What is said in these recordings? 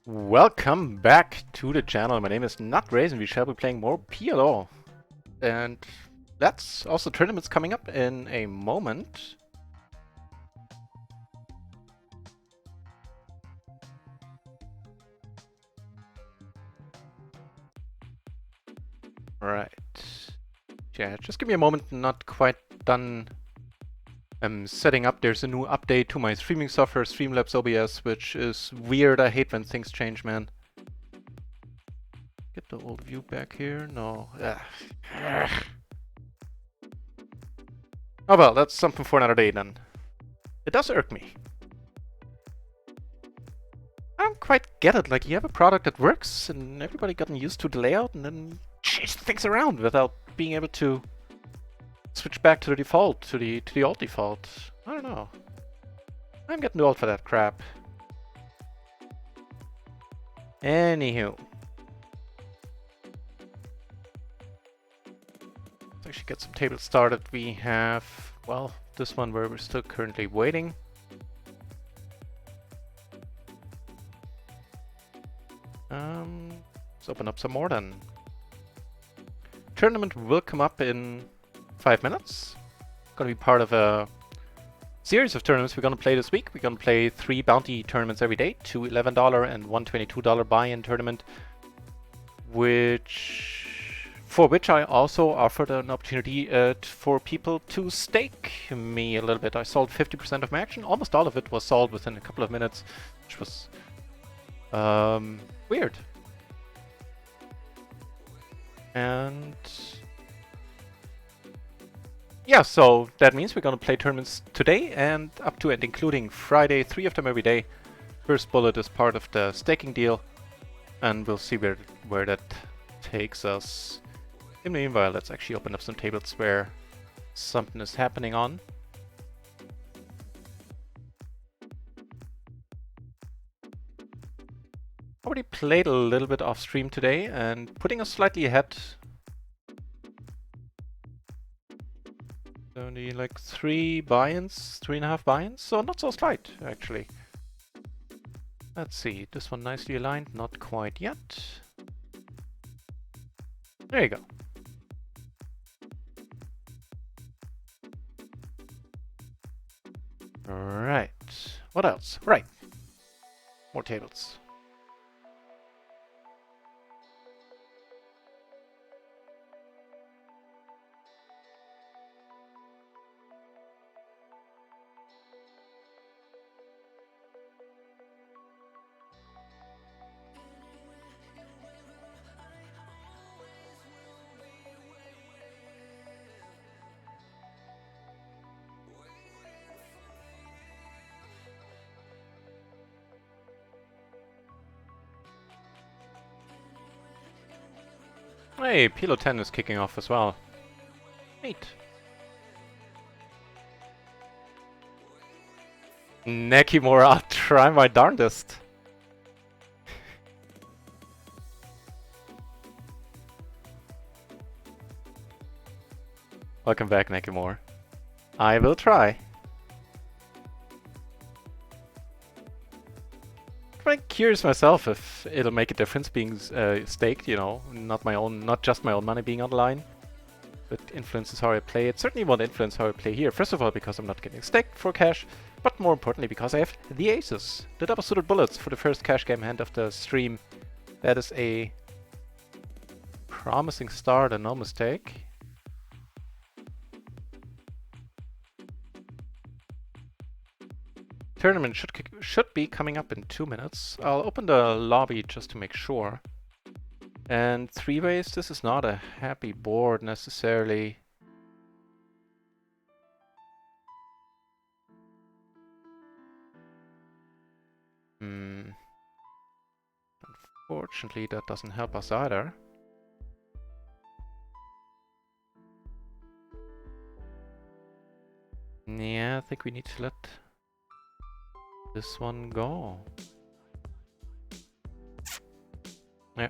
Welcome back to the channel. My name is NutRaisin. We shall be playing more PLO. And that's also tournaments coming up in a moment. Right. Yeah, just give me a moment. Not quite done setting up. There's a new update to my streaming software, Streamlabs OBS, which is weird. I hate when things change, man. Get the old view back here. No. Ugh. Oh well, that's something for another day then. It does irk me. I don't quite get it. Like, you have a product that works, and everybody gotten used to the layout, and then change things around without being able to switch back to the default, to the old default. I don't know. I'm getting too old for that crap. Anywho. Let's actually get some tables started. We have, well, this one where we're still currently waiting. Let's open up some more then. Tournament will come up in 5 minutes. Gonna be part of a series of tournaments we're gonna play this week. We're gonna play 3 bounty tournaments every day, 2 $11 and 1 $22 buy-in tournament, for which I also offered an opportunity for people to stake me a little bit. I sold 50% of my action. Almost all of it was sold within a couple of minutes, which was weird. And yeah, so that means we're gonna play tournaments today and up to and including Friday, 3 of them every day. First bullet is part of the staking deal, and we'll see where that takes us. In the meanwhile, let's actually open up some tables where something is happening on. Already played a little bit off stream today, and putting us slightly ahead. Only like 3 buy-ins, 3.5 buy-ins, so not so slight actually. Let's see, this one nicely aligned, not quite yet. There you go. Alright, what else? Right, more tables. Hey, PLO 10 is kicking off as well. Neat. Nekimura, I'll try my darndest. Welcome back, Nekimura. I will try. I'm curious myself if it'll make a difference being staked, you know, not just my own money being online. But influences how I play. It certainly won't influence how I play here. First of all, because I'm not getting staked for cash, but more importantly, because I have the aces, the double-suited bullets for the first cash game hand of the stream. That is a promising start and no mistake. Tournament should be coming up in 2 minutes. I'll open the lobby just to make sure. And 3-ways, this is not a happy board necessarily. Unfortunately, that doesn't help us either. Yeah, I think we need to let this one go. Yeah.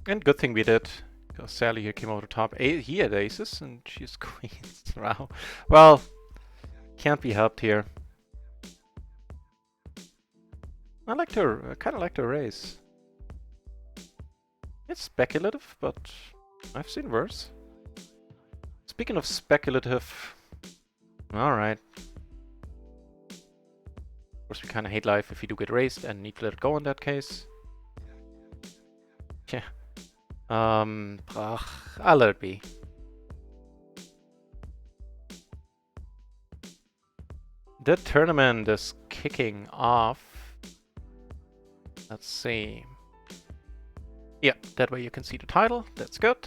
And good thing we did, because Sally here came over the top. He had aces, and she's queens. Wow. Well, can't be helped here. I kind of like to raise. It's speculative, but I've seen worse. Speaking of speculative, alright. Of course, we kind of hate life if we do get raised and need to let it go in that case. Yeah. I'll let it be. The tournament is kicking off. Let's see. Yeah, that way you can see the title. That's good.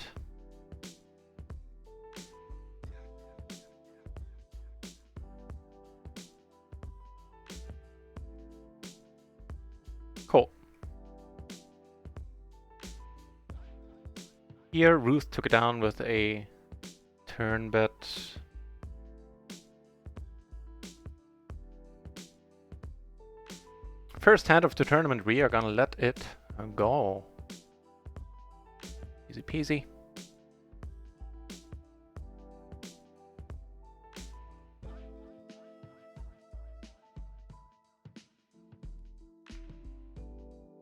Cool. Here, Ruth took it down with a turn bet. First hand of the tournament, we are gonna let it go. Easy peasy.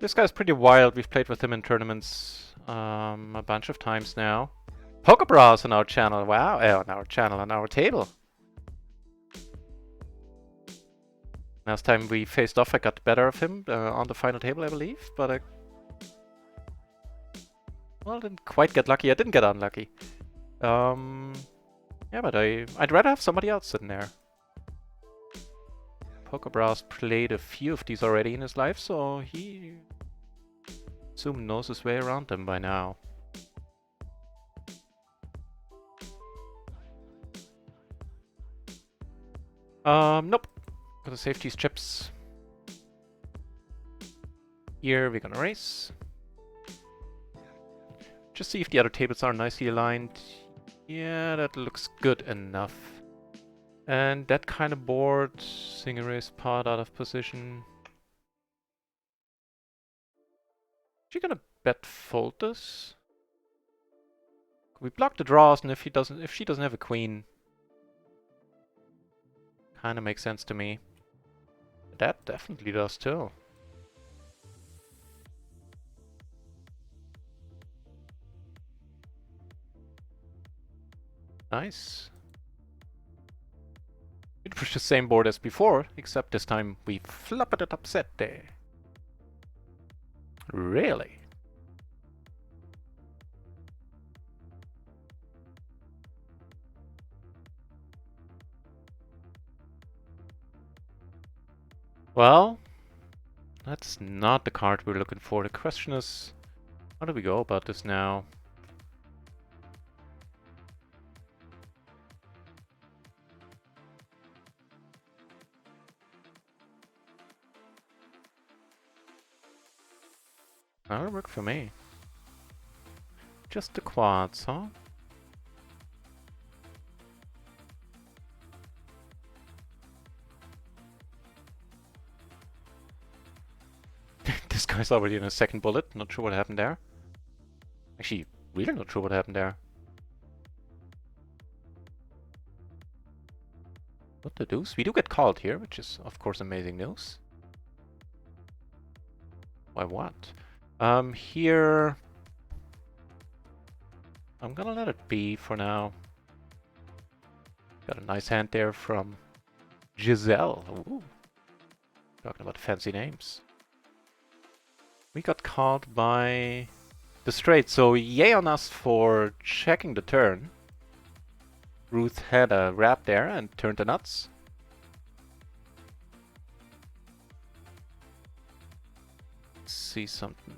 This guy's pretty wild. We've played with him in tournaments a bunch of times now. Pokebras on our channel. Wow, on our channel, on our table. Last time we faced off, I got the better of him on the final table, I believe. But I didn't quite get lucky. I didn't get unlucky. Yeah, but I'd rather have somebody else sitting there. Pokebras played a few of these already in his life, so he assume knows his way around them by now. Nope. Gotta save these chips. Here we're gonna race. Just see if the other tables are nicely aligned. Yeah, that looks good enough. And that kind of board, single race part out of position. Is she gonna bet fold this? We block the draws, and if she doesn't have a queen, kind of makes sense to me. That definitely does too. Nice. We push the same board as before, except this time we flop it upset there. Really? Well, that's not the card we're looking for. The question is, how do we go about this now? That'll work for me. Just the quads, huh? This guy's already in a second bullet. Not sure what happened there. Actually, really not sure what happened there. What the deuce? We do get called here, which is, of course, amazing news. Why what? Here... I'm gonna let it be for now. Got a nice hand there from Giselle. Ooh. Talking about fancy names. We got called by the straight, so yay on us for checking the turn. Ruth had a wrap there and turned the nuts. Let's see something.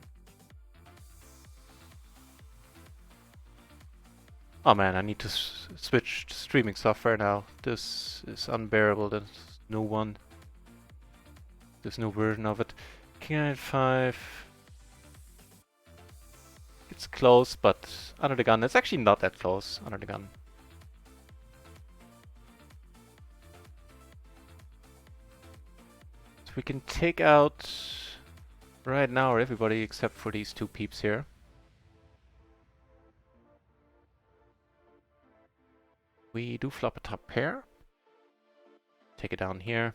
Oh man, I need to switch to streaming software now. This is unbearable, this new one. This new version of it. King 5. It's close, but under the gun. It's actually not that close under the gun. So we can take out right now everybody except for these two peeps here. We do flop a top pair. Take it down here.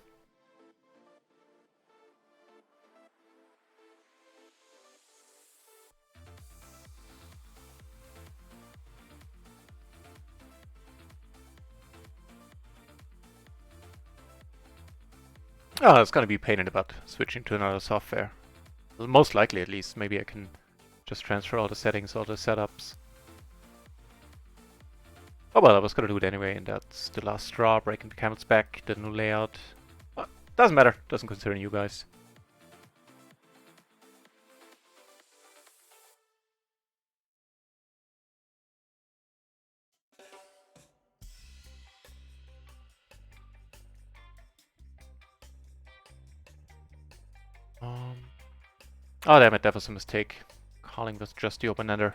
Oh, it's gonna be a pain in the butt switching to another software. Well, most likely, at least. Maybe I can just transfer all the settings, all the setups. Oh well, I was gonna do it anyway, and that's the last straw, breaking the camel's back, the new layout. Doesn't matter, doesn't concern you guys. Oh damn it, that was a mistake. Calling was just the open-ender.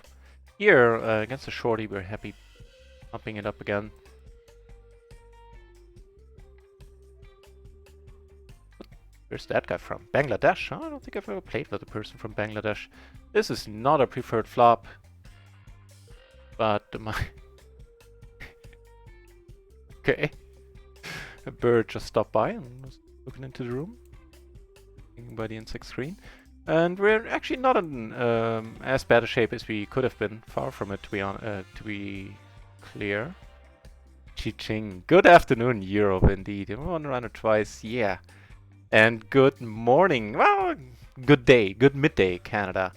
Here, against the shorty, we're happy pumping it up again. Where's that guy from? Bangladesh? Huh? I don't think I've ever played with a person from Bangladesh. This is not a preferred flop. But my... Okay. A bird just stopped by and was looking into the room. Looking by the insect screen. And we're actually not in as bad a shape as we could have been. Far from it, to be clear. Chi-ching. Good afternoon, Europe, indeed. One runner twice, yeah. And good morning. Well, good day. Good midday, Canada.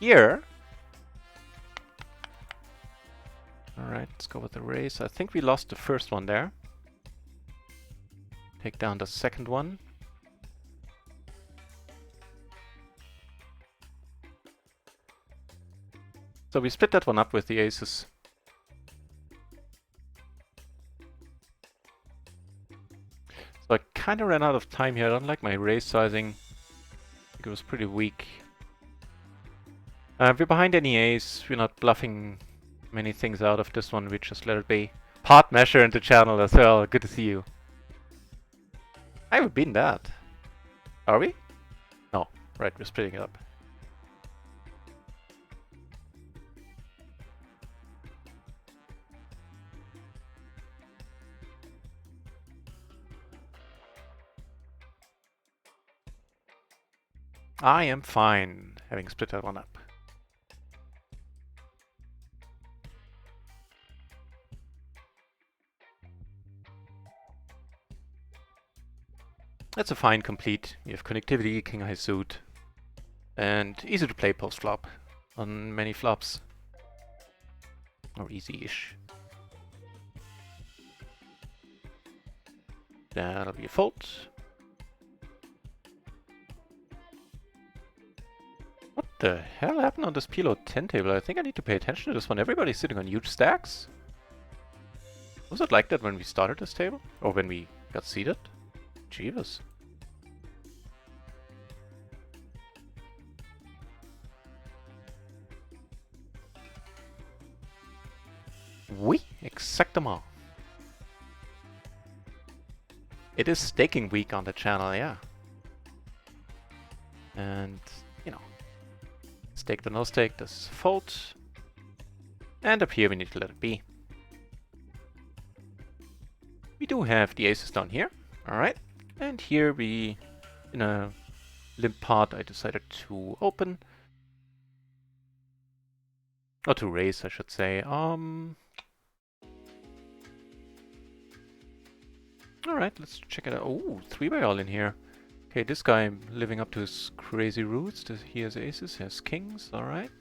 Here. Alright, let's go with the race. I think we lost the first one there. Take down the second one. So we split that one up with the aces. So I kind of ran out of time here. I don't like my raise sizing. I think it was pretty weak. We're behind any ace. We're not bluffing many things out of this one. We just let it be. Pot measure into channel as well. Good to see you. I haven't been that. Are we? No. Right, we're splitting it up. I am fine, having split that one up. That's a fine complete. You have connectivity, king high suit, and easy to play post flop on many flops. Or easy-ish. That'll be a fold. What the hell happened on this PLO 10 table? I think I need to pay attention to this one. Everybody's sitting on huge stacks. Was it like that when we started this table? Or when we got seated? Jeeves. Oui, exactement. It is staking week on the channel, yeah. And, you know, stake to no stake, this is fold. And up here we need to let it be. We do have the aces down here, alright. And here we, in a limp pot, I decided to open. Or to raise, I should say. Alright, let's check it out. Oh, 3x all in here. Okay, this guy living up to his crazy roots. He has aces, he has kings, alright.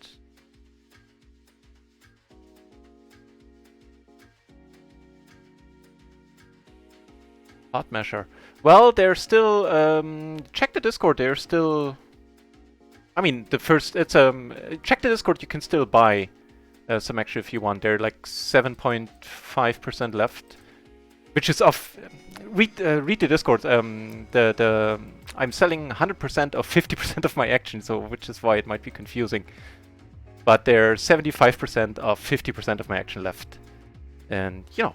Pot measure. Well, they're still... check the Discord, they're still... I mean, the first... It's check the Discord, you can still buy some extra if you want. They're like 7.5% left. Which is off... read the Discord. I'm selling 100% of 50% of my action, so which is why it might be confusing. But there's 75% of 50% of my action left. And, you know,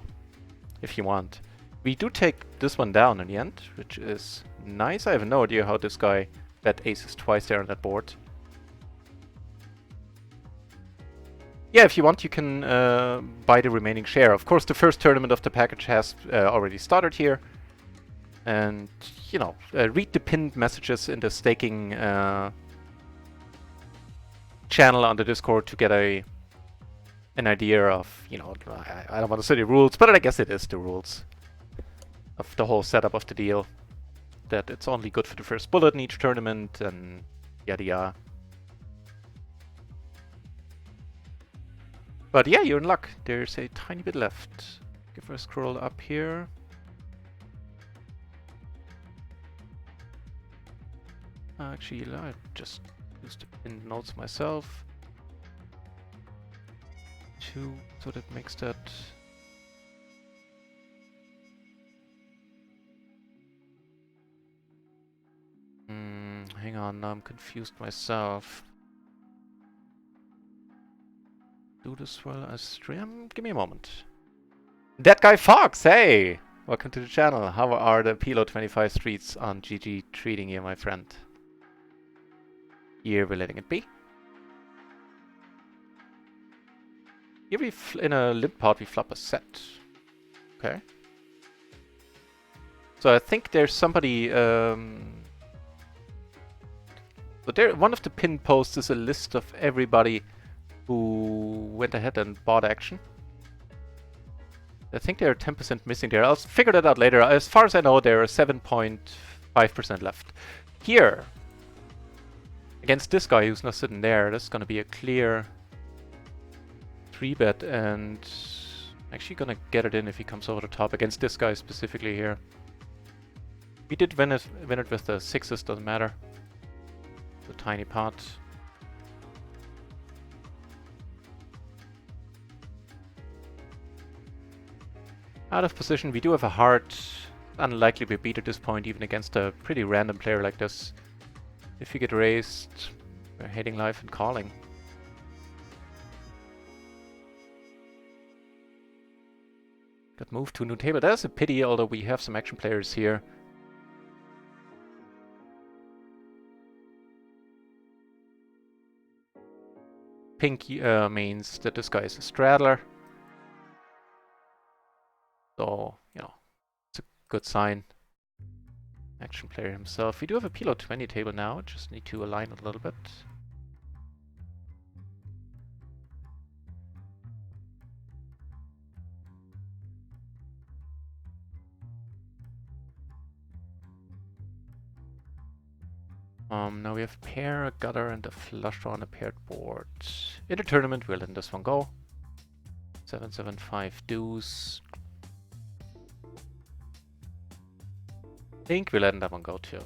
if you want. We do take this one down in the end, which is nice. I have no idea how this guy bet aces twice there on that board. yeah, if you want, you can buy the remaining share. Of course, the first tournament of the package has already started here. And, you know, read the pinned messages in the staking channel on the Discord to get an idea of, you know, I don't want to say the rules, but I guess it is the rules of the whole setup of the deal. That it's only good for the first bullet in each tournament and yada yada. But yeah, you're in luck. There's a tiny bit left. Give her a scroll up here. Actually, I just use the pinned notes myself. 2, so that makes that... hang on, now I'm confused myself. Do this while I stream? Give me a moment. That guy Fox, hey! Welcome to the channel. How are the PLO 25 streets on GG treating you, my friend? Here we're letting it be. Here we in a limp part we flop a set. Okay. So I think there's somebody... But there, one of the pinned posts is a list of everybody who went ahead and bought action. I think there are 10% missing there. I'll figure that out later. As far as I know, there are 7.5% left. Here, against this guy who's not sitting there, that's going to be a clear 3-bet, and actually going to get it in if he comes over the top against this guy specifically here. We did win it with the 6s, doesn't matter. The tiny pot. Out of position, we do have a heart. Unlikely we beat at this point, even against a pretty random player like this. If you get raised, we're hating life and calling. Got moved to a new table. That's a pity, although we have some action players here. Pink means that this guy is a straddler. So, you know, it's a good sign. Action player himself. We do have a PLO 20 table now, just need to align it a little bit. Now we have a pair, a gutter, and a flush draw on a paired board. In the tournament, we'll let this one go. 7-7-5 deuce. I think we'll let that one go too.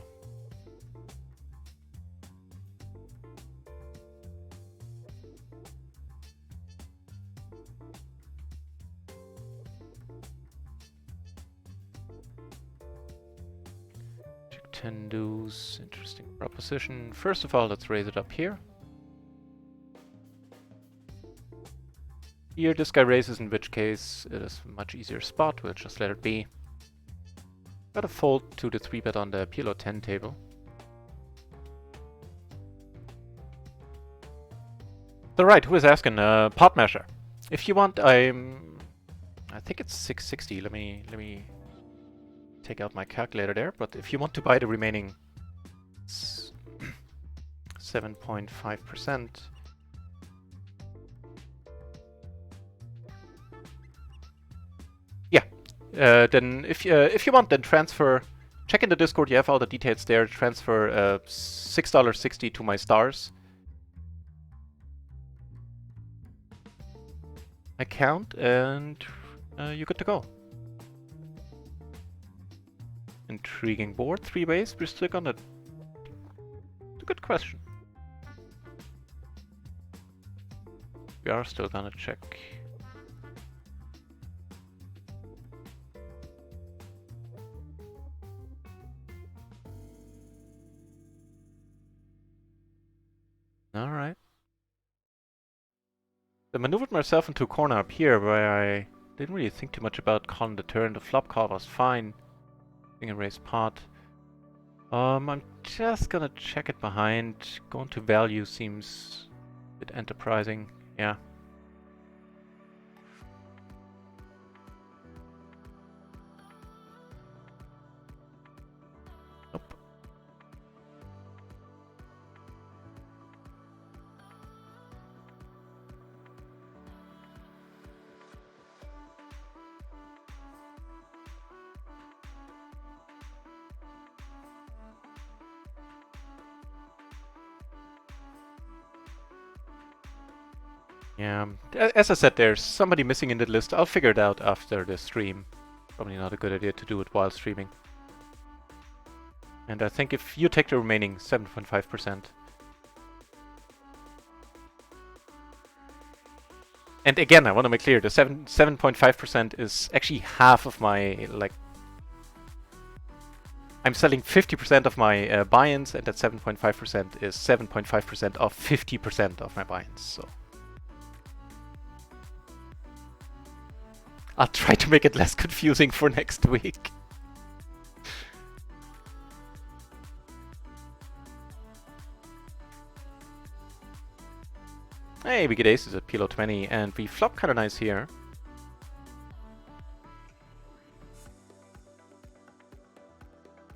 Check 10 deuce, interesting proposition. First of all, let's raise it up here. Here, this guy raises, in which case it is a much easier spot. We'll just let it be. Got a fold to the 3-bet on the PLO 10 table. So right, who is asking? Pot measure. If you want, I think it's 660. Let me take out my calculator there. But if you want to buy the remaining 7.5%. Then if you want, then transfer. Check in the Discord. You have all the details there. Transfer $6.60 to my stars account, and you're good to go. Intriguing board. 3 ways. We're still gonna. It's a good question. We are still gonna check. Alright. I maneuvered myself into a corner up here where I didn't really think too much about calling the turn. The flop call was fine. Being a raised pot. I'm just gonna check it behind. Going to value seems a bit enterprising. Yeah. Yeah, as I said, there's somebody missing in the list. I'll figure it out after the stream. Probably not a good idea to do it while streaming. And I think if you take the remaining 7.5%. And again, I want to make clear, the 7.5% is actually half of my, like... I'm selling 50% of my buy-ins, and that 7.5% is 7.5% of 50% of my buy-ins, so... I'll try to make it less confusing for next week. Hey, we get aces at PLO 20, and we flop kind of nice here.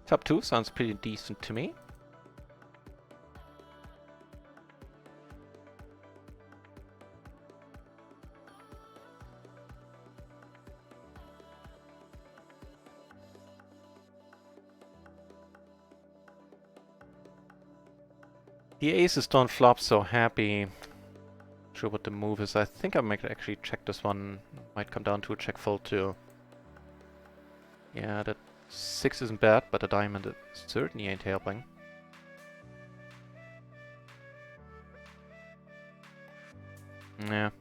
Top 2 sounds pretty decent to me. The aces don't flop, so happy. Not sure what the move is. I think I might actually check this one. Might come down to a check fold too. Yeah, that 6 isn't bad, but a diamond certainly ain't helping. Yeah.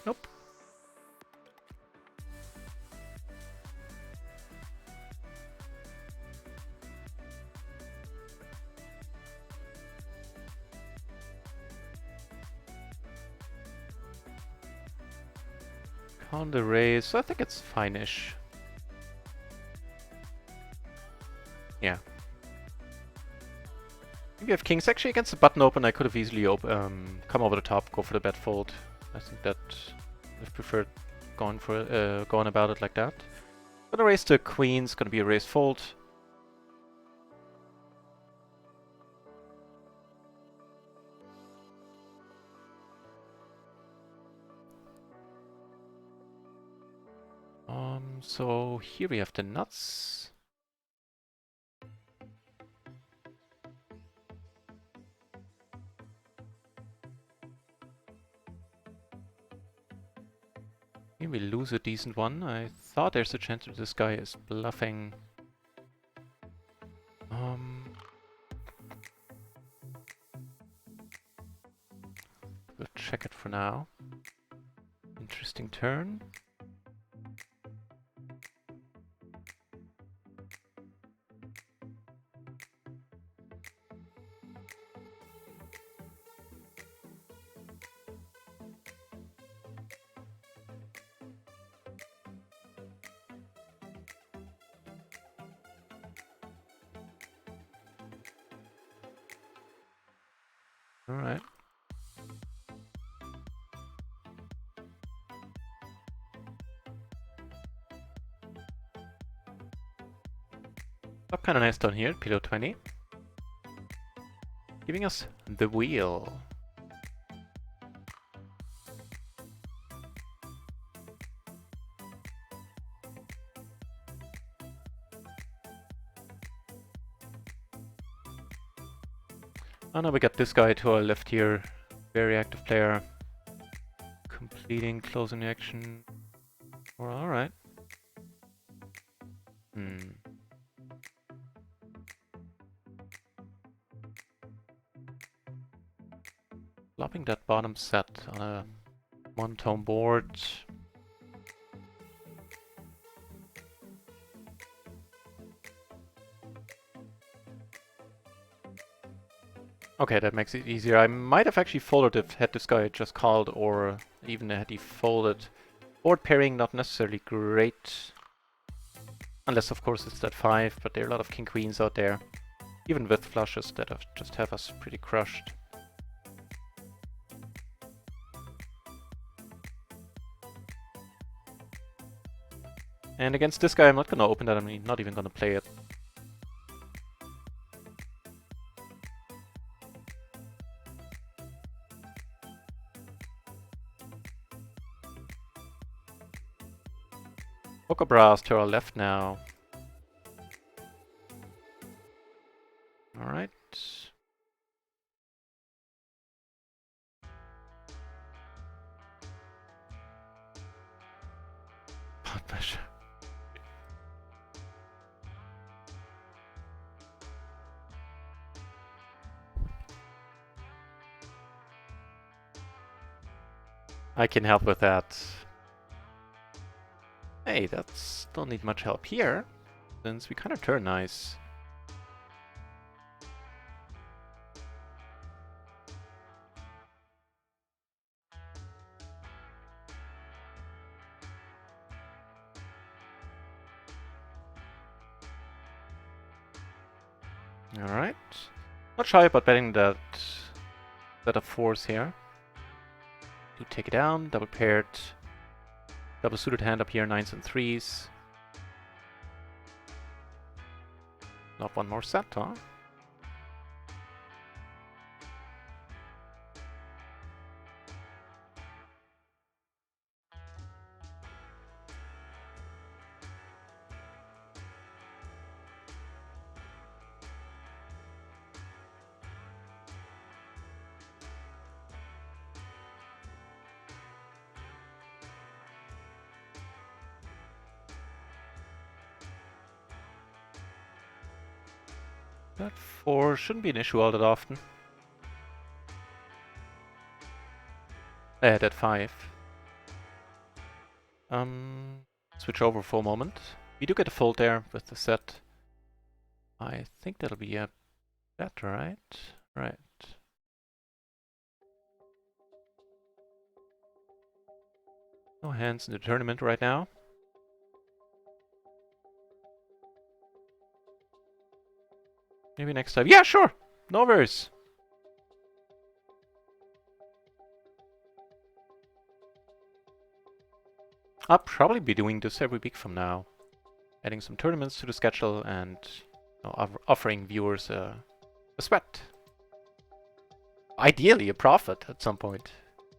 Nope. On the raise, I think it's fine-ish. Yeah. We have kings. Actually, against the button open, I could have easily come over the top, go for the bet fold. I think that I've preferred going for going about it like that. Gonna raise the queens. Gonna be a raise fold. So here we have the nuts. Here we lose a decent one. I thought there's a chance that this guy is bluffing. We'll check it for now. Interesting turn. Alright. Up kind of nice down here, PLO 20. Giving us the wheel. Oh no, we got this guy to our left here. Very active player. Completing closing the action. Well, alright. Flopping that bottom set on a one-tone board. Okay, that makes it easier. I might have actually folded if had this guy just called, or even had he folded. Board pairing not necessarily great. Unless of course it's that 5, but there are a lot of king queens out there. Even with flushes that just have us pretty crushed. And against this guy I'm not gonna open that, I'm not even gonna play it. Okabras to our left now. Alright. Blood pressure. I can help with that. Hey, that's don't need much help here, since we kind of turn nice. Alright. Not shy about betting that set of 4s here. Do take it down, double paired, double suited hand up here, 9s and 3s. Not one more set, huh? That 4 shouldn't be an issue all that often. That 5. Switch over for a moment. We do get a fold there with the set. I think that'll be a bet, right? Right. No hands in the tournament right now. Maybe next time. Yeah, sure! No worries. I'll probably be doing this every week from now. Adding some tournaments to the schedule and offering viewers a sweat. Ideally a profit at some point.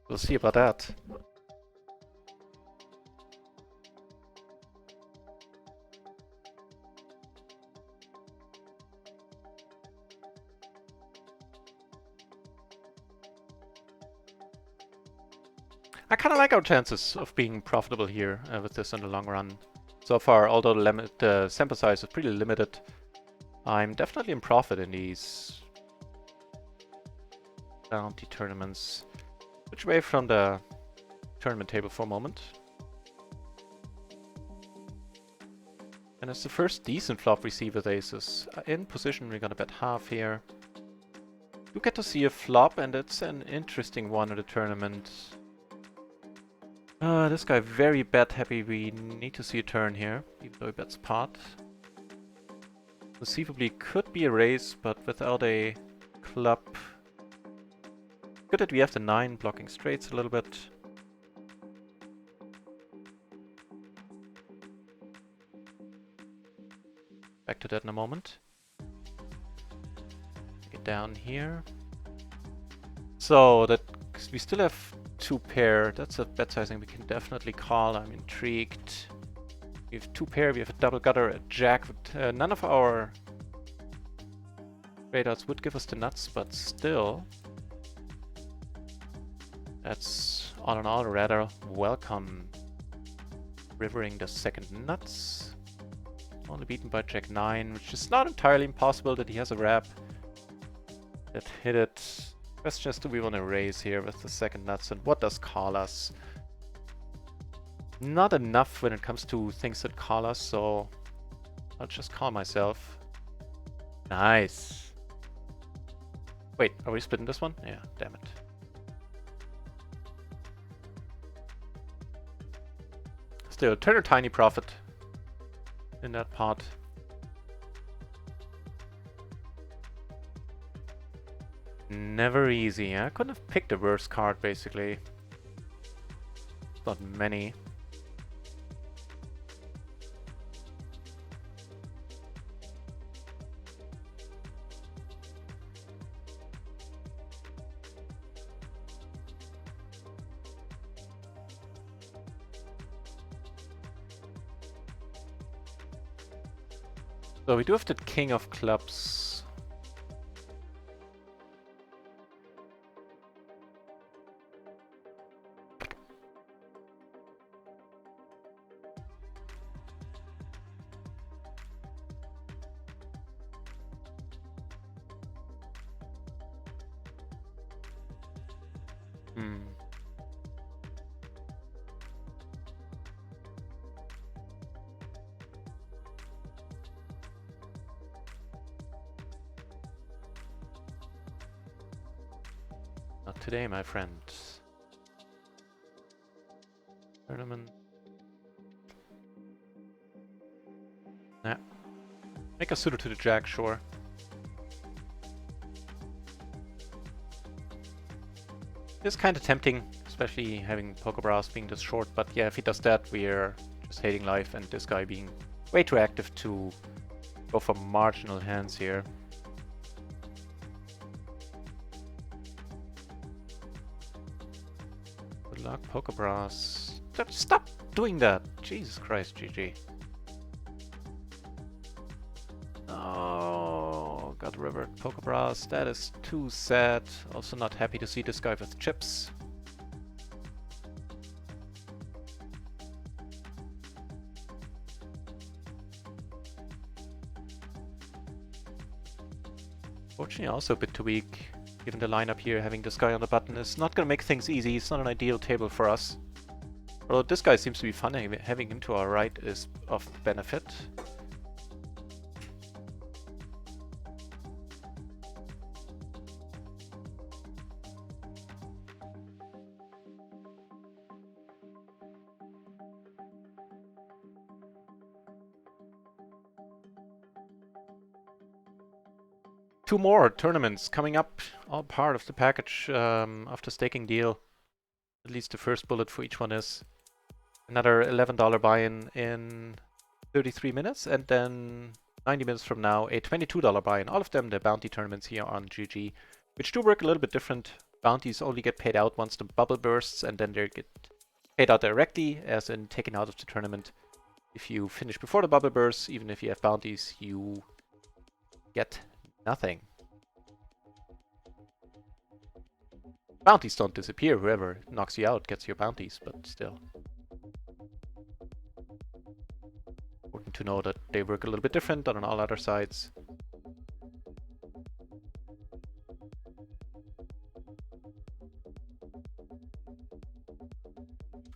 We'll see about that. I kind of like our chances of being profitable here with this in the long run. So far, although the sample size is pretty limited, I'm definitely in profit in these bounty tournaments. Switch away from the tournament table for a moment. And it's the first decent flop we see with aces. In position, we're gonna bet half here. You get to see a flop, and it's an interesting one in the tournament. This guy very bet happy. We need to see a turn here, even though he bets pot. Conceivably could be a raise, but without a club. Good that we have the 9 blocking straights a little bit. Back to that in a moment. Get down here. So that we still have 2 pair. That's a bet sizing we can definitely call. I'm intrigued. We have 2 pair. We have a double gutter, a jack. But, none of our straight outs would give us the nuts, but still, that's all in all rather welcome. Rivering the second nuts. Only beaten by jack 9, which is not entirely impossible that he has a wrap that hit it. Question is, do we want to raise here with the second nuts, and what does call us? Not enough when it comes to things that call us, so I'll just call myself. Nice. Wait, are we splitting this one? Yeah, damn it. Still, turn a tiny profit in that pot. Never easy. I couldn't have picked a worse card, basically. Not many. So we do have the king of clubs. Not today, my friend. Tournament. Nah. Make a suitor to the jack, sure. It's kind of tempting, especially having Pokebras being this short, but yeah, if he does that, we're just hating life, and this guy being way too active to go for marginal hands here. Good luck, Pokebras. Stop doing that! Jesus Christ, GG. Oh, got revert Pokebras. That is too sad. Also not happy to see this guy with chips. Fortunately, also a bit too weak. Given the lineup here, having this guy on the button is not gonna make things easy. It's not an ideal table for us. Although this guy seems to be fun, having him to our right is of benefit. Two more tournaments coming up, all part of the package after staking deal. At least the first bullet for each one is another $11 buy-in in 33 minutes, and then 90 minutes from now a $22 buy-in. All of them the bounty tournaments here on GG, which do work a little bit different. Bounties only get paid out once the bubble bursts, and then they get paid out directly, as in taken out of the tournament. If you finish before the bubble bursts, even if you have bounties, you get nothing. Bounties don't disappear. Whoever knocks you out gets your bounties, but still. Important to know that they work a little bit different than on all other sides.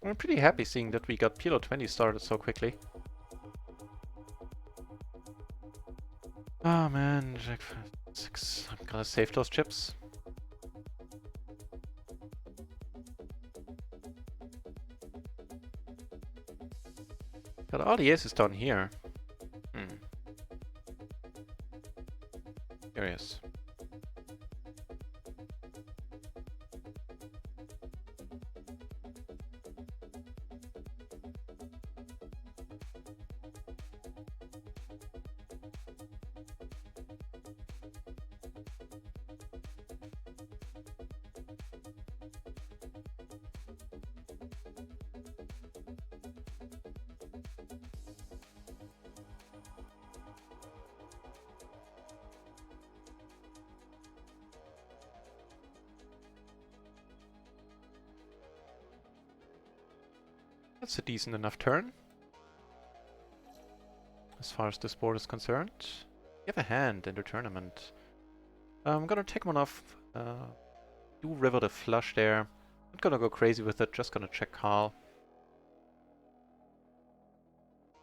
I'm pretty happy seeing that we got PLO Tourneys started so quickly. Oh man, Jack 6. I'm gonna save those chips. Got all the aces down here. Curious. That's a decent enough turn, as far as this board is concerned. You have a hand in the tournament. I'm gonna take one off. Do river the flush there. Not gonna go crazy with it, just gonna check call.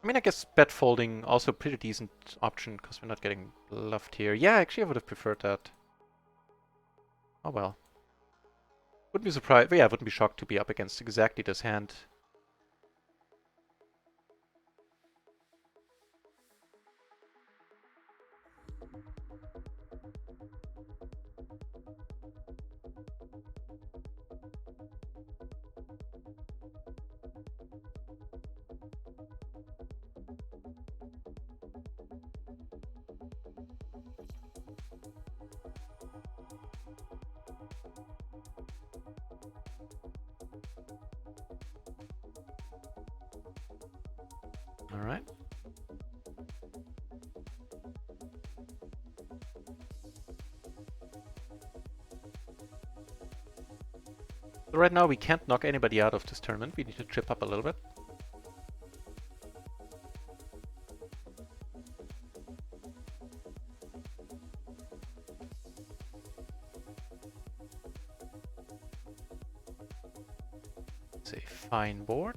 I mean, I guess bet folding also a pretty decent option, because we're not getting bluffed here. Yeah, actually I would have preferred that. Oh well. Wouldn't be surprised, yeah, I wouldn't be shocked to be up against exactly this hand. Alright. So right now we can't knock anybody out of this tournament. We need to chip up a little bit. It's a fine board.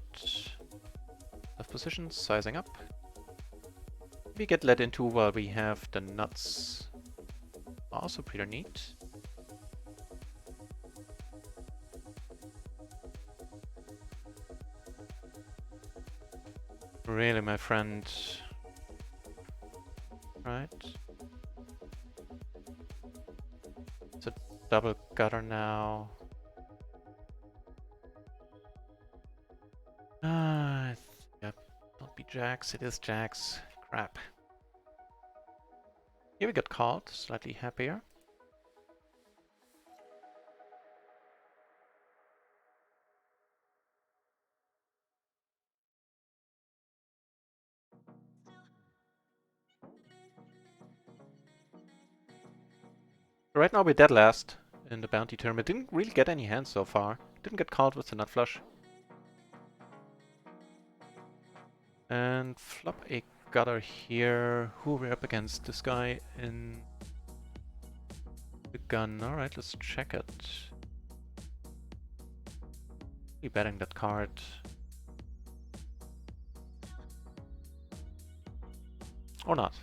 Of positions, sizing up. We get led into while we have the nuts. Also pretty neat. Really, my friend. Right. It's a double gutter now. Yep. Don't be jacks. It is jacks. Crap. Here we got called. Slightly happier. Right now we're dead last in the bounty tournament. Didn't really get any hands so far. Didn't get called with the nut flush. And flop a gutter here. Who we're up against? This guy in the gun. Alright, let's check it. Be betting that card. Or not.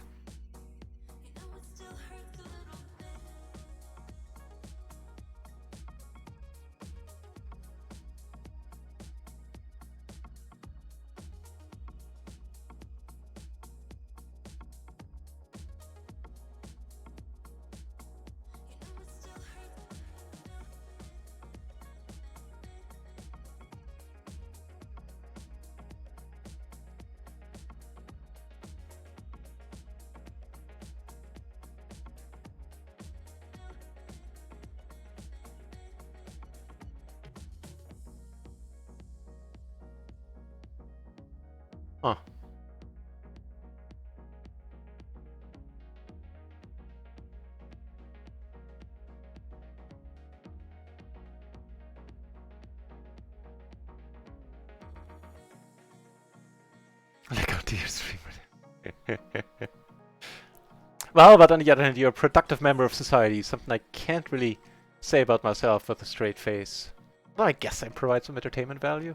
Huh. Like how dear streamer. Well, but on the other hand, you're a productive member of society, something I can't really say about myself with a straight face. Well, I guess I provide some entertainment value.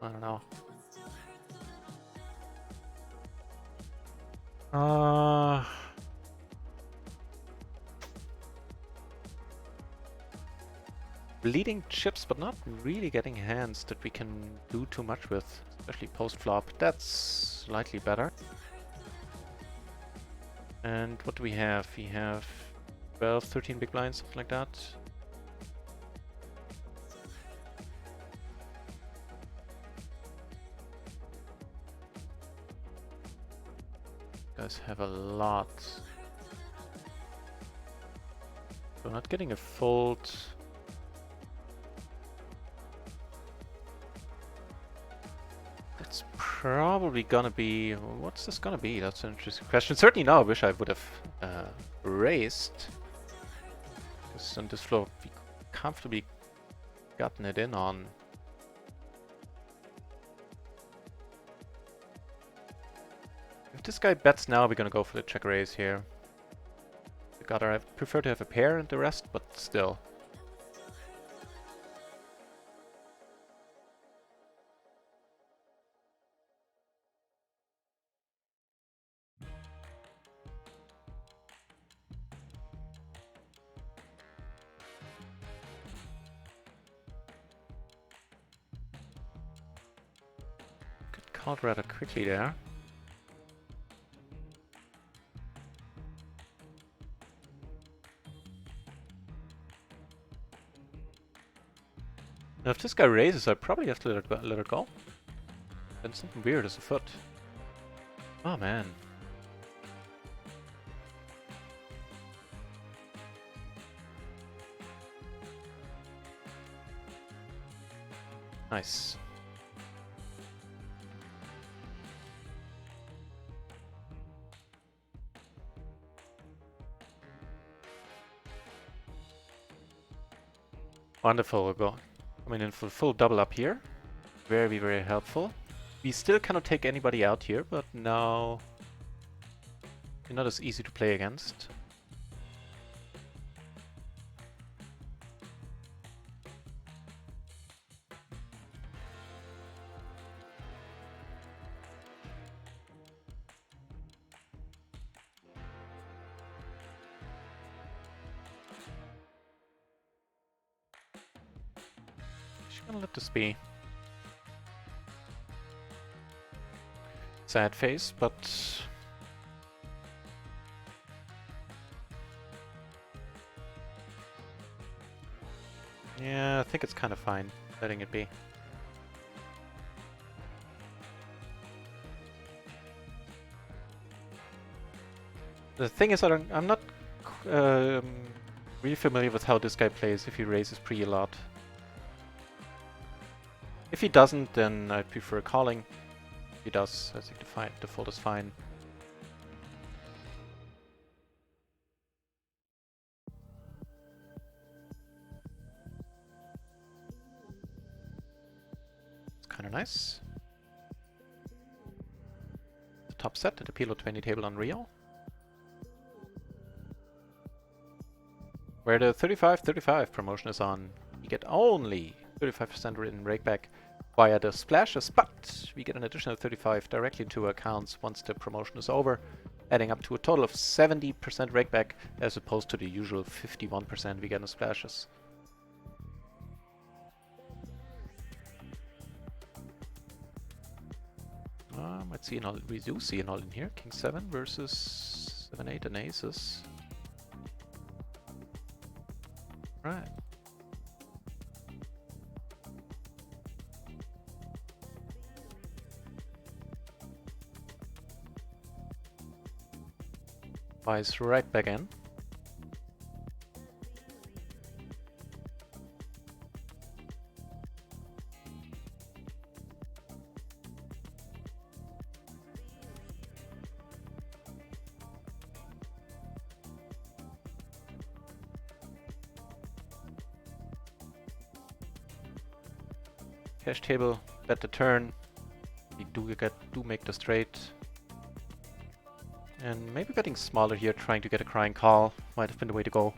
I don't know. Bleeding chips, but not really getting hands that we can do too much with, especially post-flop. That's slightly better. And what do we have? We have 12, 13 big blinds, something like that. Guys have a lot. So not getting a fold. It's probably gonna be... What's this gonna be? That's an interesting question. Certainly now I wish I would have raised. Because on this floor we comfortably gotten it in on. If this guy bets now, we're gonna go for the check raise here. The gutter, I prefer to have a pair and the rest, but still. Good called rather quickly there. Now if this guy raises, I probably have to let it go. Then something weird is afoot. Oh man. Nice. Wonderful. We'll go. I mean, in for full double up here. Very, very helpful. We still cannot take anybody out here, but now you're not as easy to play against. Just gonna let this be. Sad face, but yeah, I think it's kind of fine letting it be. The thing is, I'm not really familiar with how this guy plays if he raises pre a lot. If he doesn't, then I'd prefer calling. If he does, I think the default is fine. It's kind of nice. The top set at the PLO 20 table on RIO. Where the 35-35 promotion is on, you get only 35% in rakeback via the splashes, but we get an additional 35 directly into accounts once the promotion is over, adding up to a total of 70% rakeback as opposed to the usual 51% we get in splashes. Let's see, we do see an all in here. King 7 versus 7-8 and aces. Right. Buys right back in. Cash table, bet the turn. We do make the straight. And maybe getting smaller here, trying to get a crying call, might have been the way to go.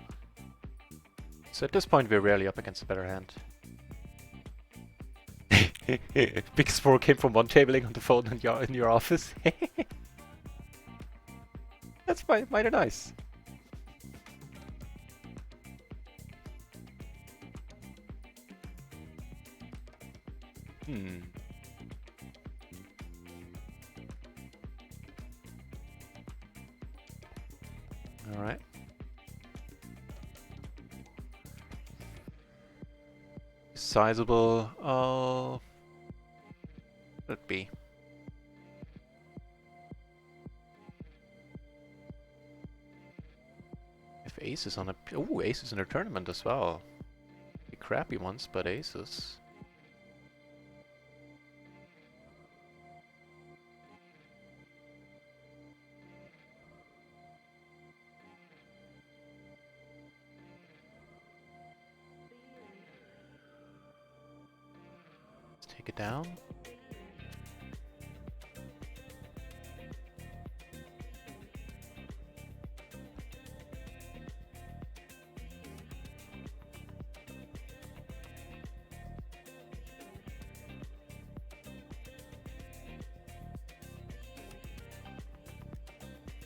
So at this point we're rarely up against a better hand. Big score came from one tabling on the phone in your office. That's mighty nice. Alright. Sizable. Oh. Let it be. If ace is on a. Oh, ace is in a tournament as well. Be crappy ones, but aces. Take it down.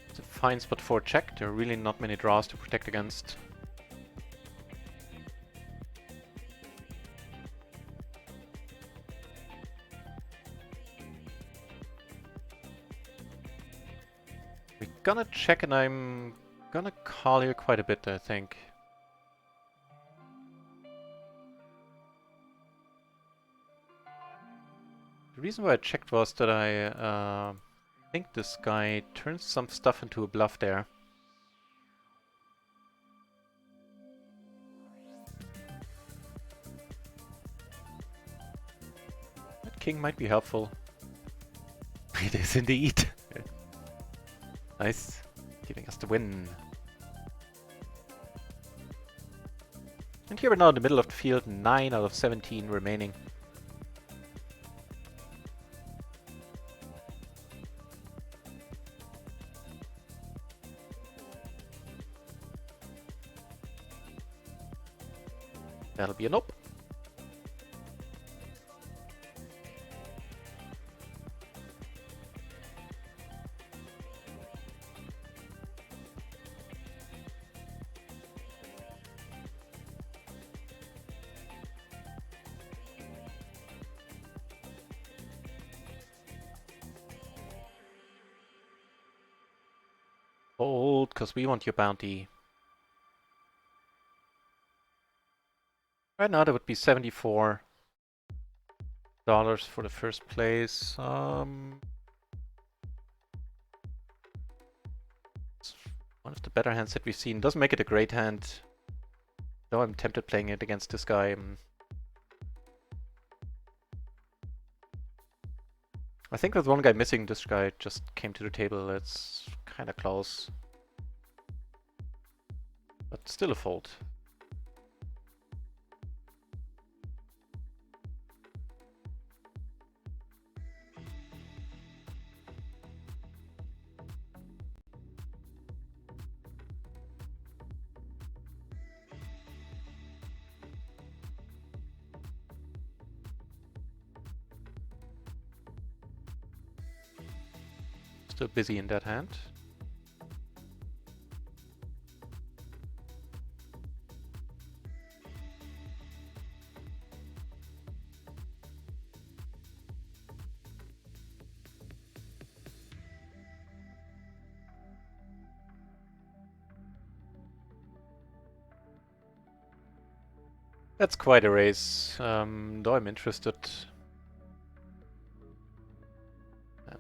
It's a fine spot for a check. There are really not many draws to protect against. Gonna check and I'm gonna call here quite a bit, I think. The reason why I checked was that I think this guy turns some stuff into a bluff there. That king might be helpful. It is indeed. Nice, giving us the win. And here we're now in the middle of the field, 9 out of 17 remaining. That'll be a nope. Hold, because we want your bounty. Right now that would be $74 for the first place. It's one of the better hands that we've seen. Doesn't make it a great hand. Though I'm tempted playing it against this guy. I think with one guy missing, this guy just came to the table. It's kind of close. But still a fold. Still busy in that hand. That's quite a race, though I'm interested.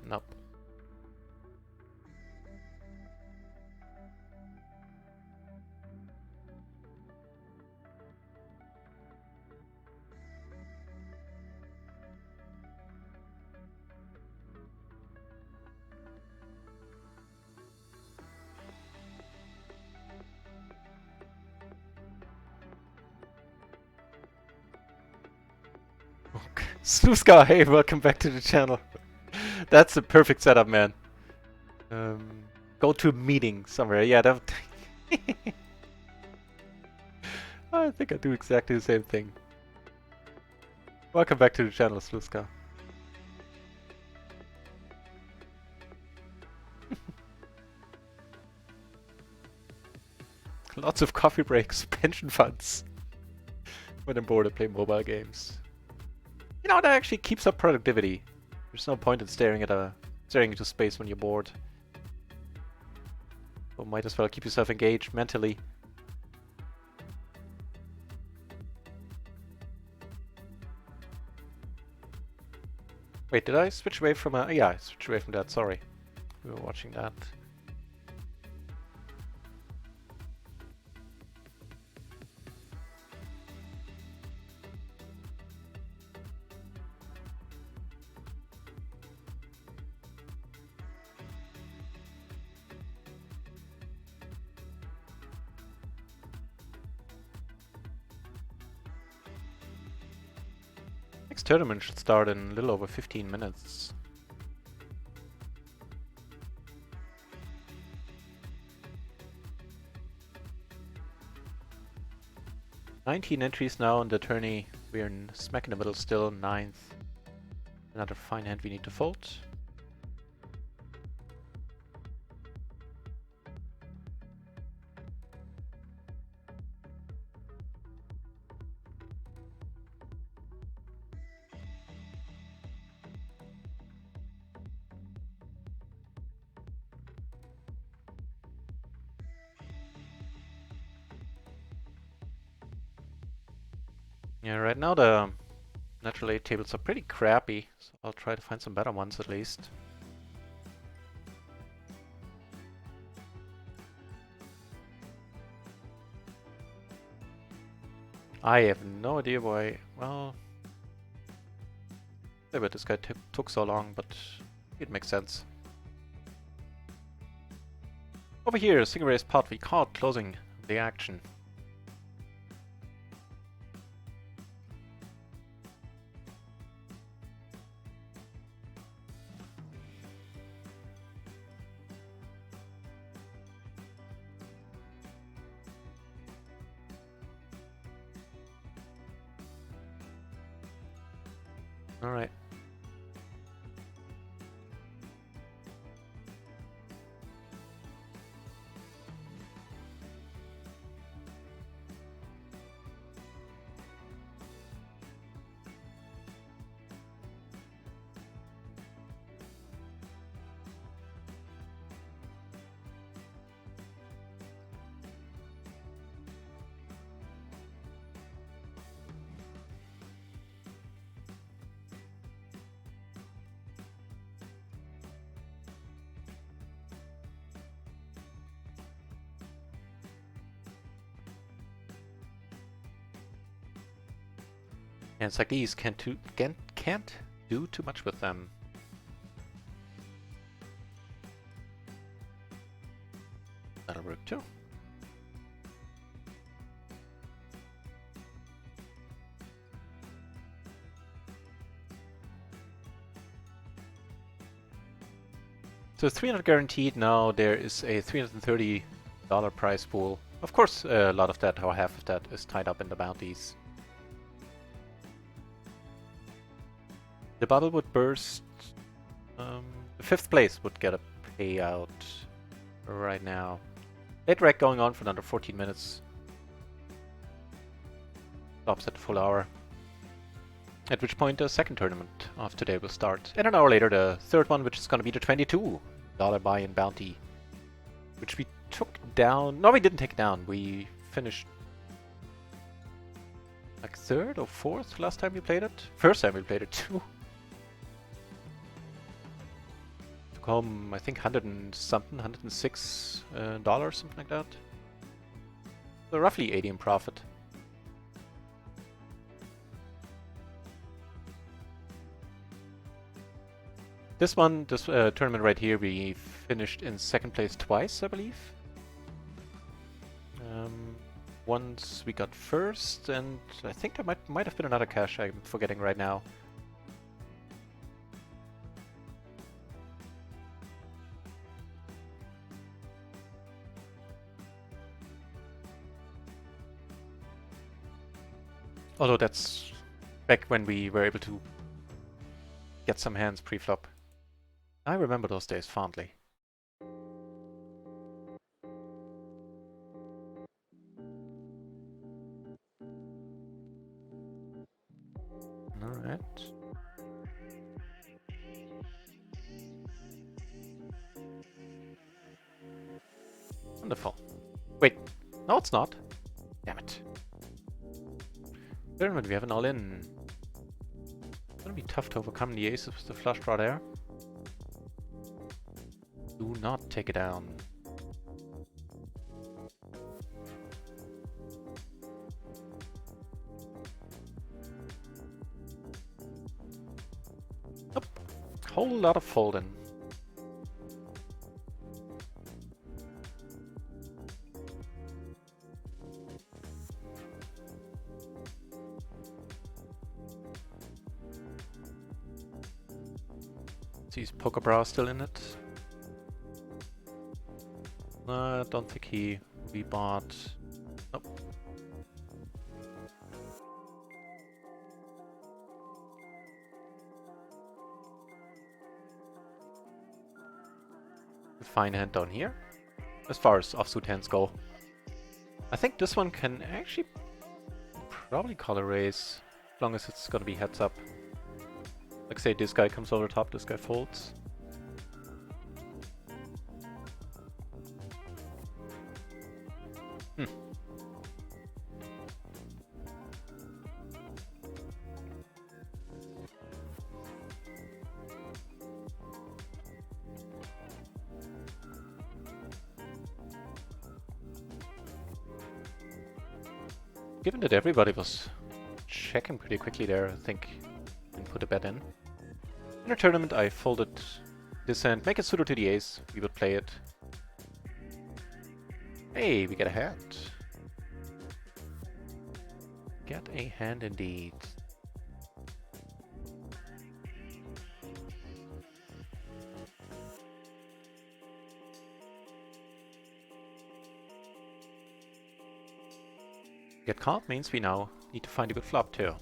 Nope. Sluska, hey, welcome back to the channel. That's a perfect setup, man. Go to a meeting somewhere. Yeah, that. I think I do exactly the same thing. Welcome back to the channel, Sluska. Lots of coffee breaks, pension funds. When I'm bored, I play mobile games. You know, that actually keeps up productivity. There's no point in staring into space when you're bored. So might as well keep yourself engaged mentally. Wait, did I switch away from yeah, I switched away from that, sorry. We were watching that. Next tournament should start in a little over 15 minutes. "19 entries now in the tourney. We're in smack in the middle still, 9th. Another fine hand we need to fold. Yeah, right now the natural 8 tables are pretty crappy, so I'll try to find some better ones at least. I have no idea why, well... I bet this guy took so long, but it makes sense. Over here, single race pot, we caught closing the action. Alright. And it's like these can't do too much with them. That'll work too. So 300 guaranteed. Now there is a $330 prize pool. Of course, a lot of that, or half of that, is tied up in the bounties. The bubble would burst. The 5th place would get a payout right now. Late rec going on for another 14 minutes. Stops at the full hour. At which point the second tournament of today will start. And an hour later the third one, which is going to be the $22 buy-in bounty. Which we took down. No, we didn't take it down. We finished like 3rd or 4th last time we played it. First time we played it too. Took home, I think, $106, something like that. So roughly 80 in profit. This one, this tournament right here, we finished in 2nd place twice, I believe. Once we got 1st, and I think there might have been another cash I'm forgetting right now. Although that's back when we were able to get some hands pre-flop. I remember those days fondly. Alright. Wonderful. Wait, no it's not. Damn it. Tournament, we have an all-in. It's gonna be tough to overcome the aces with the flush draw there. Do not take it down. Nope. Whole lot of folding. Is Poker Bra still in it? I don't think he rebought. Nope. Fine hand down here, as far as offsuit hands go. I think this one can actually probably call a raise, as long as it's gonna be heads up. Like say this guy comes over top, this guy folds. Given that everybody was checking pretty quickly there, I think I can put a bet in. In a tournament I folded this hand, make it suited to the ace, we would play it. Hey, we get a hand. Get a hand indeed. Get called means we now need to find a good flop too.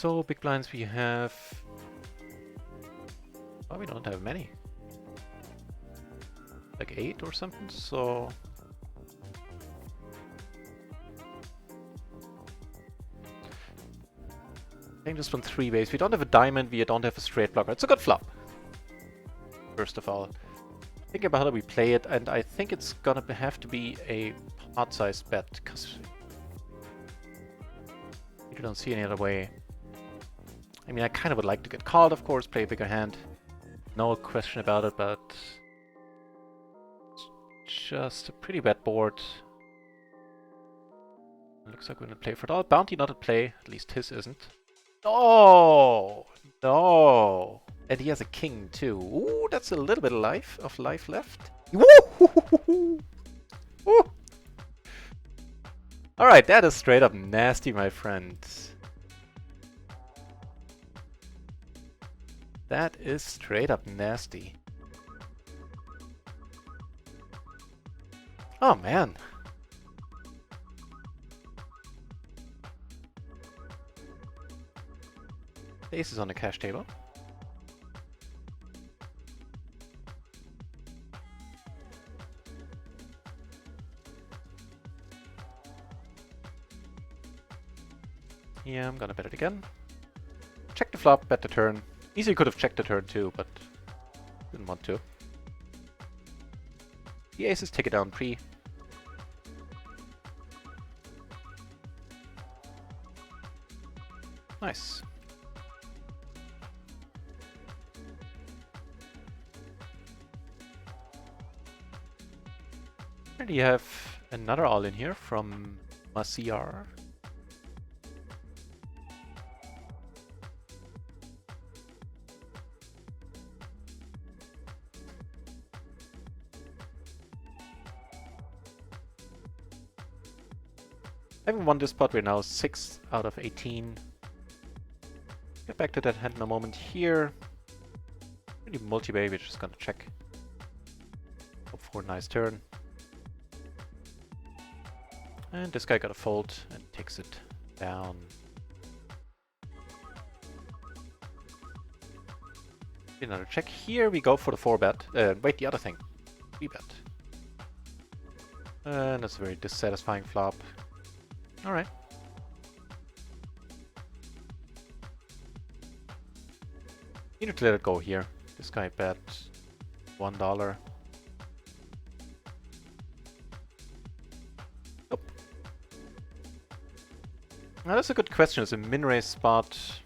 So big blinds we have. Oh, we don't have many. Like 8 or something. So I think this one 3 ways. We don't have a diamond. We don't have a straight blocker. It's a good flop. First of all, think about how we play it, and I think it's gonna have to be a pot-sized bet because you don't see any other way. I mean, I kind of would like to get called, of course, play a bigger hand. No question about it, but it's just a pretty bad board. Looks like we're gonna play for it all. Bounty not at play, at least his isn't. Oh no! And he has a king too. Ooh, that's a little bit of life left. Woo! Woo! All right, that is straight up nasty, my friend. That is straight up nasty. Oh man. The ace is on the cash table. Yeah, I'm gonna bet it again. Check the flop, bet the turn. Easily could have checked the turn too, but didn't want to. The aces take it down pre. Nice. And you have another all in here from Masiar. I haven't won this spot. We're now 6 out of 18. Get back to that hand in a moment here. Really multi-bay, we're just gonna check. Hope for a nice turn. And this guy got a fold and takes it down. Another check here. We go for the 4-bet. Wait, the other thing. 3-bet. And that's a very dissatisfying flop. Alright. Need to let it go here. This guy bet $1. Nope. Now that's a good question. It's a min-raise spot.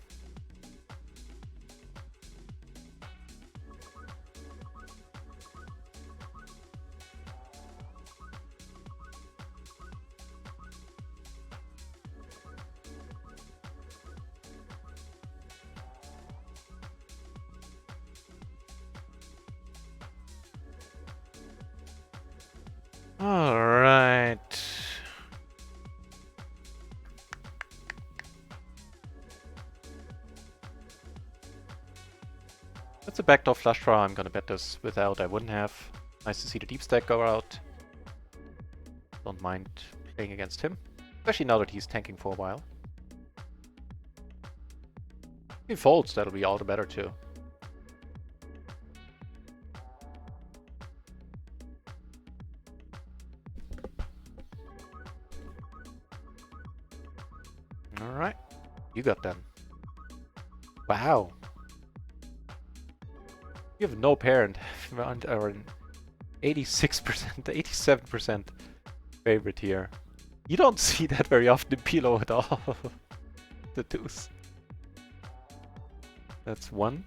Alright. That's a backdoor flush draw. I'm gonna bet this without. I wouldn't have. Nice to see the deep stack go out. Don't mind playing against him. Especially now that he's tanking for a while. If he folds, that'll be all the better too. Alright. You got them. Wow. You have no parent or an 86%, 87% favorite here. You don't see that very often in PLO at all. The deuce. That's one.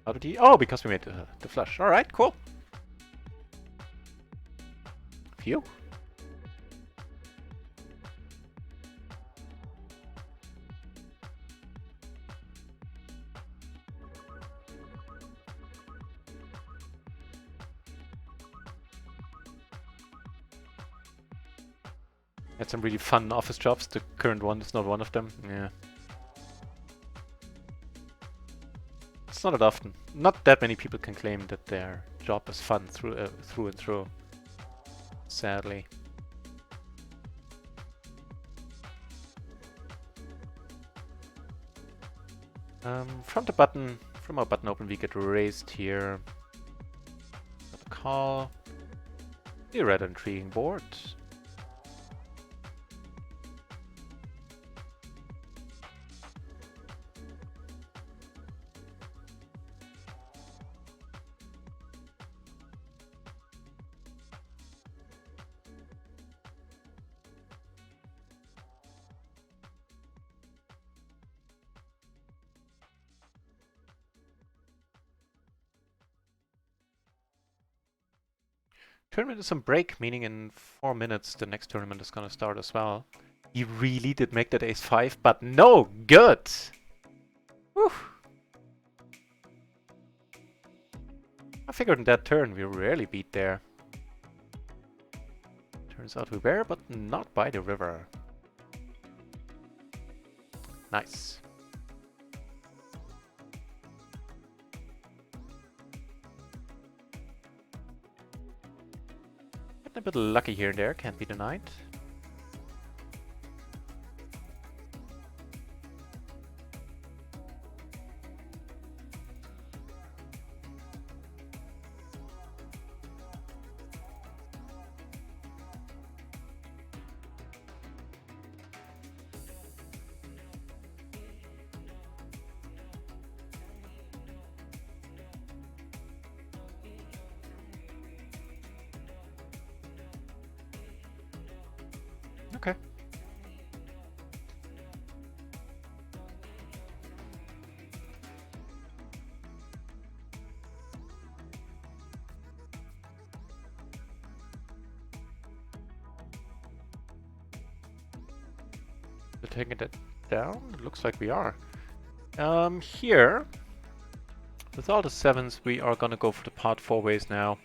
How did he? Oh, because we made the flush. Alright, cool. Phew. Had some really fun office jobs. The current one is not one of them. Yeah. It's not that often. Not that many people can claim that their job is fun through and through. Sadly. From our button open, we get raised here. Got a call. The red intriguing board. Tournament is on break, meaning in 4 minutes the next tournament is gonna start as well. He really did make that ace-5, but no good! Whew. I figured in that turn we rarely beat there. Turns out we were, but not by the river. Nice. A bit lucky here and there, can't be denied. Okay. We're taking it down? It looks like we are. Here, with all the 7s, we are gonna go for the pot 4 ways now.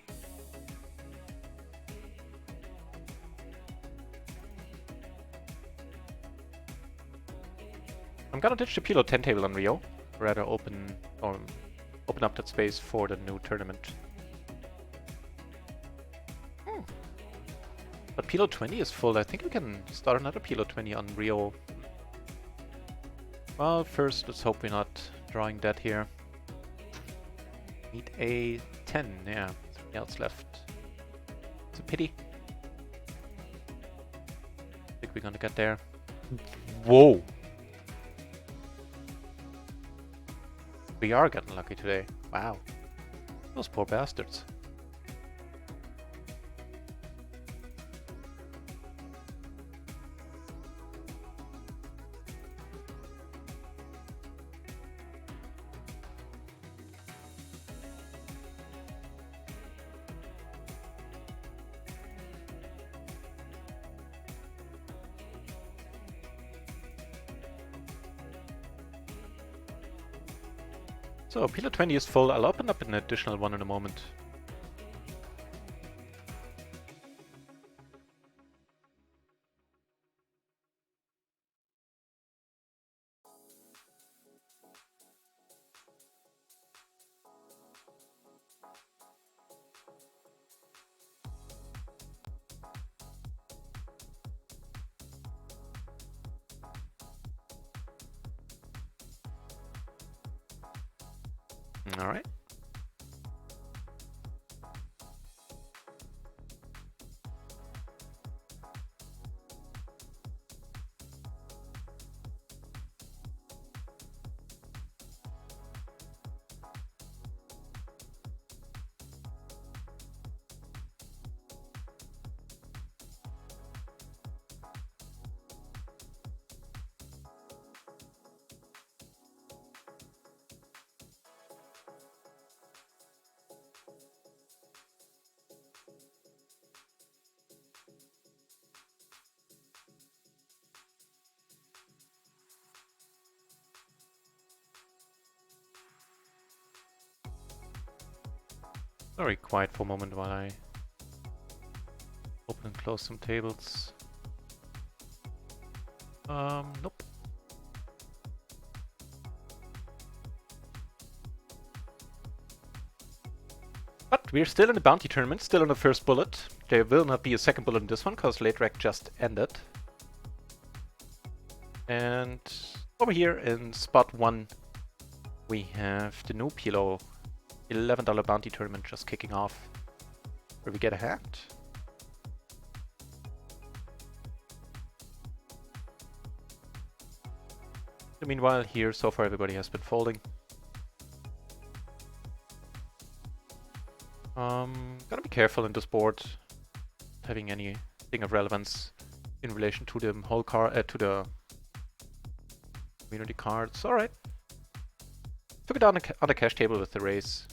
I'm gonna ditch the PLO 10 table on Rio, rather open up that space for the new tournament. But PLO 20 is full. I think we can start another PLO 20 on Rio. Well, first let's hope we're not drawing that here. Need a 10, yeah, something else left. It's a pity. I think we're gonna get there. Whoa! We are getting lucky today. Wow. Those poor bastards. So, PLO 20 is full. I'll open up an additional one in a moment. All right. Very quiet for a moment while I open and close some tables. Nope. But we're still in the bounty tournament, still on the first bullet. There will not be a second bullet in this one, because late rec just ended. And over here in spot 1, We have the new PLO $11 bounty tournament just kicking off, where we get a hand. So meanwhile, here so far everybody has been folding. Gotta be careful in this board, having anything of relevance in relation to the whole card, to the community cards. All right, took it on the cash table with the raise.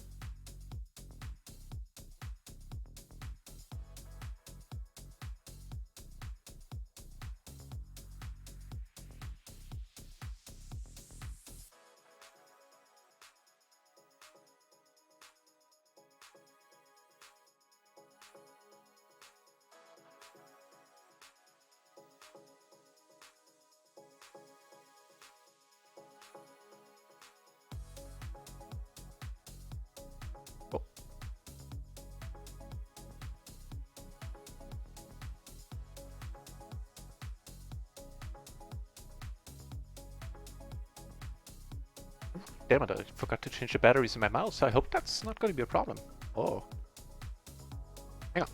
Oh. Damn it, I forgot to change the batteries in my mouse. I hope that's not going to be a problem. Oh. Hang on.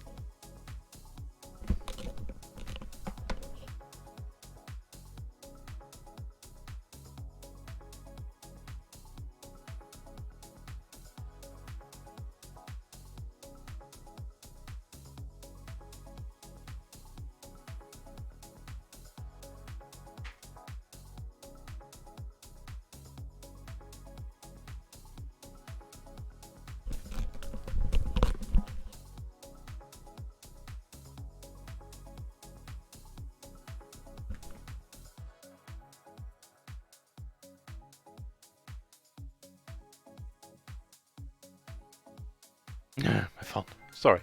My phone. Sorry.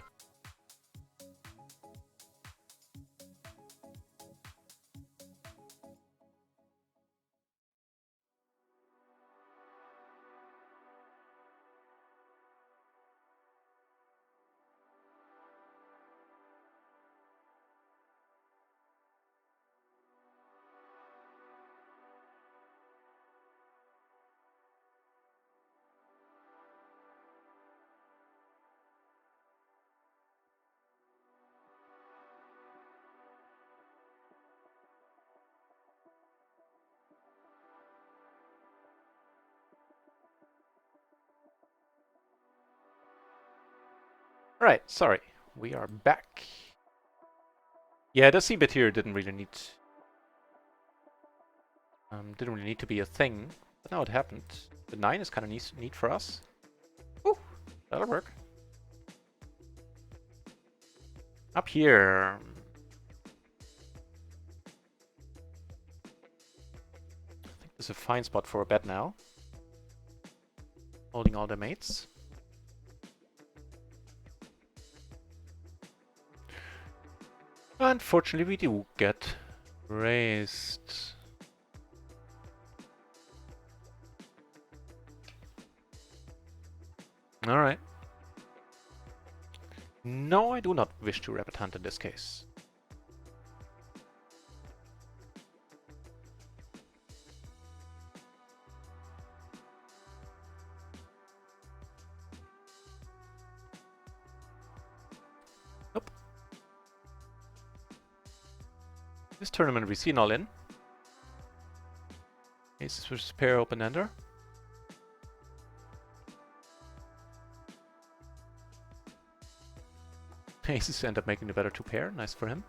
Alright, sorry. We are back. Yeah, the C-bit here didn't really need to be a thing, but now it happened. The 9 is kind of neat for us. Ooh, that'll work. Up here. I think this is a fine spot for a bet now. Holding all the mates. Unfortunately, we do get raised. Alright. No, I do not wish to rabbit hunt in this case. Nope. This tournament we see an all-in. Aces versus pair open-ender. Aces end up making the better two pair. Nice for him.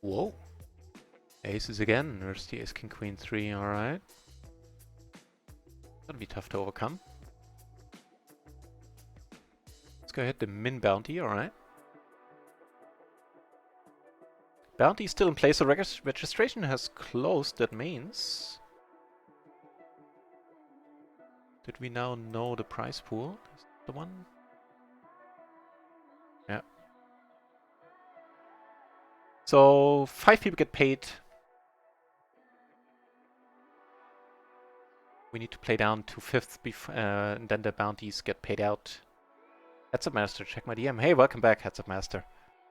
Whoa. Aces again. There's the ace, king, queen, 3. Alright. That'll be tough to overcome. Let's go ahead the min bounty. Alright. Bounty is still in place, so registration has closed. That means Did we now know the prize pool? Is that the one? Yeah. So 5 people get paid. We need to play down to 5th and then the bounties get paid out. Heads up Master, check my DM. Hey, welcome back, Heads up Master.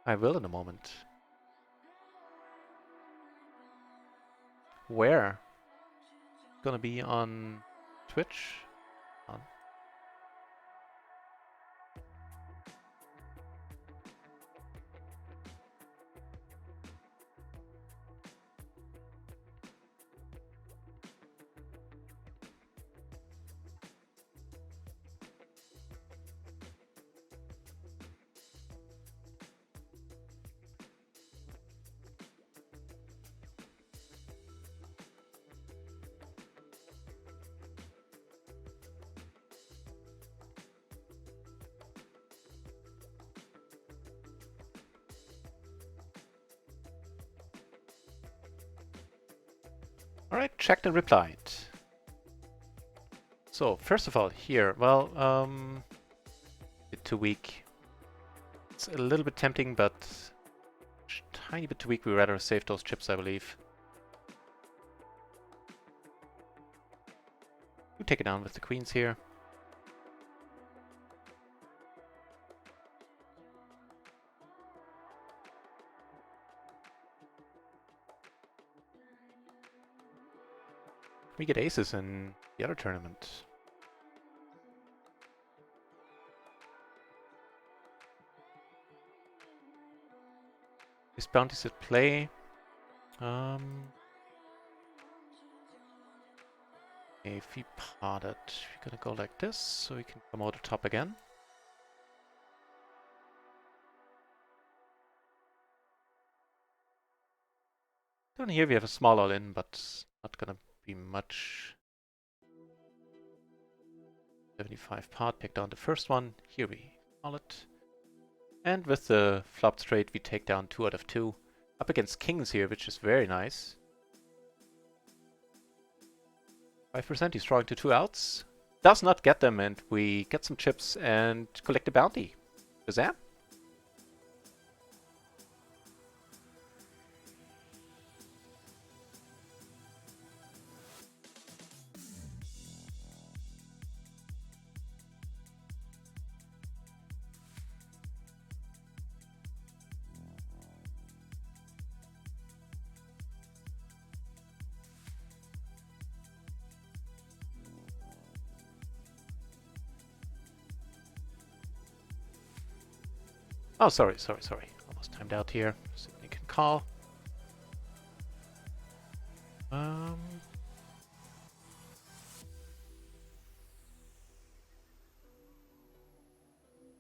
I will in a moment. Where? Gonna be on Twitch? On. Alright, checked and replied. So, first of all, here, well, bit too weak. It's a little bit tempting, but tiny bit too weak. We'd rather save those chips, I believe. We take it down with the queens here. We get aces in the other tournament. These bounties at play. If we pot it, we're gonna go like this, so we can come out the top again. Down here we have a small all-in, but not gonna be much. 75 pot, pick down the first one. Here we call it. And with the flop straight, we take down 2 out of 2. Up against kings here, which is very nice. 5%, he's drawing to 2 outs. Does not get them, and we get some chips and collect the bounty. Shazam! Oh, sorry. Almost timed out here. So you can call.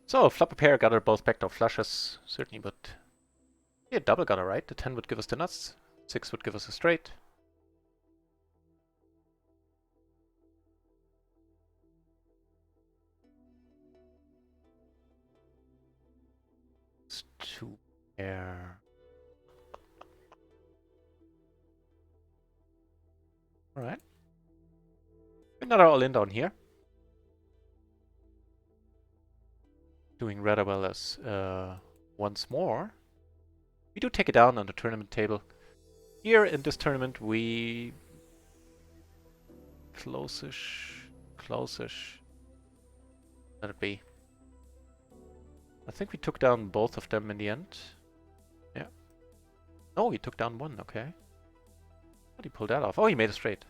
So, flop a pair, got her both backdoor flushes. Certainly, but... Yeah, double got her, right? The 10 would give us the nuts. 6 would give us a straight. It's 2 pair. Alright. Another all-in down here. Doing rather well as once more. We do take it down on the tournament table. Here in this tournament we... Close-ish. Let it be. I think we took down both of them in the end. Yeah. Oh, he took down one, okay. How did he pull that off? Oh, he made a straight.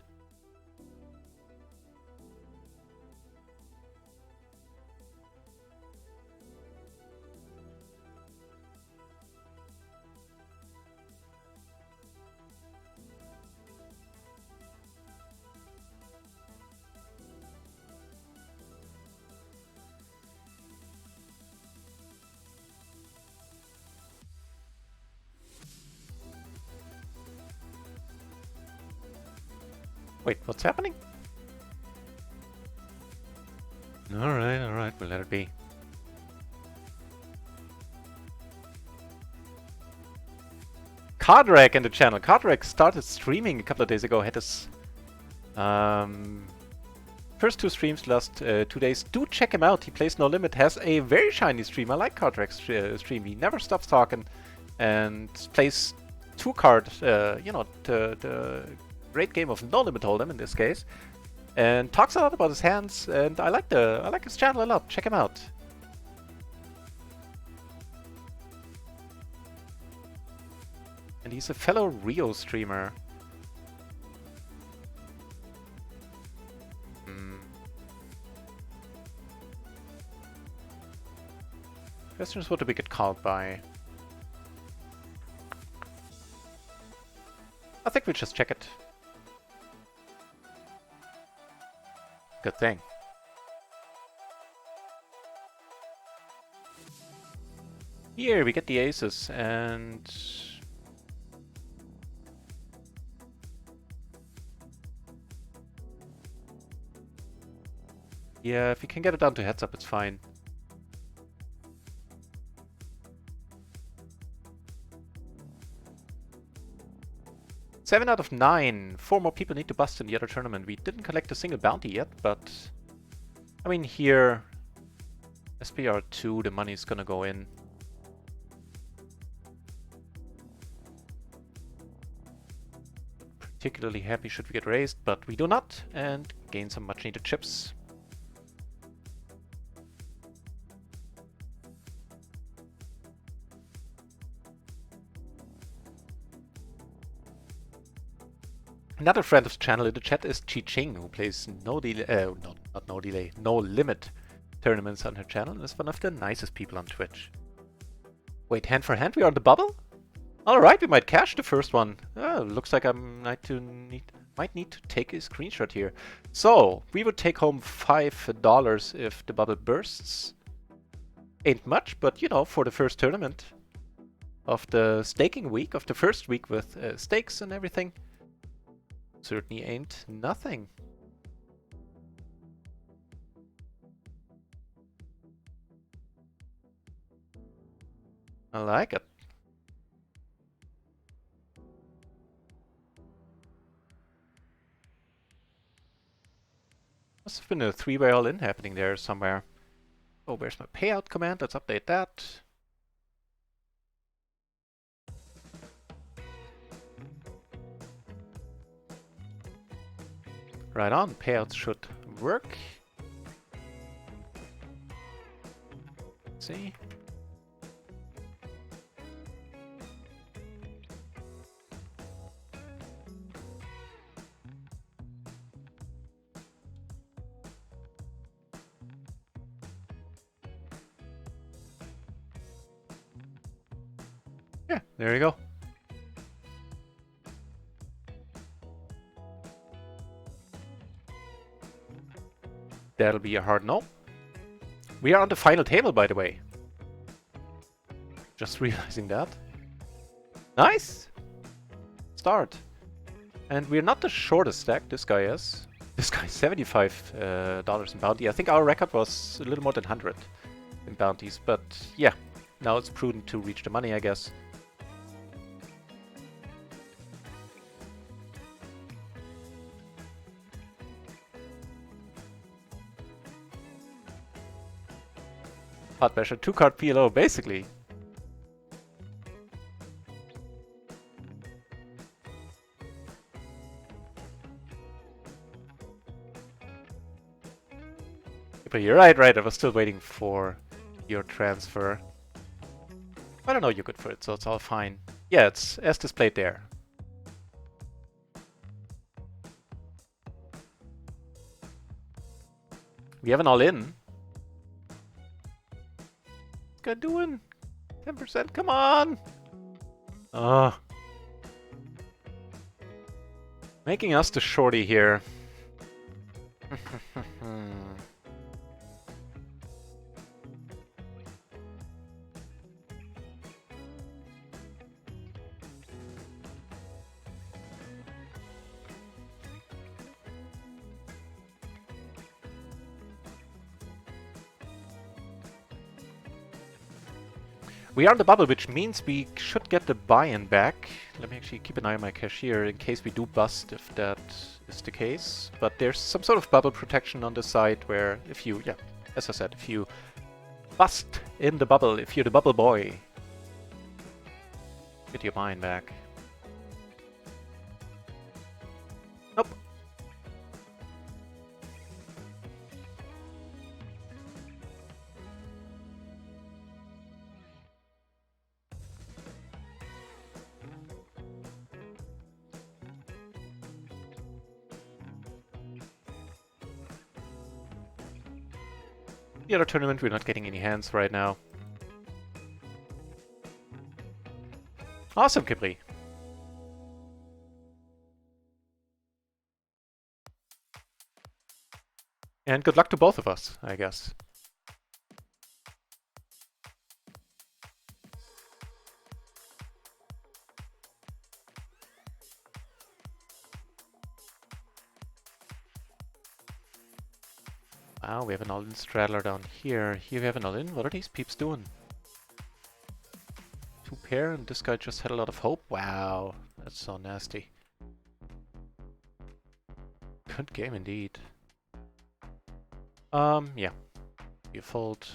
Wait, what's happening? Alright, we'll let it be. Cardrack in the channel. Cardrack started streaming a couple of days ago, had his first 2 streams last 2 days. Do check him out. He plays No Limit. Has a very shiny stream. I like Cardrex stream. He never stops talking and plays 2-card. You know, the great game of No Limit Hold'em in this case, and talks a lot about his hands. And I like his channel a lot. Check him out. And he's a fellow RIO streamer. Question is what do we get called by? I think we just check it. Good thing. Here we get the aces and... yeah, if you can get it down to heads up, it's fine. Seven out of 9. 4 more people need to bust in the other tournament. We didn't collect a single bounty yet, but... I mean, here... SPR2, the money's gonna go in. Particularly happy should we get raised, but we do not, and gain some much needed chips. Another friend of the channel in the chat is Chi-Ching, who plays No Limit tournaments on her channel, and is one of the nicest people on Twitch. Wait, hand for hand, we are on the bubble? Alright, we might cash the first one. Oh, looks like I might need to take a screenshot here. So, we would take home $5 if the bubble bursts. Ain't much, but you know, for the first tournament of the staking week, of the first week with stakes and everything. Certainly ain't nothing. I like it. Must have been a 3-way all-in happening there somewhere. Oh, where's my payout command? Let's update that. Right on, payouts should work. Let's see. Yeah, there you go. That'll be a hard no. We are on the final table, by the way. Just realizing that. Nice! Start. And we're not the shortest stack, this guy is. This guy's $75 in bounty. I think our record was a little more than 100 in bounties, but yeah. Now it's prudent to reach the money, I guess. Hot Basher, 2-card PLO, basically. But you're right, I was still waiting for your transfer. I don't know, you're good for it, so it's all fine. Yeah, it's as displayed there. We have an all-in. What's guy doing? 10%, come on! Making us the shorty here. We are in the bubble, which means we should get the buy-in back. Let me actually keep an eye on my cash here in case we do bust, if that is the case. But there's some sort of bubble protection on the side where if you, yeah, as I said, if you bust in the bubble, if you're the bubble boy, get your buy-in back. Nope. The other tournament, we're not getting any hands right now. Awesome, Kibri. And good luck to both of us, I guess. Wow, we have an all-in straddler down here. Here we have an all-in. What are these peeps doing? 2 pair, and this guy just had a lot of hope. Wow, that's so nasty. Good game indeed. Yeah. You fold.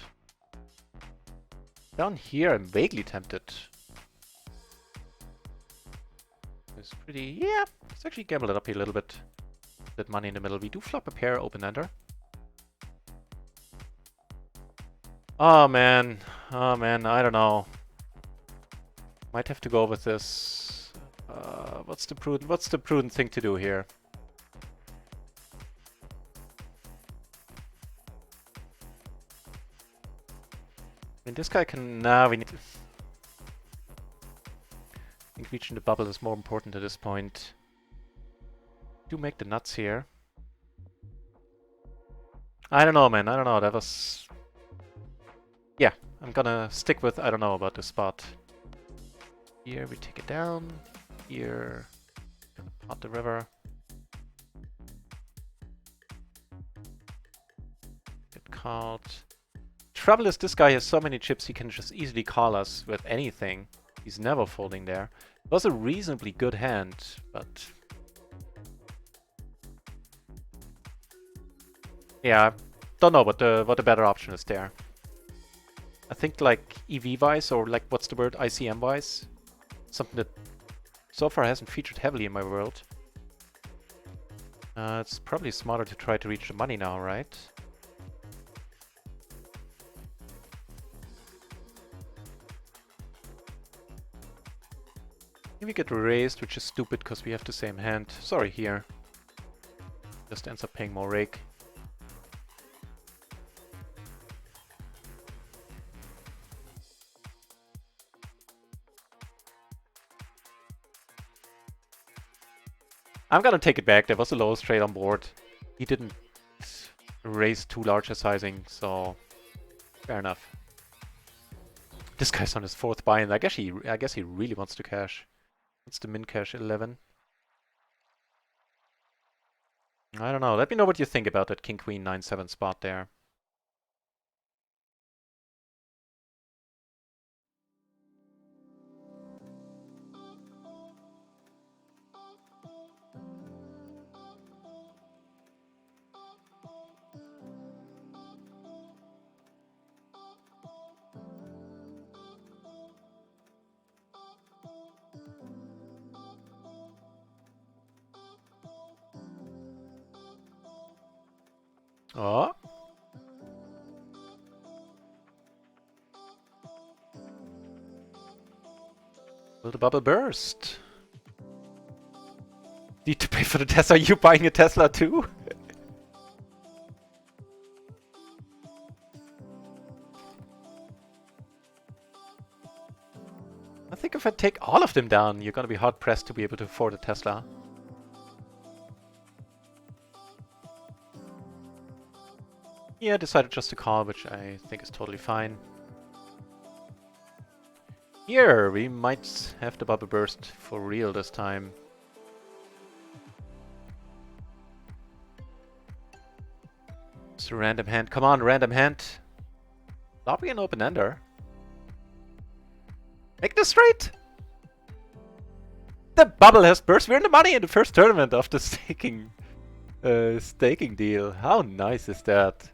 Down here, I'm vaguely tempted. It's pretty... Yeah, let's actually gamble it up here a little bit. That money in the middle. We do flop a pair, open-ender. Oh man, I don't know. Might have to go with this. What's the prudent thing to do here? I mean, this guy can... Nah, we need to... I think reaching the bubble is more important at this point. Do make the nuts here. I don't know, man. I don't know. That was... Yeah, I'm gonna stick with I don't know about this spot. Here we take it down. Here, out the river. Get called. Trouble is, this guy has so many chips he can just easily call us with anything. He's never folding there. It was a reasonably good hand, but... Yeah, don't know what the better option is there. I think like EV-wise, or like, what's the word, ICM-wise? Something that so far hasn't featured heavily in my world. It's probably smarter to try to reach the money now, right? Maybe get raised, which is stupid because we have the same hand. Sorry here. Just ends up paying more rake. I'm gonna take it back. There was the lowest trade on board. He didn't raise too large a sizing, so fair enough. This guy's on his 4th buy-in. I guess he really wants to cash. What's the min cash? 11. I don't know. Let me know what you think about that King Queen 9-7 spot there. Oh. Will the bubble burst? Need to pay for the Tesla. Are you buying a Tesla too? I think if I take all of them down, you're gonna be hard pressed to be able to afford a Tesla. Yeah, decided just to call, which I think is totally fine. Here, we might have the bubble burst for real this time. It's a random hand. Come on, random hand. Lobby an open-ender. Make this straight! The bubble has burst. We're in the money in the first tournament of the staking deal. How nice is that?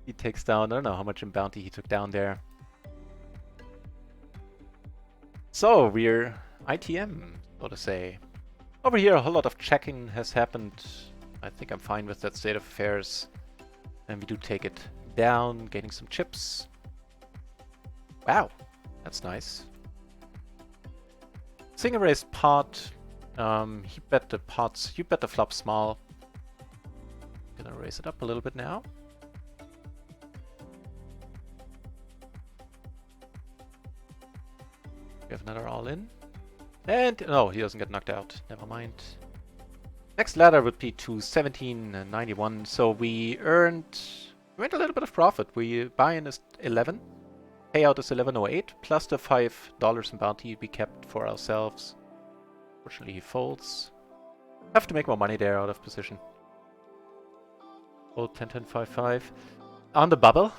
He takes down, I don't know how much in bounty he took down there. So we're ITM, so to say. Over here a whole lot of checking has happened. I think I'm fine with that state of affairs. And we do take it down, getting some chips. Wow, that's nice. Singer raised pot. He bet the pots. You bet the flop small. Gonna raise it up a little bit now. We have another all in. And no, he doesn't get knocked out. Never mind. Next ladder would be to 1791. So we made a little bit of profit. We buy in is 11. Payout is 1108 plus the $5 in bounty we kept for ourselves. Fortunately, he folds. Have to make more money there out of position. Fold 10 10 5 5 on the bubble.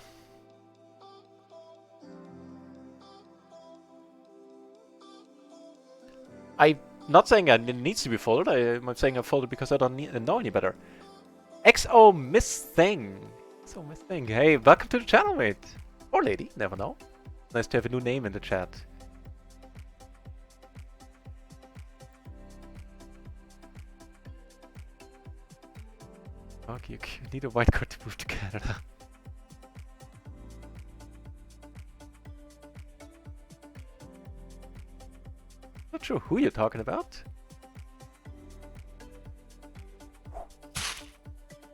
I'm not saying it needs to be folded. I'm saying I folded because I don't know any better. XO Miss Thing. XO Miss Thing. Hey, welcome to the channel, mate. Or lady, never know. Nice to have a new name in the chat. Okay, you need a white card to move to Canada. Not sure who you're talking about.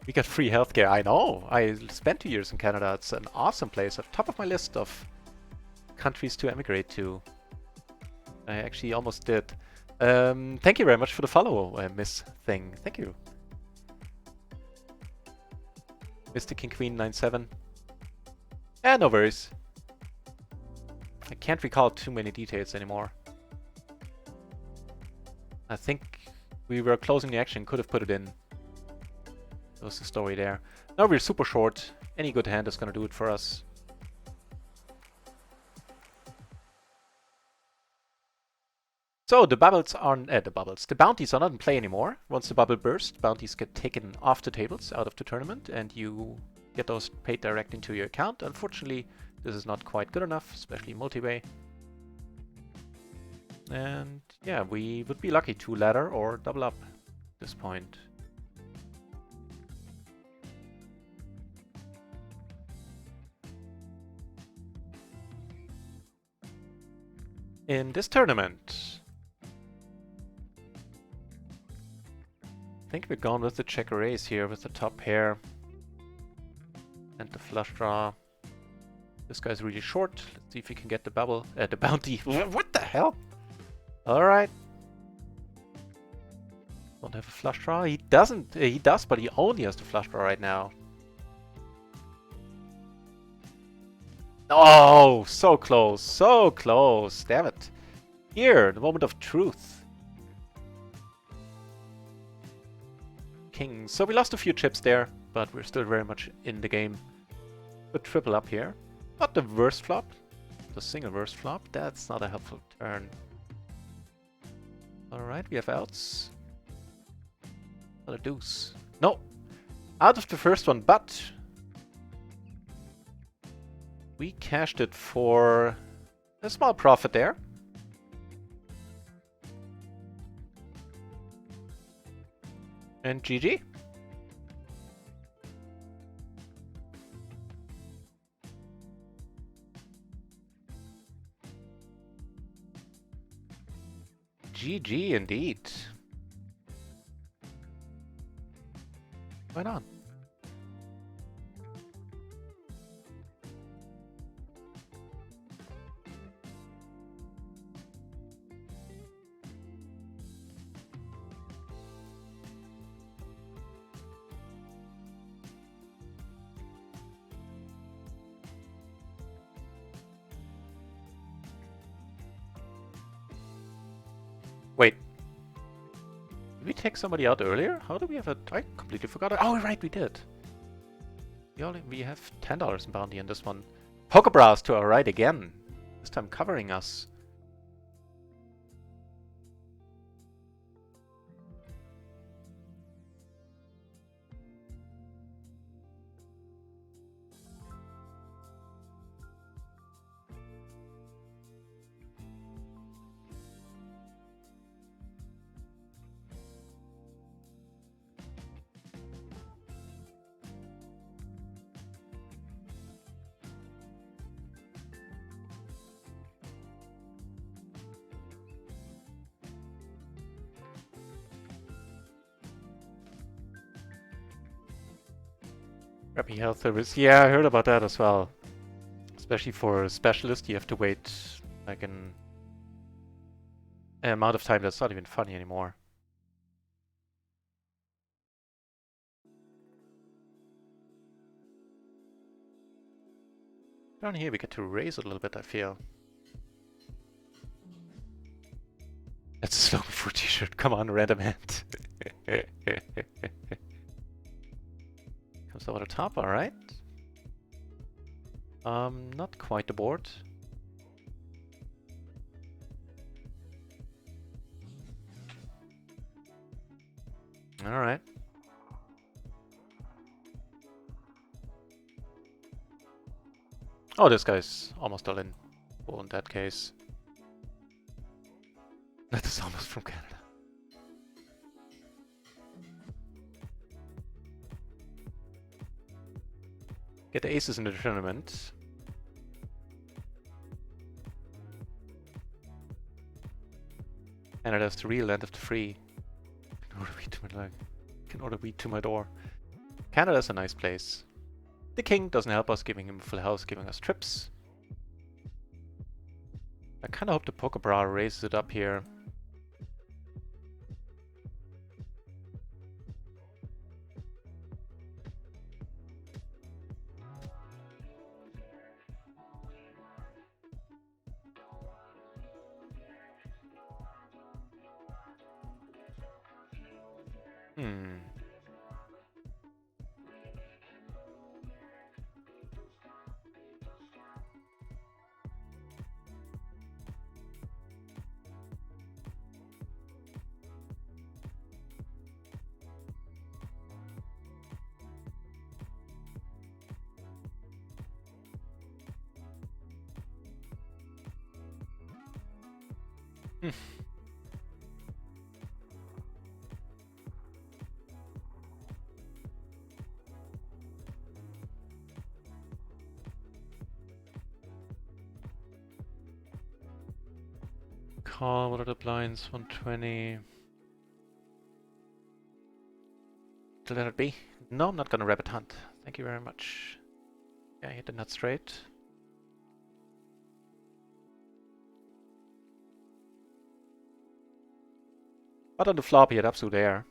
We got free healthcare. I know. I spent 2 years in Canada. It's an awesome place. At top of my list of countries to emigrate to. I actually almost did. Thank you very much for the follow, Miss Thing. Thank you. Mr. King Queen 97. No worries. I can't recall too many details anymore. I think we were closing the action, could have put it in. That was the story there. Now we're super short. Any good hand is gonna do it for us. So the bubbles are the bounties are not in play anymore. Once the bubble bursts, bounties get taken off the tables, out of the tournament, and you get those paid direct into your account. Unfortunately, this is not quite good enough, especially multi-way. And yeah, we would be lucky to ladder or double up at this point. In this tournament, I think we're going with the check raise here with the top pair and the flush draw. This guy's really short. Let's see if we can get the bubble, the bounty. What the hell? All right. Don't have a flush draw. He doesn't. He does, but he only has the flush draw right now. Oh, so close, so close. Damn it. Here, the moment of truth. King. So we lost a few chips there, but we're still very much in the game. Good triple up here. Not the worst flop. The single worst flop. That's not a helpful turn. Alright, we have outs. Not a deuce. No! Out of the first one, but we cashed it for a small profit there. And GG. GG indeed. Why not? Wait. Did we take somebody out earlier? How do we have a... I completely forgot. Oh, right, we did. We have $10 in bounty in this one. Pokebras to our right again. This time covering us. Crappy health service. Yeah, I heard about that as well. Especially for a specialist, you have to wait like an amount of time that's not even funny anymore. Down here we get to raise a little bit, I feel. That's a slow food t-shirt. Come on, random hand. Comes over the top, alright. Not quite the board. Alright. Oh, this guy's almost all in. Well, in that case. That is almost from Canada. Get the aces in the tournament. Canada's the real land of the free. Can order wheat to my door. Canada's a nice place. The king doesn't help us, giving him a full house, giving us trips. I kinda hope the poker bra raises it up here. Call, what are the blinds? 120. To let it be? No, I'm not gonna rabbit hunt. Thank you very much. Yeah, I hit the nut straight. But on the flop he had absolute air.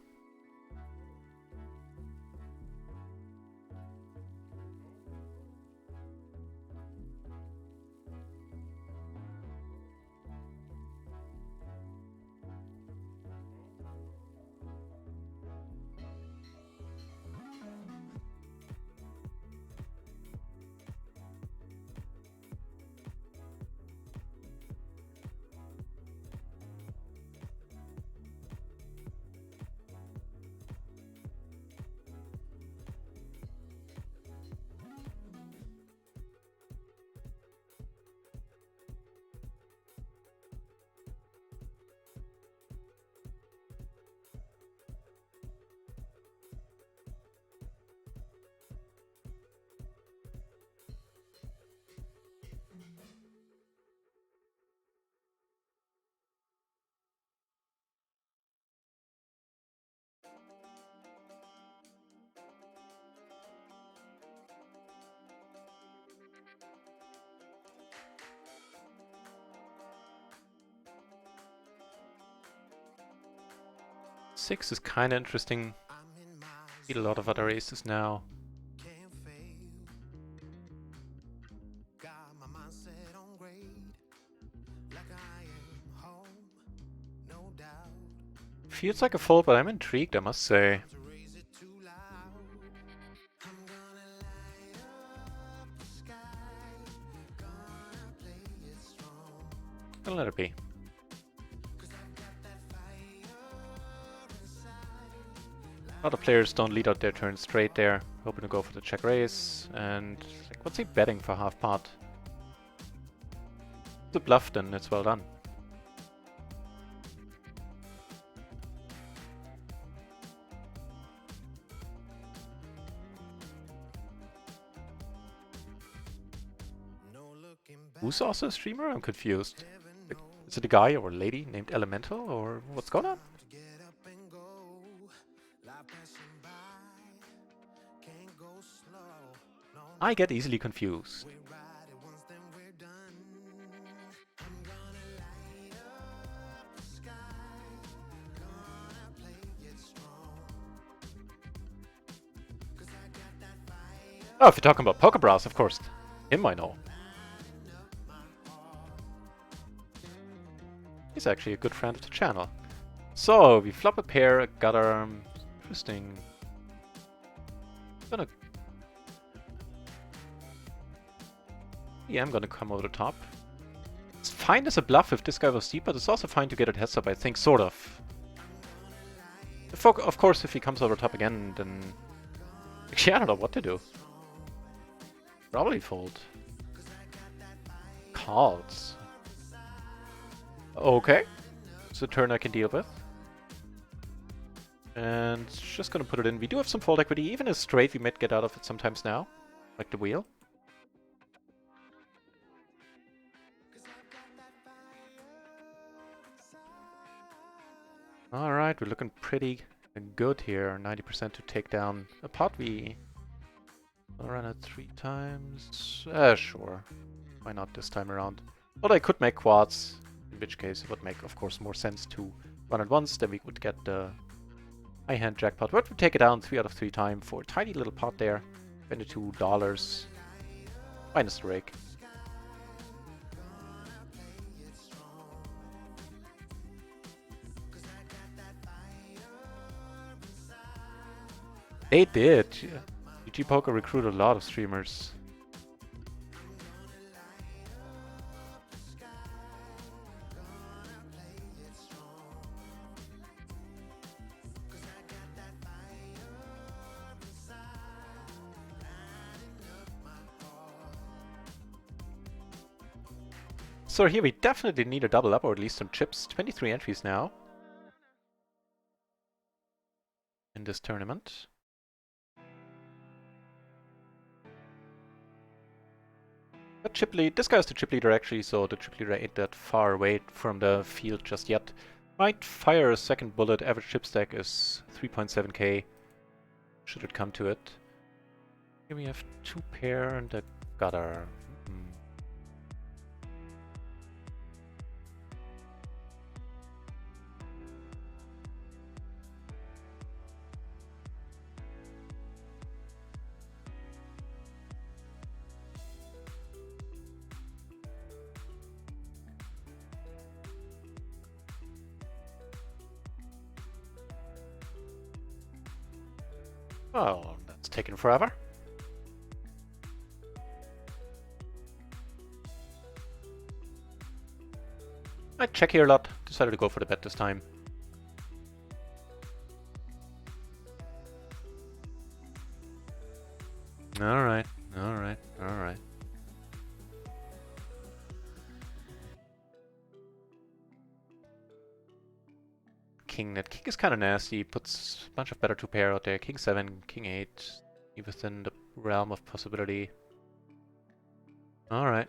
Six is kind of interesting. Need a lot of other aces now. Feels like a fold, but I'm intrigued, I must say. let it be. Other players don't lead out their turn straight there, hoping to go for the check raise, and like, what's he betting for half pot? The bluff, then it's well done. Who's also a streamer? I'm confused. Is it a guy or a lady named Elemental, or what's going on? I get easily confused. Oh, if you're talking about Pokebras, of course. Him I know. He's actually a good friend of the channel. So, we flop a pair, a gutter. Interesting. Yeah, I'm gonna come over the top. It's fine as a bluff if this guy was deep, but it's also fine to get a heads up, I think, sort of. Of course, if he comes over top again, then... Actually, I don't know what to do. Probably fold. Calls. Okay. It's a turn I can deal with. And just gonna put it in. We do have some fold equity. Even a straight, we might get out of it sometimes now. Like the wheel. Alright, we're looking pretty good here. 90% to take down a pot. I'll run it 3 times. Sure. Why not this time around? But I could make quads, in which case it would make, of course, more sense to run it once. Then we would get the high hand jackpot. But we'll take it down 3 out of 3 times for a tiny little pot there. $22. Minus the rake. They did. GG Poker recruited a lot of streamers. So here we definitely need a double up, or at least some chips. 23 entries now in this tournament. But chip lead, this guy's the chip leader actually, so the chip leader ain't that far away from the field just yet. Might fire a second bullet. Average chip stack is 3.7k. Should it come to it. Here we have 2 pair and a gutter. Oh, that's taken forever. I check here a lot. Decided to go for the bet this time. Alright, alright, alright. King. That king is kind of nasty. Puts a bunch of better 2 pair out there. King 7, King 8, within the realm of possibility. Alright.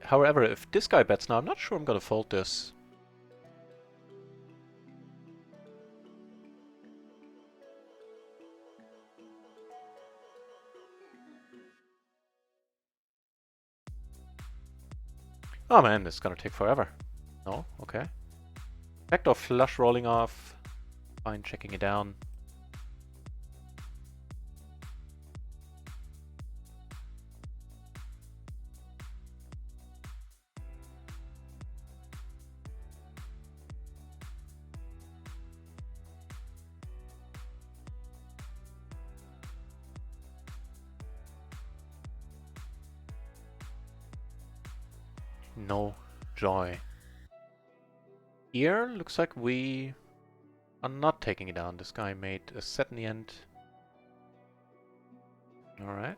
However, if this guy bets now, I'm not sure I'm gonna fold this. Oh man, this is gonna take forever. No? Okay. Backdoor flush rolling off. Fine, checking it down. no joy. Here, looks like we are not taking it down. This guy made a set in the end. Alright.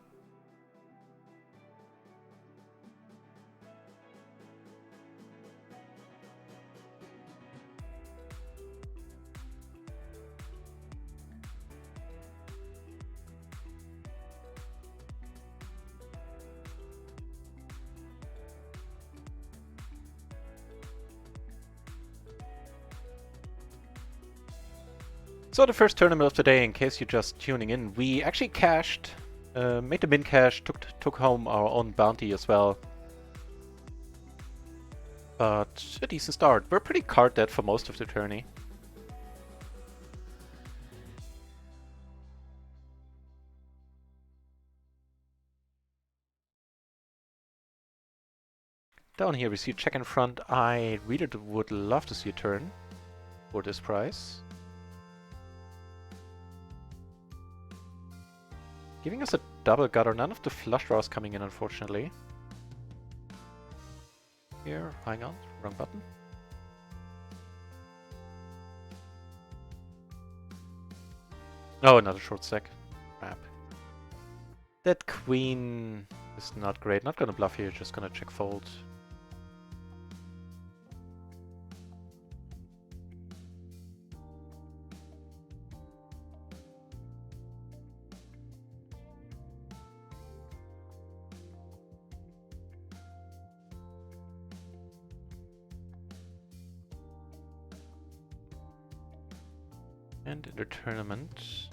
So the first tournament of the day, in case you're just tuning in, we actually cashed, made the min cash, took home our own bounty as well. But a decent start. We're pretty card dead for most of the tourney. Down here we see a check in front. I really would love to see a turn for this price. Giving us a double gutter, none of the flush draws coming in, unfortunately. Here, hang on, wrong button. Oh, another short stack. Crap. That queen is not great. Not gonna bluff here, just gonna check fold. And in the tournament...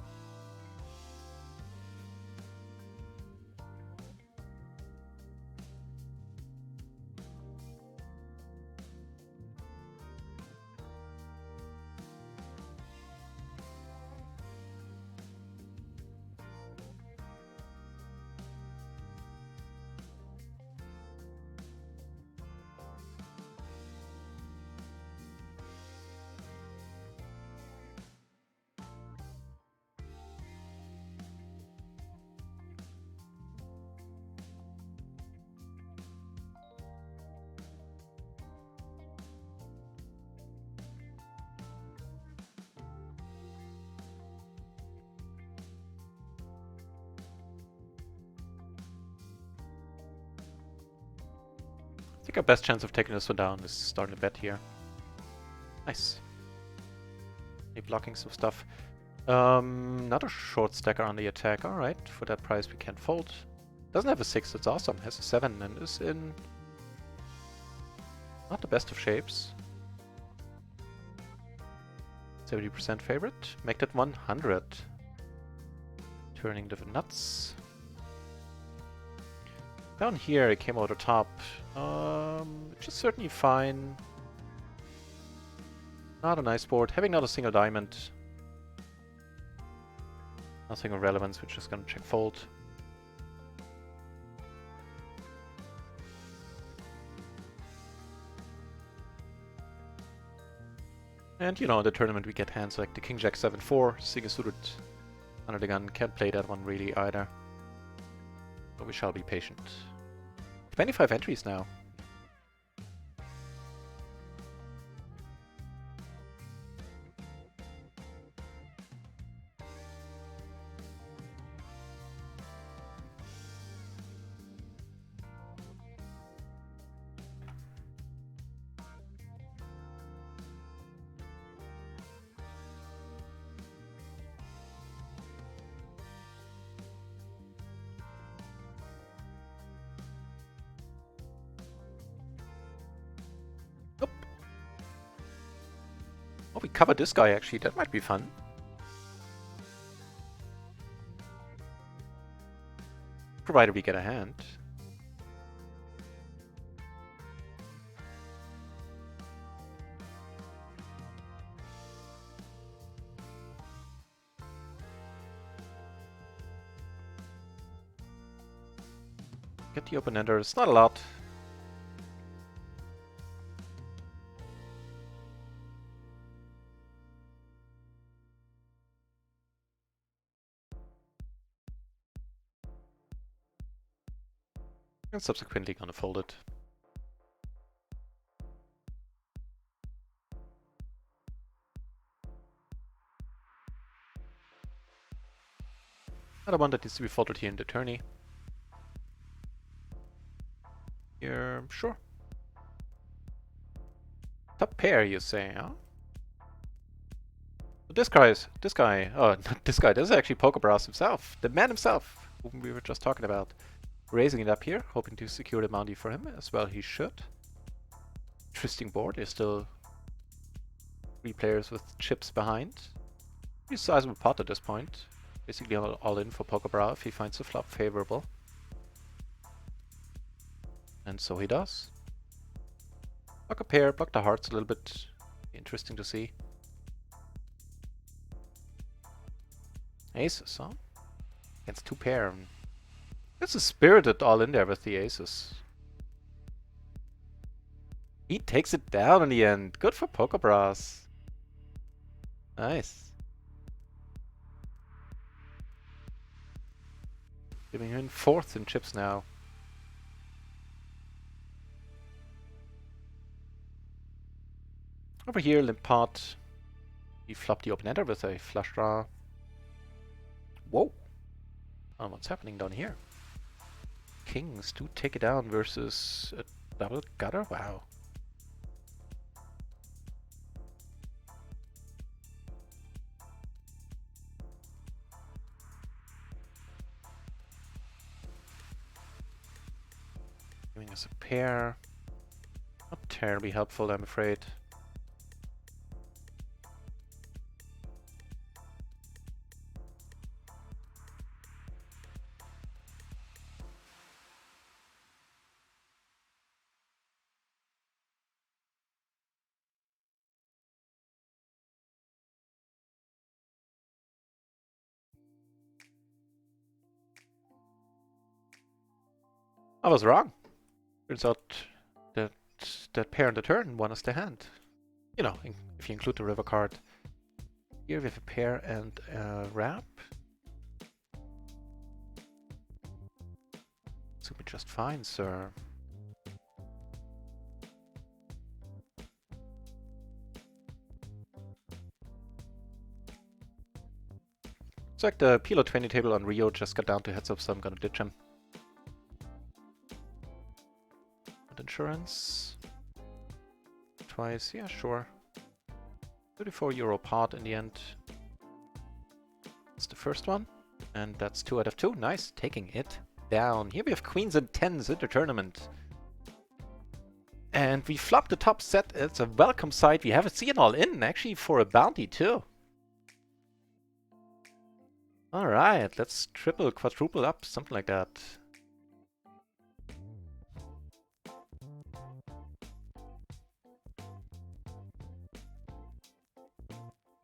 I think our best chance of taking this one down is starting a bet here. Nice. Maybe blocking some stuff. Another short stacker on the attack. Alright, for that price we can't fold. Doesn't have a 6, that's awesome. Has a 7 and is in... not the best of shapes. 70% favorite. Make that 100. Turning the nuts. Down here it came out the top. Which is certainly fine. Not a nice board. Having not a single diamond. Nothing of relevance, we're just gonna check fold. And you know, in the tournament we get hands like the King Jack 7-4, single suited under the gun. Can't play that one really either. But we shall be patient. 25 entries now. Oh, we covered this guy actually, that might be fun. Provided we get a hand. Get the open-enders, not a lot. And subsequently gonna fold it. Another one that needs to be folded here in the tourney. Here, sure. Top pair, you say, huh? So this guy, oh, not this guy, this is actually Pokebrass himself, the man himself, whom we were just talking about. Raising it up here, hoping to secure the bounty for him, as well he should. Interesting board, there's still 3 players with chips behind. Pretty sizable pot at this point. Basically all in for Pokebra if he finds the flop favorable. And so he does. Block a pair, block the hearts a little bit. Interesting to see. Aces, huh? Against 2 pair. This is spirited all in there with the aces. He takes it down in the end. Good for Pokebras. Nice. Giving him 4th in chips now. Over here, limp pot. He flopped the open ender with a flush draw. Whoa! Oh, what's happening down here? Kings to take it down versus a double gutter? Wow. Giving us a pair. Not terribly helpful, I'm afraid. I was wrong. Turns out that that pair on the turn won us the hand. You know, if you include the river card. Here we have a pair and a wrap. Suit me just fine, sir. It's like the PLO 20 table on Rio just got down to heads up, so I'm gonna ditch him. Insurance. Twice, yeah, sure. €34 pot in the end. That's the first one. And that's 2 out of 2. Nice, taking it down. Here we have queens and 10s in the tournament. And we flopped the top set. It's a welcome sight. We have a CN all in, actually, for a bounty too. Alright, let's triple, quadruple up, something like that.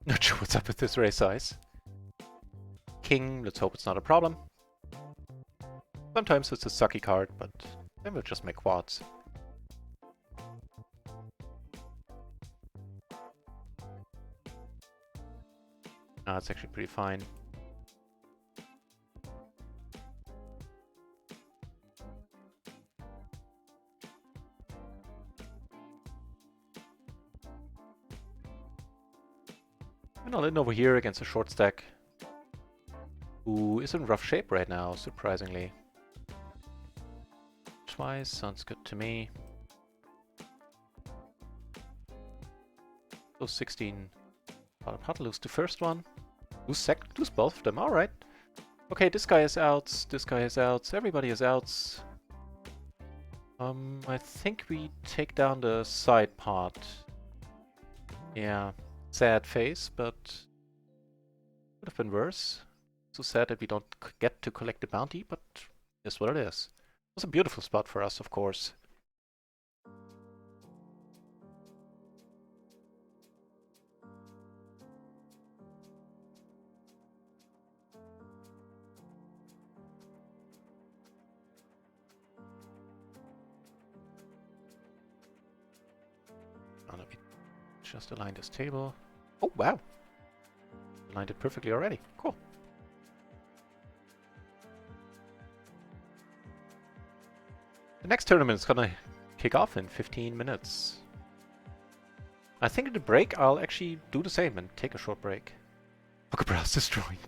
Not sure what's up with this raise size. King, let's hope it's not a problem. Sometimes it's a sucky card, but then we'll just make quads. It's actually pretty fine. And I'll in over here against a short stack, who is in rough shape right now, surprisingly. Twice, sounds good to me. So 16. How to lose the first one. Lose second, lose both of them, alright. Okay, this guy is outs, this guy is outs, everybody is outs. I think we take down the side part. Yeah. Sad face, but could have been worse. So sad that we don't get to collect the bounty, but it's what it is. It was a beautiful spot for us, of course. Just align this table. Oh, wow. Aligned it perfectly already. Cool. The next tournament is gonna kick off in 15 minutes. I think in the break I'll actually do the same and take a short break. Pokebrass destroying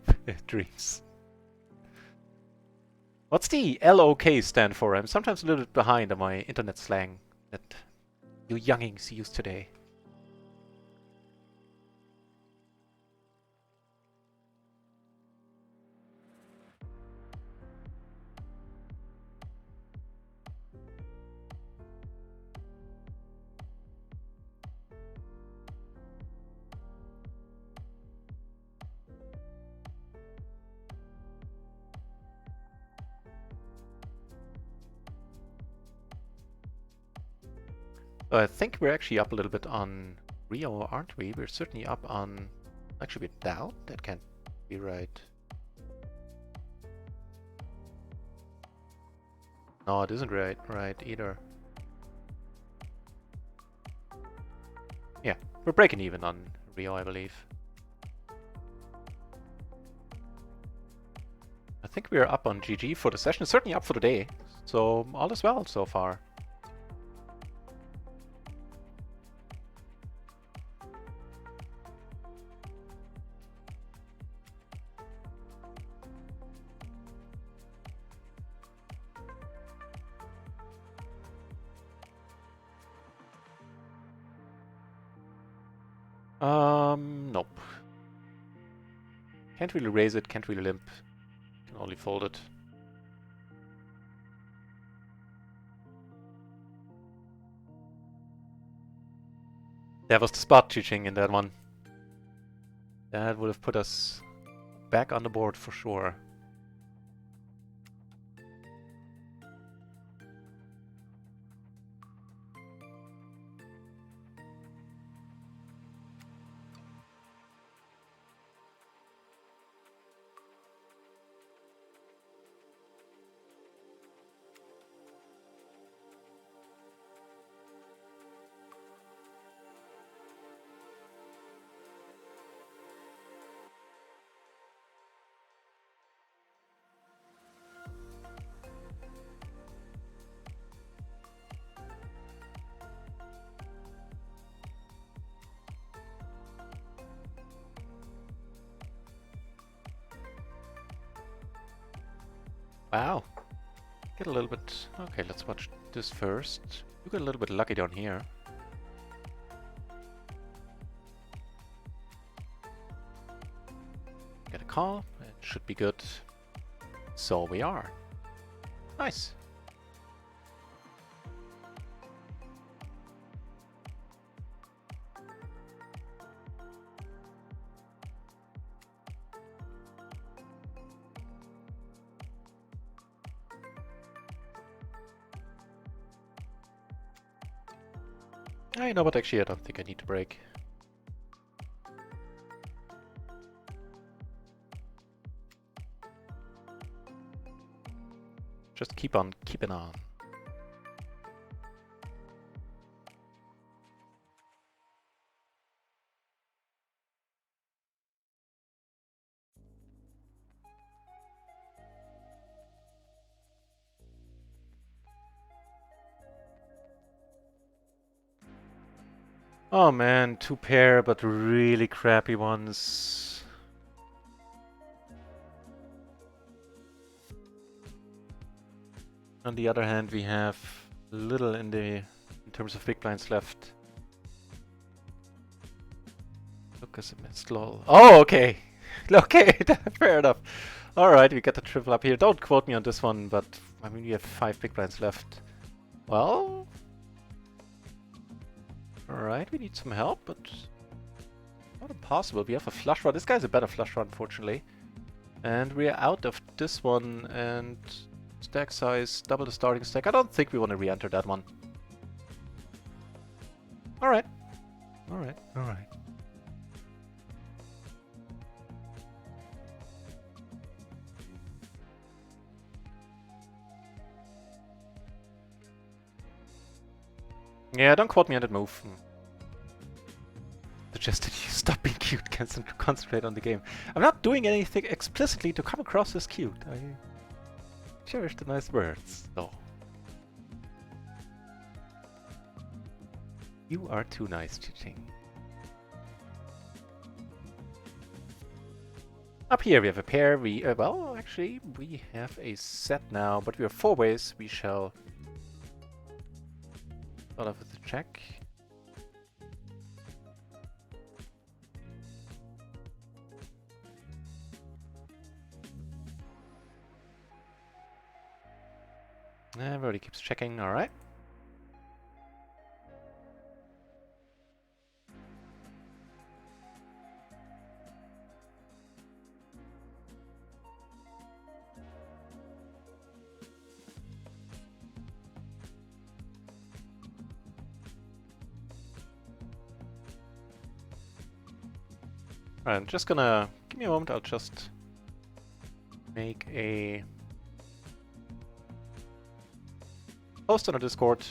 dreams. What's the LOK stand for? I'm sometimes a little bit behind on my internet slang that you youngings use today. I think we're actually up a little bit on RIO, aren't we? We're certainly up on... Actually, we're down? That can't be right. No, it isn't right either. Yeah, we're breaking even on RIO, I believe. I think we're up on GG for the session. It's certainly up for the day. So all is well so far. Nope. Can't really raise it, can't really limp. Can only fold it. That was the spot teaching in that one. That would have put us back on the board for sure. Wow. Get a little bit... Okay, let's watch this first. You got a little bit lucky down here. Get a call. It should be good. So we are. Nice. I know, but actually I don't think I need to break. Just keep on keeping on. Oh man, 2 pair, but really crappy ones. On the other hand, we have little in terms of big blinds left. Look as a missed lol. Oh, okay. Okay, fair enough. Alright, we got the triple up here. Don't quote me on this one, but I mean, we have 5 big blinds left. Well... Alright, we need some help, but not impossible. We have a flush draw. This guy's a better flush draw, unfortunately. And we're out of this one, and stack size, double the starting stack. I don't think we want to re-enter that one. Alright. Alright, alright. Yeah, don't quote me on that move. Suggested you stop being cute, concentrate on the game. I'm not doing anything explicitly to come across as cute. I cherish the nice words, though. You are too nice, Chiching. Up here we have a pair. We well, actually, we have a set now, but we are 4 ways. We shall start off with the check. Everybody keeps checking. All right. I'm just gonna give me a moment. I'll just make a post on our Discord.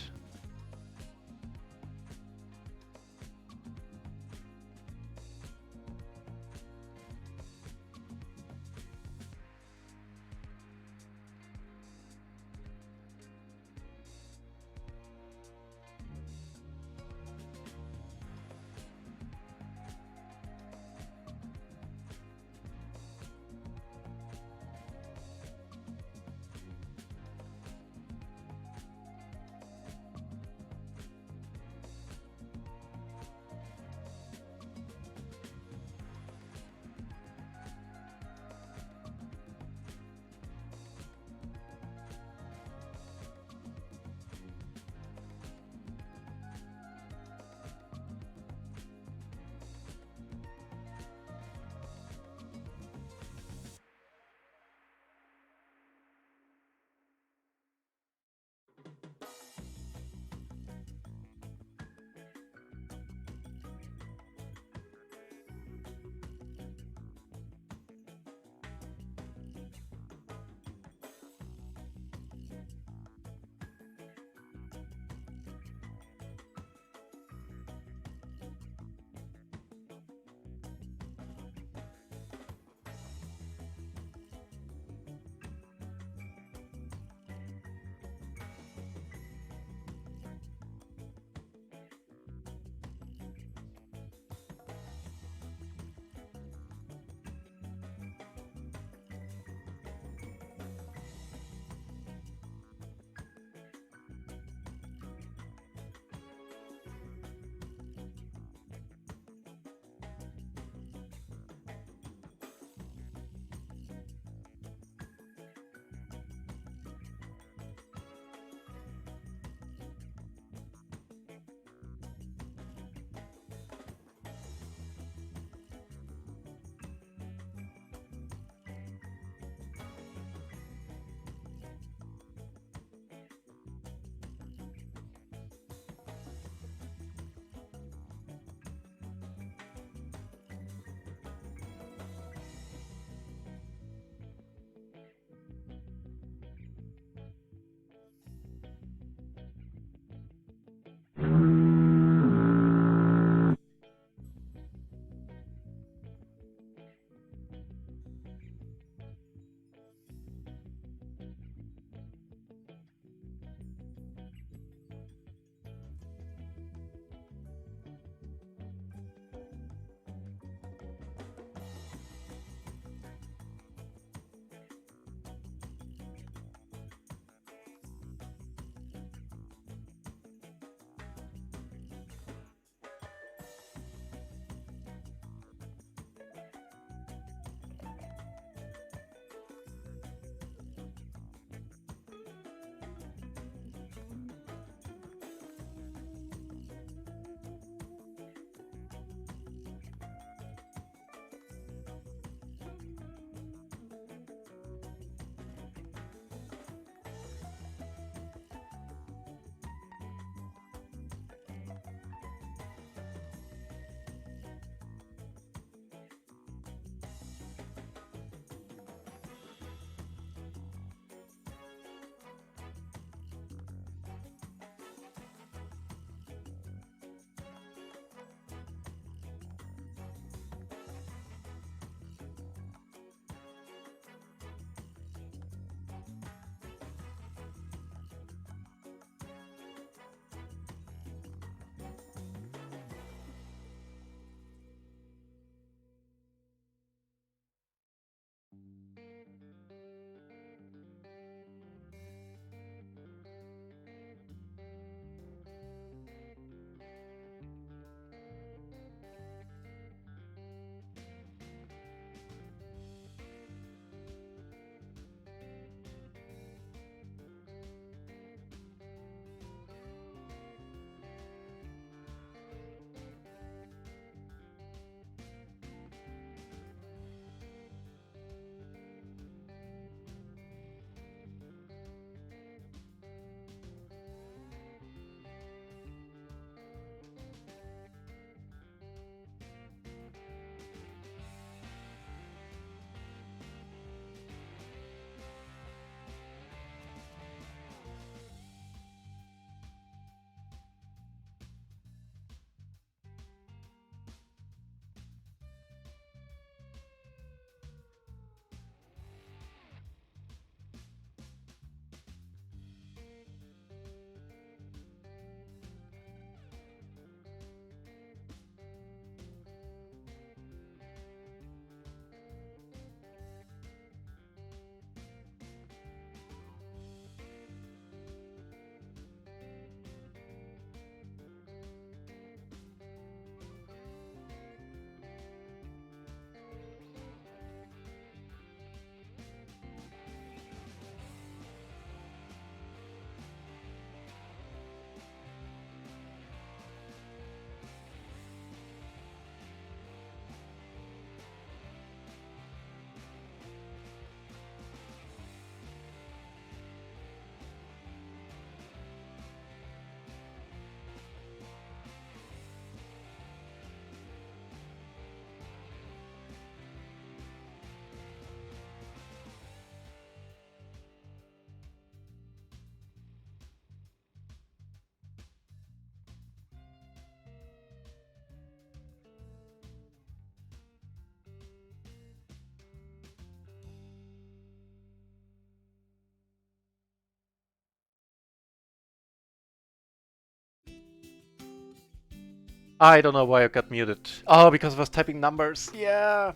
I don't know why I got muted. Oh, because I was typing numbers. Yeah,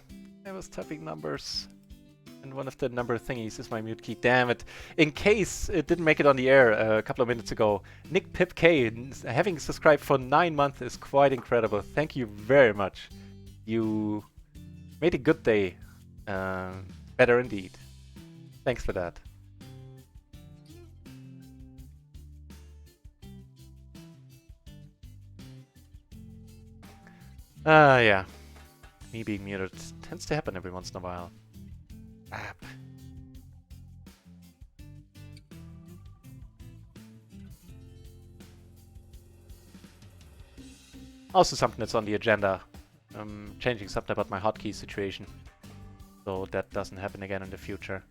I was typing numbers. And one of the number thingies is my mute key. Damn it. In case it didn't make it on the air a couple of minutes ago, Nick Pip K, having subscribed for 9 months is quite incredible. Thank you very much. You made a good day better indeed. Thanks for that. Yeah. Me being muted tends to happen every once in a while. App. Also something that's on the agenda. I'm changing something about my hotkey situation. So that doesn't happen again in the future.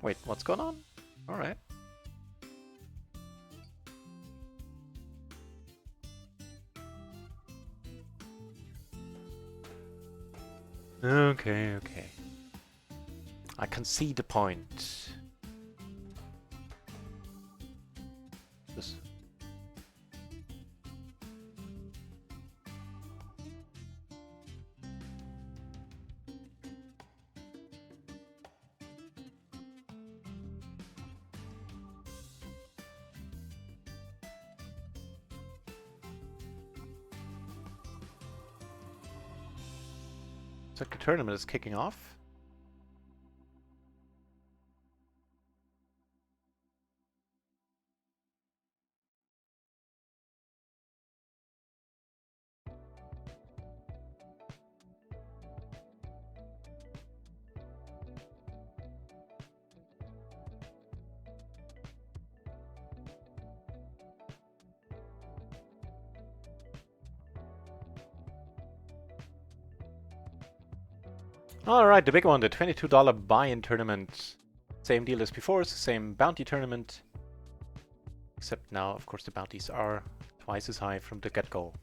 Wait, what's going on? Alright. Okay. I can see the point. This. Looks like the tournament is kicking off. Alright, the big one, the $22 buy-in tournament. Same deal as before, it's the same bounty tournament. Except now, of course, the bounties are twice as high from the get-go.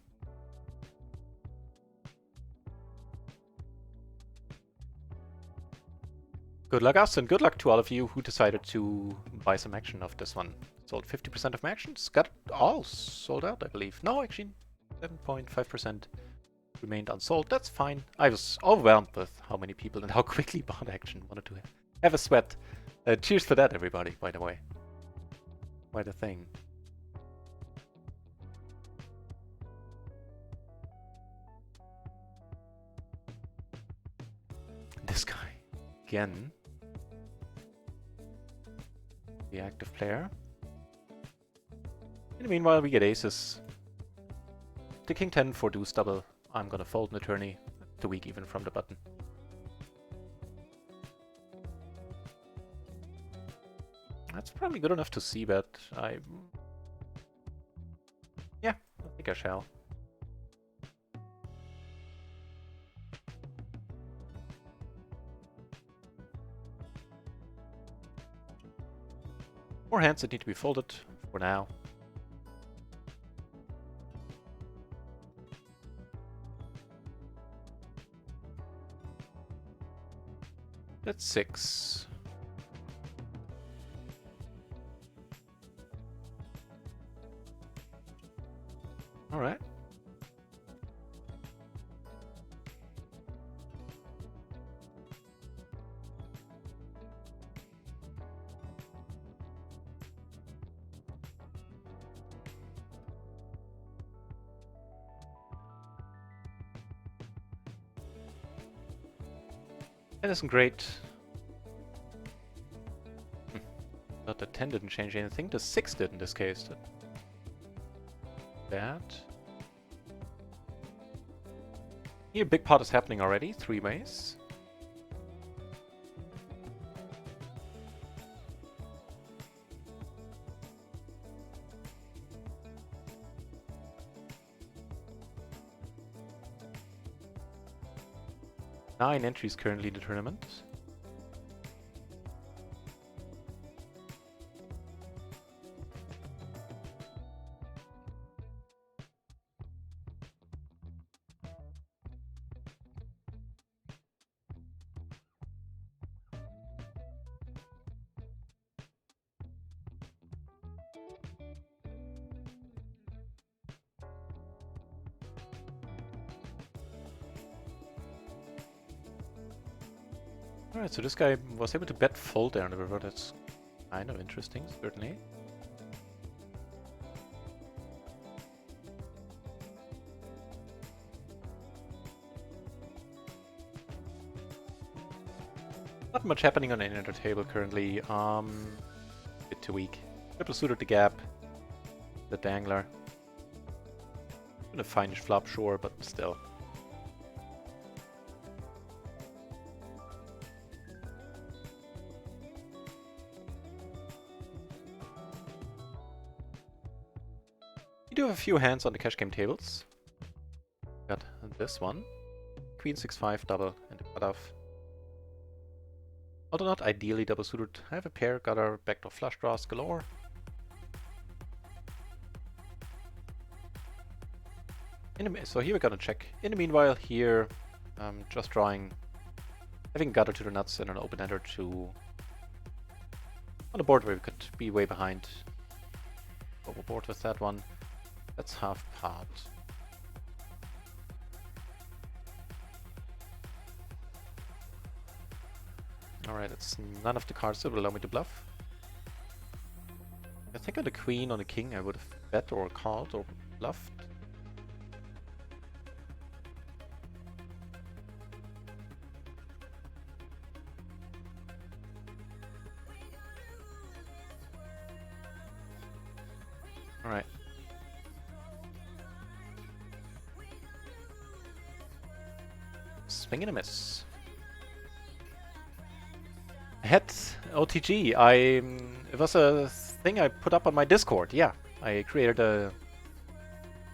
Good luck us, and good luck to all of you who decided to buy some action of this one. Sold 50% of my actions, got all sold out, I believe. No, actually, 7.5%. Remained unsold, that's fine. I was overwhelmed with how many people and how quickly bought action. Wanted to have a sweat. Cheers for that, everybody, by the way. Quite a thing. This guy. Again. The active player. In the meanwhile, we get aces. The king 10 for deuce double. I'm gonna fold an attorney. The weak even from the button. That's probably good enough to see bet. Yeah, I think I shall. More hands that need to be folded for now. That's 6. All right. That isn't great. But the 10 didn't change anything. The 6 did in this case. That. Here, big pot is happening already. 3 ways. Nine entries currently in the tournament. Alright, so this guy was able to bet fold there on the river. That's kind of interesting, certainly. Not much happening on the inner table currently. Bit too weak. Triple suited the gap. The dangler. Been a finish flop, sure, but still. You do have a few hands on the cash game tables. Got this one. Queen 6-5 double and the cutoff. Although not ideally double suited. I have a pair, got our backdoor flush draws galore. So here we're gonna check. In the meanwhile, here, just drawing, having gutter to the nuts and an open ender to on a board where we could be way behind. Overboard with that one. That's half pot. Alright, it's none of the cards that would allow me to bluff. I think on the queen, on the king, I would have bet or called or bluffed. Alright. Swing and a miss. I had OTG. It was a thing I put up on my Discord. Yeah, I created a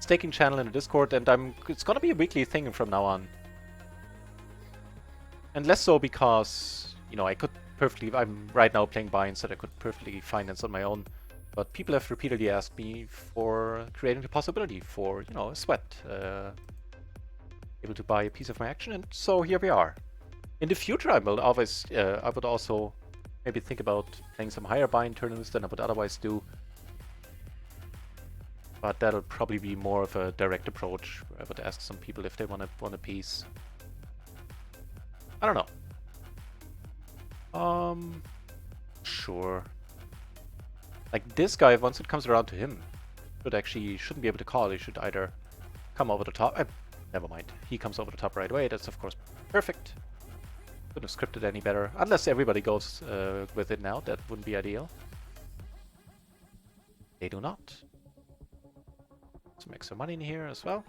staking channel in the Discord, and it's gonna be a weekly thing from now on. And less so because, you know, I could perfectly. I'm right now playing binds that I could perfectly finance on my own. But people have repeatedly asked me for creating the possibility for, you know, a sweat, able to buy a piece of my action, and so here we are. In the future, I will always, I would also maybe think about playing some higher bind tournaments than I would otherwise do. But that'll probably be more of a direct approach, where I would ask some people if they want a piece. I don't know. Sure. Like this guy, once it comes around to him, shouldn't be able to call. He should either come over the top. Never mind. He comes over the top right away. That's of course perfect. Couldn't have scripted any better. Unless everybody goes with it now. That wouldn't be ideal. They do not. Let's make some money in here as well.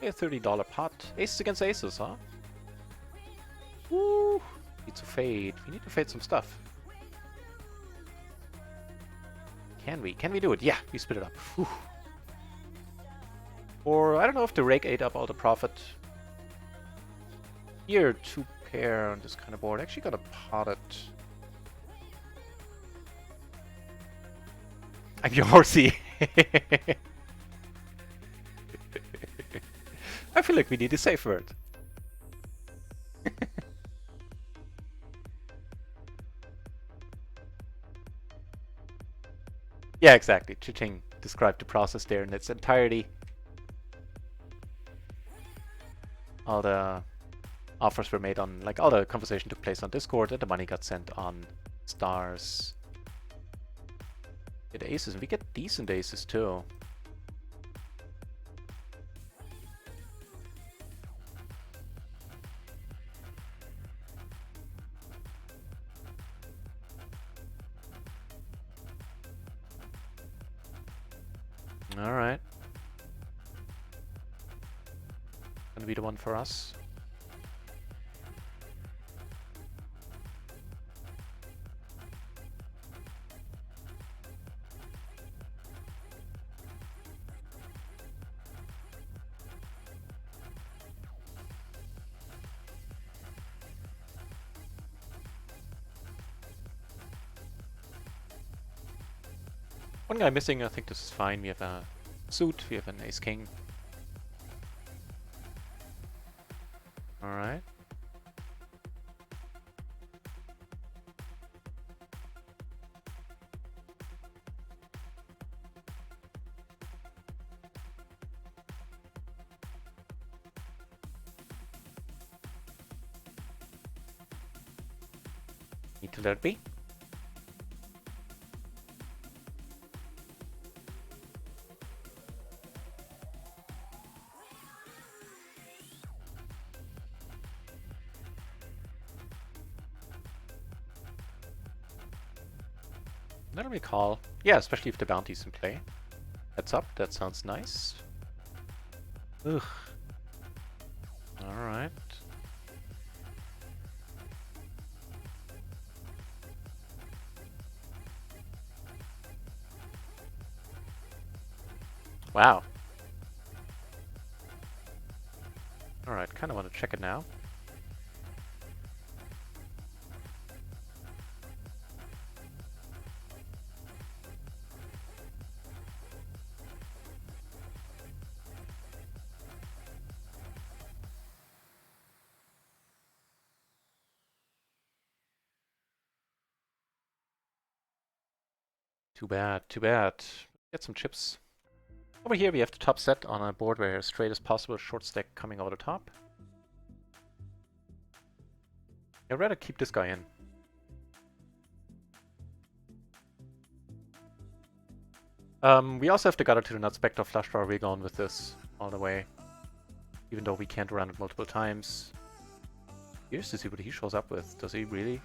A $30 pot. Aces against aces, huh? Woo! Need to fade. We need to fade some stuff. Can we? Can we do it? Yeah, we split it up. Whew. Or, I don't know if the rake ate up all the profit. Here, 2 pair on this kind of board. Actually got a pot it. I'm your horsey. I feel like we need a safe word. Yeah, exactly. Chiching described the process there in its entirety. All the offers were made on, like, all the conversation took place on Discord, and the money got sent on stars. Get aces, and we get decent aces too. Alright. Gonna be the one for us. One guy missing, I think this is fine. We have a suit, we have an ace-king. Alright. Need to let it be. Let me call. Yeah, especially if the bounty's in play. Heads up, that sounds nice. Ugh. Alright. Wow. Alright, kinda wanna check it now. Too bad, too bad. Get some chips. Over here we have the top set on a board where straight as possible, short stack coming over the top. I'd rather keep this guy in. We also have to gather to the nut spectre flush draw. We're going with this all the way. Even though we can't run it multiple times. Here's to see what he shows up with. Does he really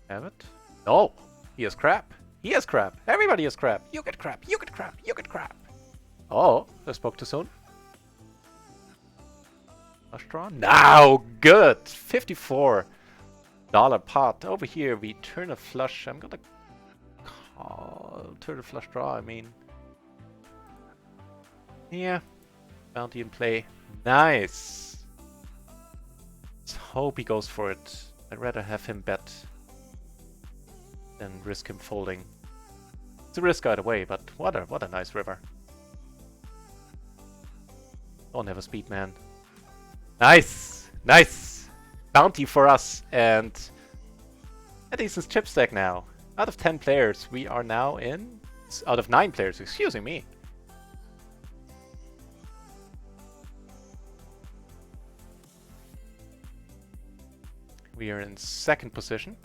have it? No! He has crap! He has crap! Everybody has crap! You get crap! You get crap! You get crap! Oh, I spoke too soon. Flush draw? Now! Good! $54 pot. Over here we turn a flush. I'm gonna call... Turn a flush draw, I mean... Yeah. Bounty in play. Nice! Let's hope he goes for it. I'd rather have him bet than risk him folding. It's a risk either way, but what a nice river. Don't have a speed, man. Nice! Nice! Bounty for us, and a decent chip stack now. Out of 10 players, we are now in... Out of 9 players, excuse me. We are in second position.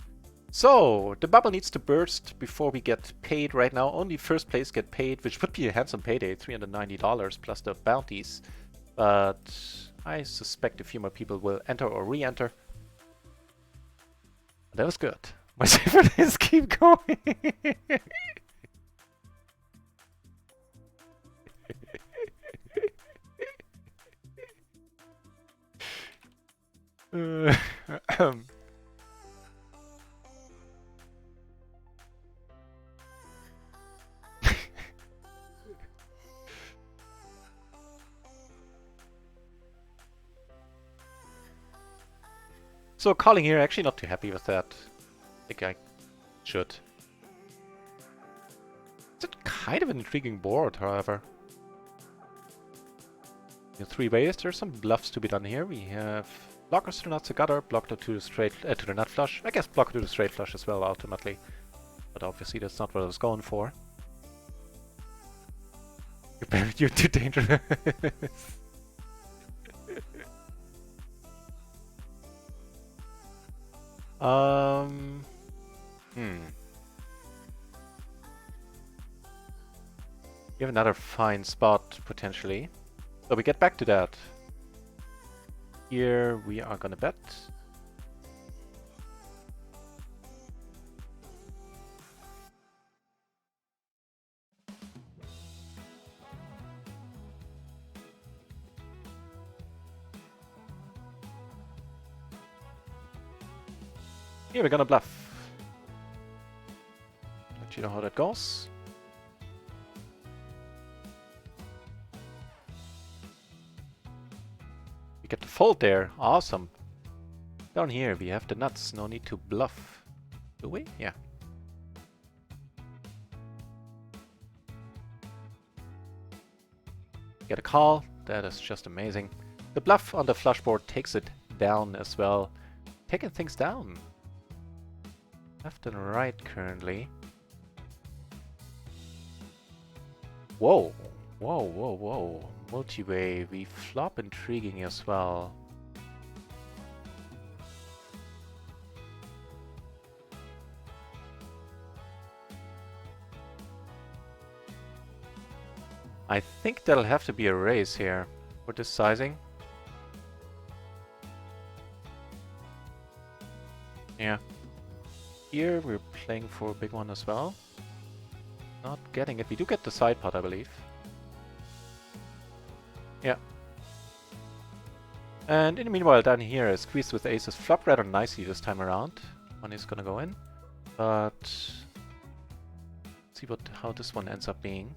So, the bubble needs to burst before we get paid. Right now, only first place get paid, which would be a handsome payday, $390 plus the bounties. But I suspect a few more people will enter or re-enter. That was good. My favorite is keep going. So calling here, actually not too happy with that. I think I should. It's a kind of an intriguing board, however. In 3 ways, there's some bluffs to be done here. We have blockers to the nuts, a gutter, blocker to the straight to the nut flush. I guess blocker to the straight flush as well, ultimately. But obviously that's not what I was going for. You're too dangerous. You have another fine spot, potentially. So we get back to that. Here we are gonna bet. Here we're gonna bluff. Let you know how that goes. We get the fold there. Awesome. Down here we have the nuts. No need to bluff. Do we? Yeah. Get a call. That is just amazing. The bluff on the flush board takes it down as well. Taking things down. Left and right currently. Whoa. Whoa, whoa, whoa. Multi-way. We flop intriguing as well. I think there'll have to be a raise here for this sizing. Yeah. Here we're playing for a big one as well. Not getting it. We do get the side pot, I believe. Yeah. And in the meanwhile, down here, squeezed with aces flop rather nicely this time around. Money's gonna go in, but see how this one ends up being.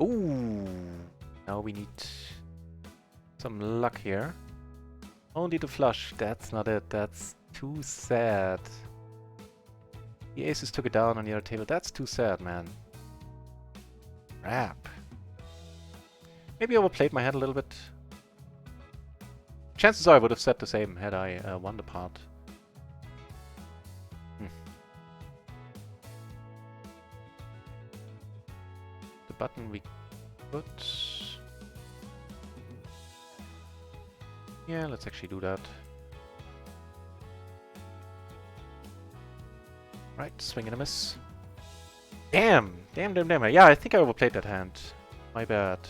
Ooh, now we need some luck here. Only the flush. That's not it. That's too sad. The aces took it down on the other table. That's too sad, man. Crap. Maybe I overplayed my hand a little bit. Chances are I would have said the same had I won the part. The button we put... Yeah, let's actually do that. Right, swing and a miss. Damn! Damn. Yeah, I think I overplayed that hand. My bad.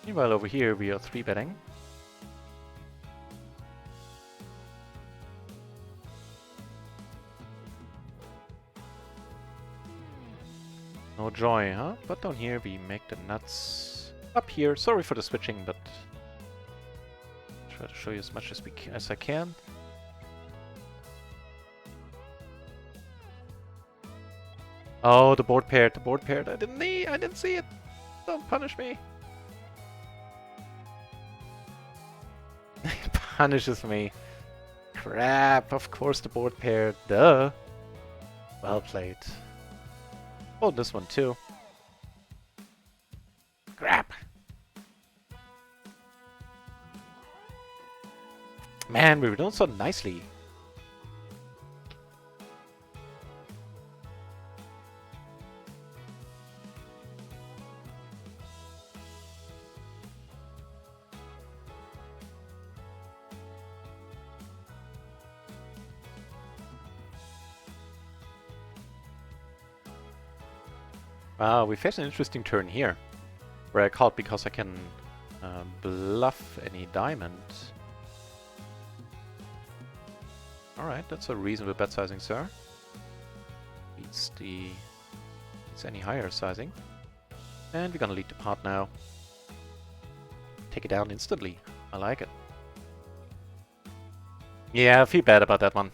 Meanwhile, over here we are 3-betting. No joy, huh? But down here we make the nuts. Up here, sorry for the switching, but try to show you as much as I can. Oh, the board paired. I didn't see it. Don't punish me. It punishes me. Crap, of course the board paired. Duh. Well played. Oh, this one too. Crap. Man, we were doing so nicely. We face an interesting turn here, where I called because I can bluff any diamond. Alright, that's a reasonable bet sizing, sir. Beats any higher sizing. And we're gonna lead the pot now. Take it down instantly. I like it. Yeah, I feel bad about that one.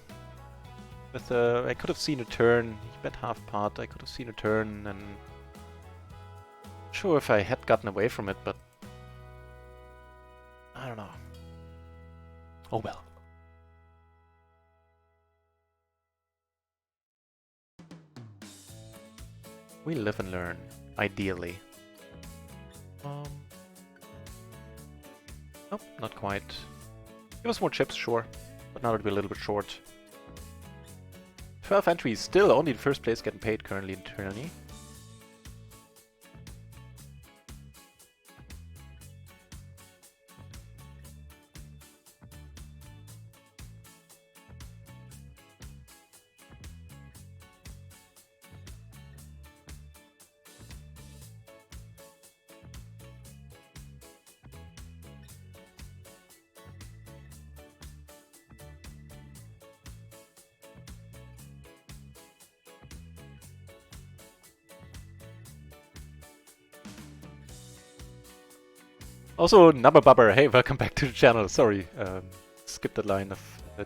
With I could have seen a turn. He bet half pot. I could have seen a turn, and sure if I had gotten away from it, but I don't know. Oh well. We live and learn, ideally. Nope, not quite. Give us more chips, sure, but now it'll be a little bit short. 12 entries, still only the first place getting paid currently in tourney. Also, Nubber, hey, welcome back to the channel. Sorry, skipped that line of...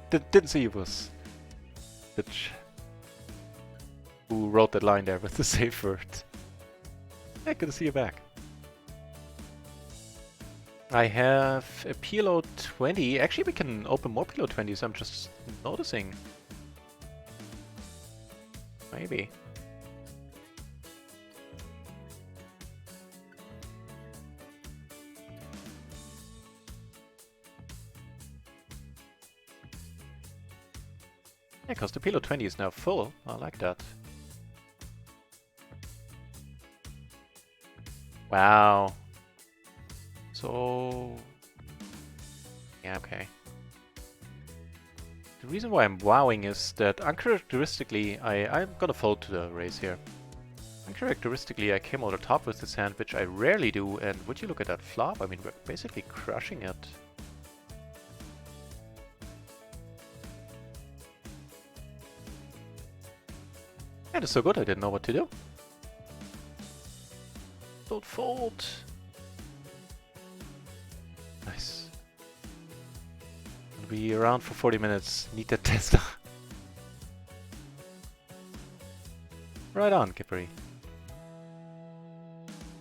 didn't see it was Stitch who wrote that line there with the safe word. Yeah, good to see you back. I have a PLO 20. Actually, we can open more PLO 20s, I'm just noticing. Maybe. Yeah, because the PLO 20 is now full. I like that. Wow. So... yeah, okay. The reason why I'm wowing is that uncharacteristically, I'm gonna fold to the raise here. Uncharacteristically, I came over the top with this hand, which I rarely do, and would you look at that flop? I mean, we're basically crushing it. And it's so good I didn't know what to do. Don't fold. Nice. Gonna be around for 40 minutes. Need that Tesla. Right on, Kippery.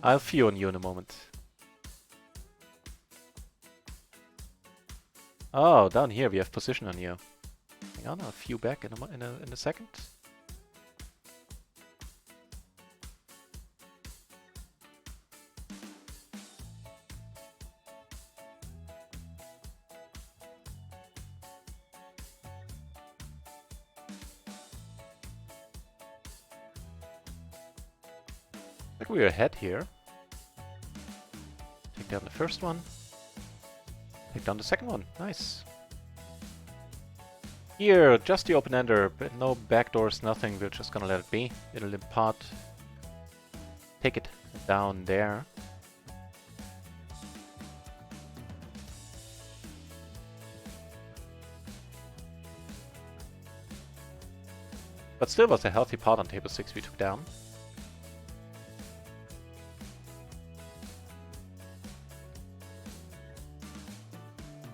I'll feel on you in a moment. Oh, down here we have position on you. Hang on, I'll few back in a second. Like we're ahead here. Take down the first one. Take down the second one. Nice. Here, just the open-ender, but no backdoors, nothing. We're just gonna let it be. It'll impart. Take it down there. But still was a healthy pot on table 6 we took down.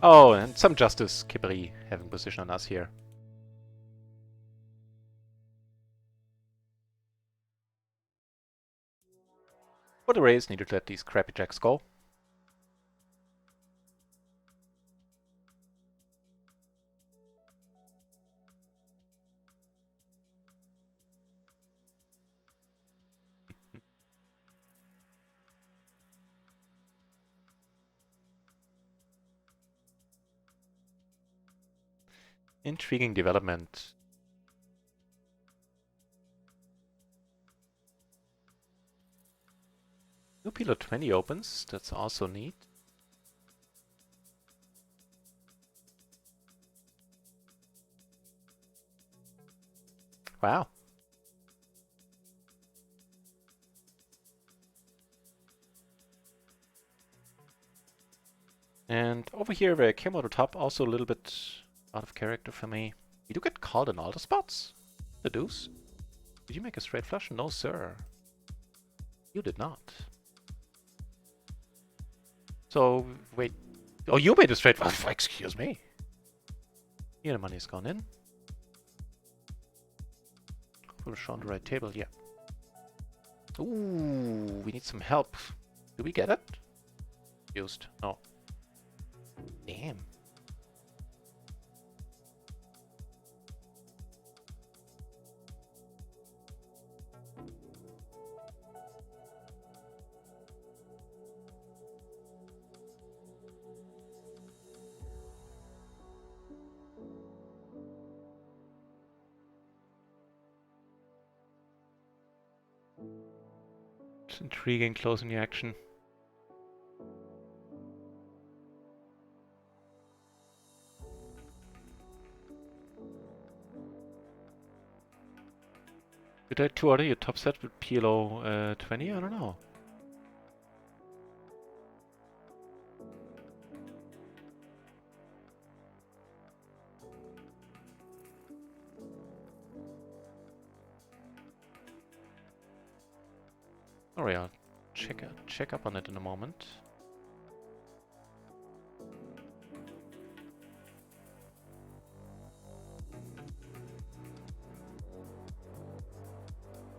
Oh, and some justice, Kippery, having position on us here. For the raise, needed to let these crappy jacks go. Intriguing development. New PLO 20 opens, that's also neat. Wow. And over here where I came out the top, also a little bit out of character for me. You do get called in all the spots. The deuce. Did you make a straight flush? No, sir. You did not. So, wait. Oh, you made a straight flush. Excuse me. Here the money has gone in. Put it on the right table, yeah. Ooh, we need some help. Do we get it? Used. No. Damn. It's intriguing closing the action. Did I 2-order your top set with PLO 20? I don't know. Alright, I'll check up on it in a moment.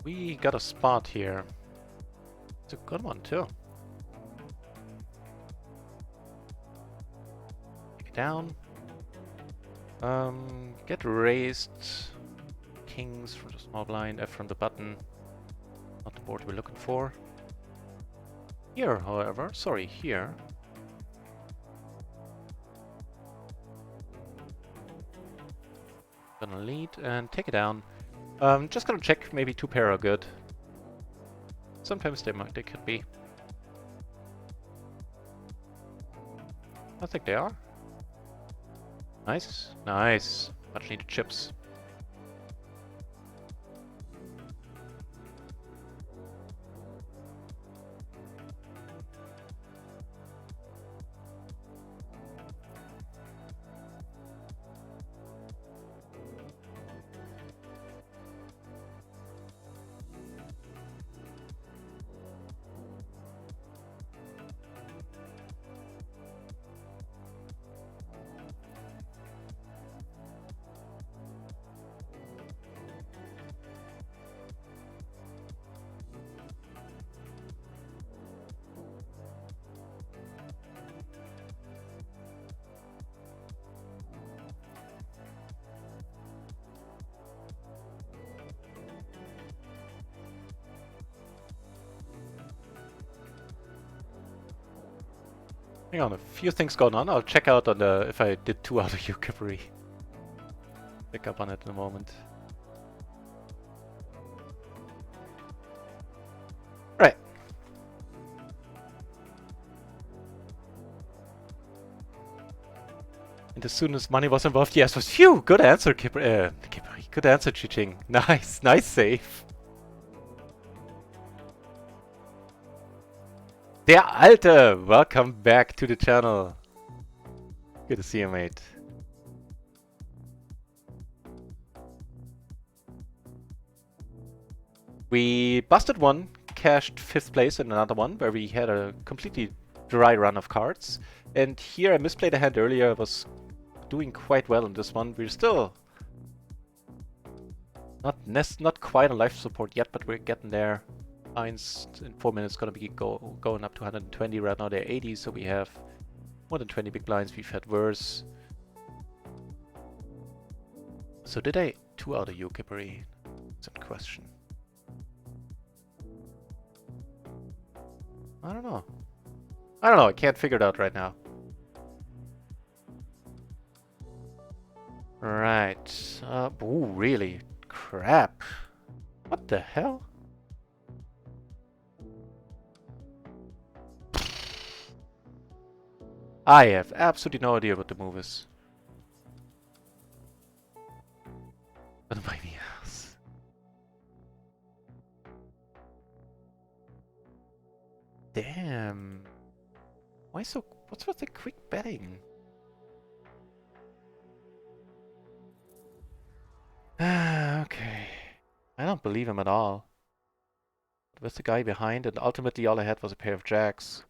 We got a spot here. It's a good one too. Take it down. Get raised. Kings from the small blind, F from the button. Not the board we're looking for. Here, however, sorry, here. Gonna lead and take it down. Just gonna check, maybe 2 pair are good. Sometimes they could be. I think they are. Nice, nice. Much needed chips. Hang on, a few things going on. I'll check out on the if I did 2 out of Ukipari. Pick up on it in a moment. Right. And as soon as money was involved, yes, was phew! Good answer, Kipari. Good answer, Chiching. Nice, nice save. Der Alte! Welcome back to the channel. Good to see you, mate. We busted one, cashed 5th place in another one, where we had a completely dry run of cards. And here I misplayed a hand earlier, I was doing quite well in this one. We're still not quite on life support yet, but we're getting there. Lines in 4 minutes gonna be going up to 120. Right now they're 80, so we have more than 20 big blinds. We've had worse. So did I 2 out of Ukipari? That's a question. I don't know. I can't figure it out right now. Right. Ooh, really? Crap. What the hell? I have absolutely no idea what the move is. Gonna buy me a house. Damn. Why so... What's with the quick betting? Okay. I don't believe him at all. With the guy behind, and ultimately all I had was a pair of jacks.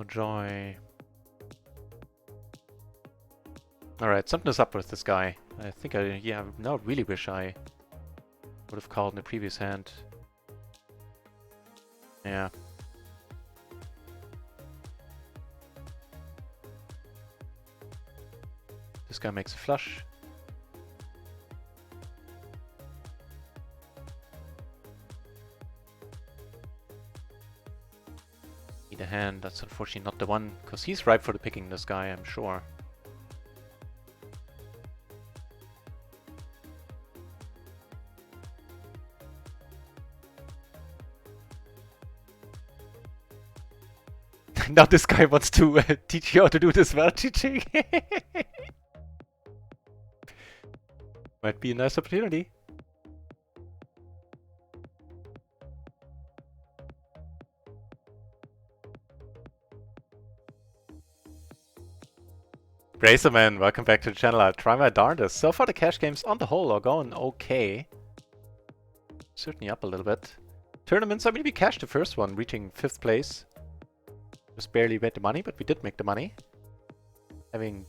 Oh joy. Alright, something is up with this guy. I think I now really wish I would have called in the previous hand. Yeah. This guy makes a flush. Need a hand, that's unfortunately not the one, because he's ripe for the picking, this guy, I'm sure. Now this guy wants to teach you how to do this well, teaching. Might be a nice opportunity. Bracerman, welcome back to the channel. I'll try my darndest. So far the cash games on the whole are going okay. Certainly up a little bit. Tournaments, I mean, we cashed the first one, reaching 5th place. Just barely made the money, but we did make the money. Having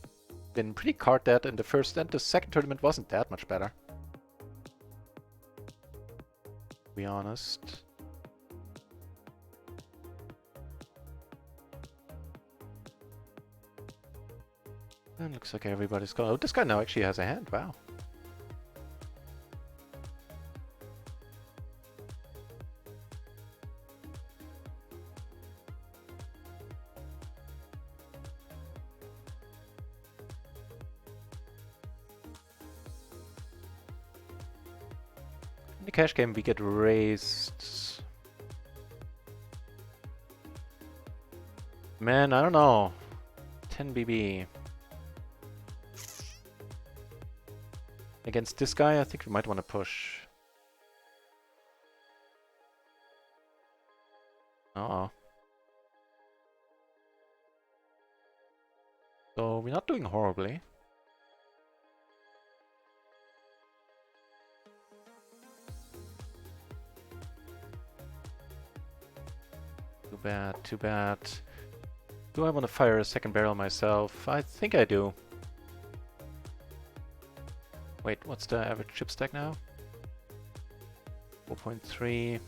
been pretty card dead in the first and the second tournament wasn't that much better. To be honest. And looks like everybody's gone. Oh, this guy now actually has a hand. Wow. The cash game we get raised. Man, I don't know. 10 BB. Against this guy, I think we might want to push. Uh-oh. So we're not doing horribly. Too bad, too bad. Do I want to fire a second barrel myself? I think I do. Wait, what's the average chip stack now? 4.3.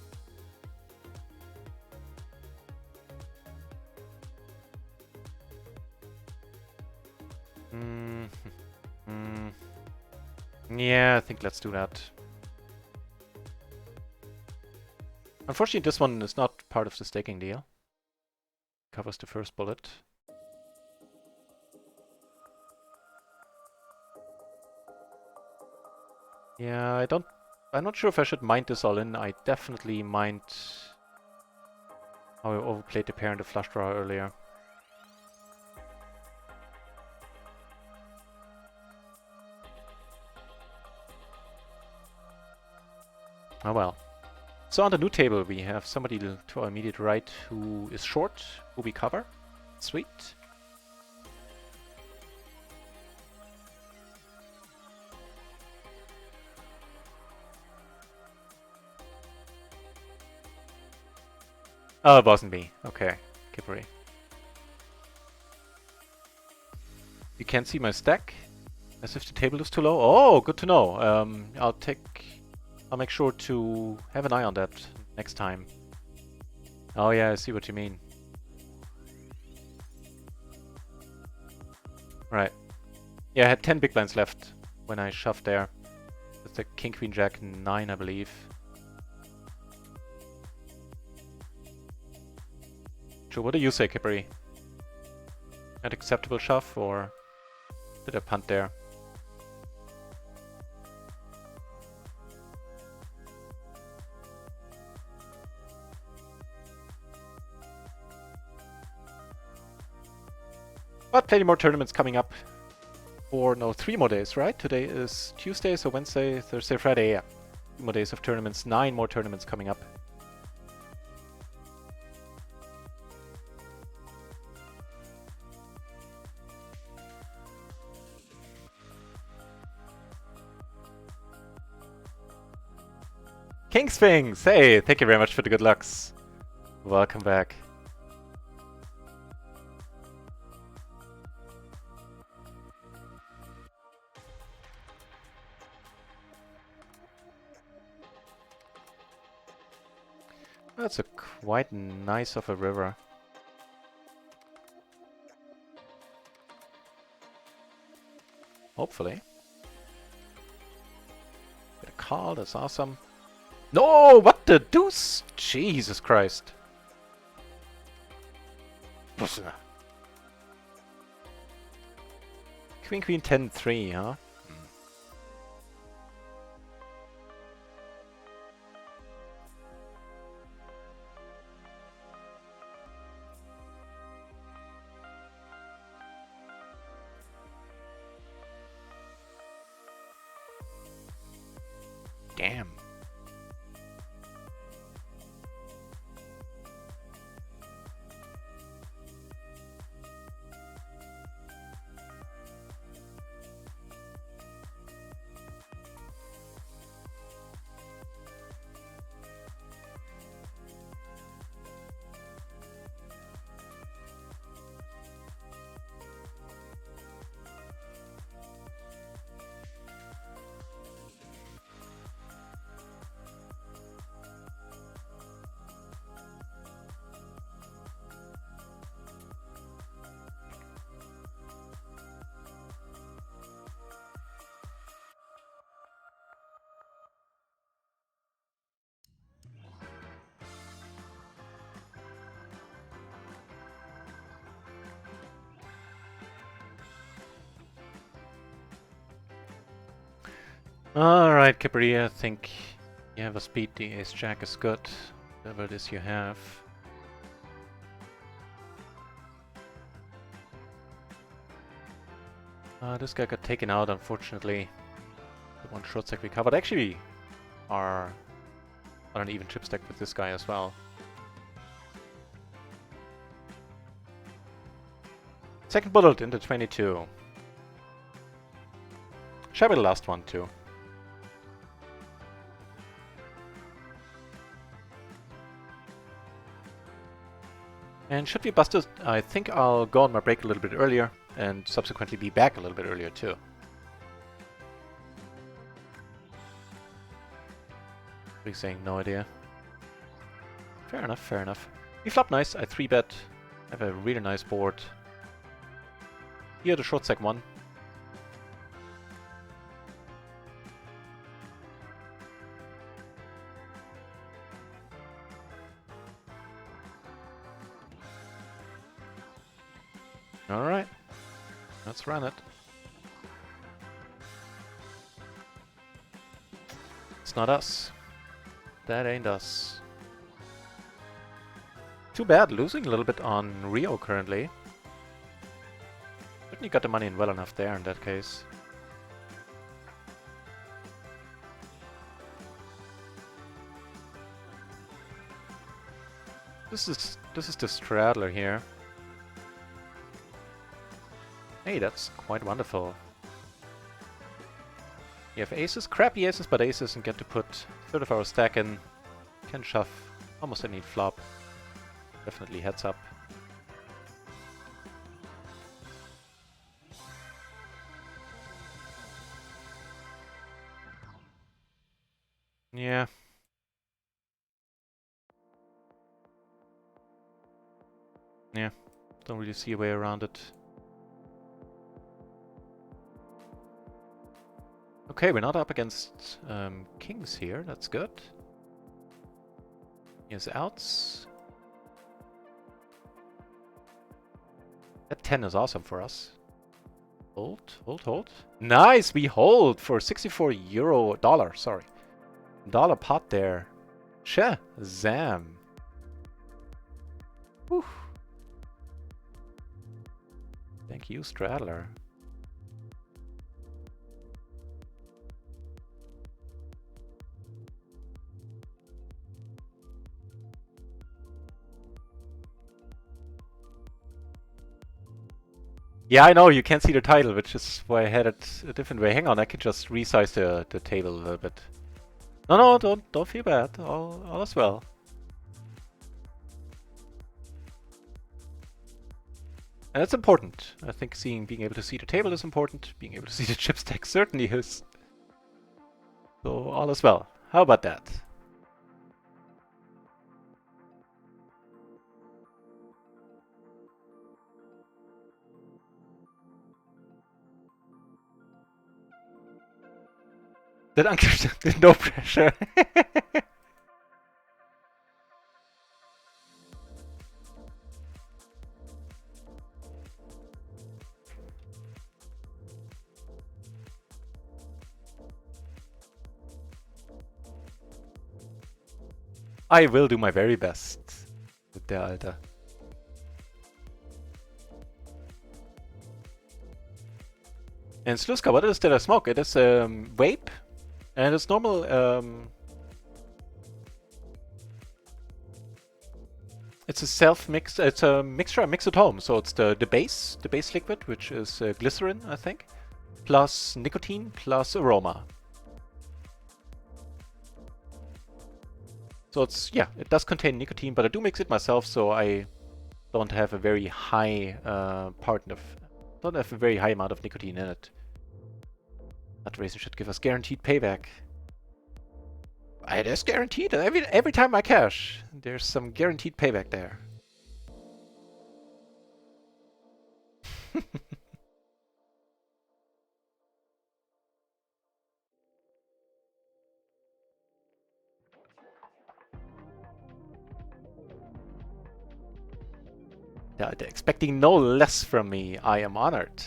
Yeah, I think let's do that. Unfortunately, this one is not part of the staking deal. Covers the first bullet. Yeah, I'm not sure if I should mind this all in. I definitely mind how I overplayed the pair in the flush draw earlier. Oh well. So on the new table we have somebody to our immediate right who is short, who we cover. Sweet. Oh, it wasn't me. Okay, Kippery. You can't see my stack, as if the table is too low. Oh, good to know. I'll make sure to have an eye on that next time. Oh yeah, I see what you mean. Right. Yeah, I had 10 big blinds left when I shoved there. That's the King, Queen, Jack 9, I believe. Sure, what do you say, Kippery? An acceptable shove, or did I punt there? But plenty more tournaments coming up. For, no, 3 more days, right? Today is Tuesday, so Wednesday, Thursday, Friday, yeah. 2 more days of tournaments, 9 more tournaments coming up. King Sphinx! Hey, thank you very much for the good lucks. Welcome back. That's a quite nice of a river. Hopefully. Get a call, that's awesome. No, what the deuce? Jesus Christ. Queen, Queen, 10-3, huh? Damn. Alright, Kippery, I think You have a speed, the ace jack is good. Whatever it is you have. This guy got taken out, unfortunately. The one short stack we covered. Actually, we are on an even chip stack with this guy as well. Second bullet into 22. Shall be the last one too. And should we bust this, I think I'll go on my break a little bit earlier and subsequently be back a little bit earlier too. Big saying no idea. Fair enough, fair enough. We flop nice, I 3-bet. Have a really nice board. Here the short stack 1. Alright, let's run it. It's not us. That ain't us. Too bad, losing a little bit on RIO currently. Certainly got the money in well enough there in that case. This is the straddler here. Hey, that's quite wonderful. You have aces, crappy aces, but aces, and get to put third of our stack in. Can shove almost any flop. Definitely heads up. Yeah. Yeah, don't really see a way around it. Okay, we're not up against kings here, that's good. Here's outs. That 10 is awesome for us. Hold, hold, hold. Nice, we hold for $64, sorry. Dollar pot there. Shazam. Whew. Thank you, Straddler. Yeah, I know, you can't see the title, which is why I had it a different way. Hang on, I can just resize the table a little bit. No, don't feel bad. All is well. And it's important. I think being able to see the table is important. Being able to see the chip stack certainly is. So all is well. How about that? That uncle, no pressure. I will do my very best with der Alter. And Sluska, what is that I smoke? It is vape, and it's normal. It's a self-mix. It's a mixture I mix at home. So it's the base liquid, which is glycerin, I think, plus nicotine plus aroma. So it's, yeah, it does contain nicotine, but I do mix it myself, so I don't have a very high don't have a very high amount of nicotine in it. NutRaisin should give us guaranteed payback. It is guaranteed. Every time I cash, there's some guaranteed payback there. They're expecting no less from me. I am honored.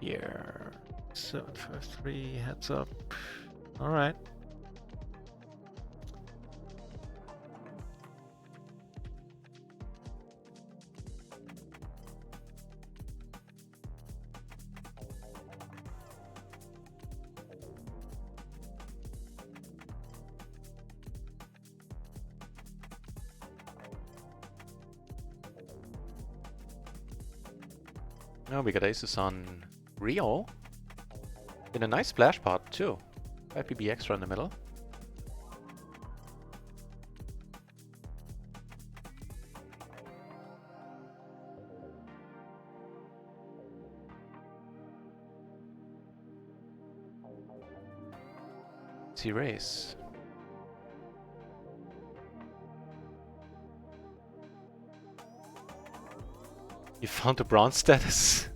Here. 753, heads up. Alright. Oh, we got aces on RIO. In a nice splash pot, too. 5 PB extra in the middle. See race. You found the bronze status?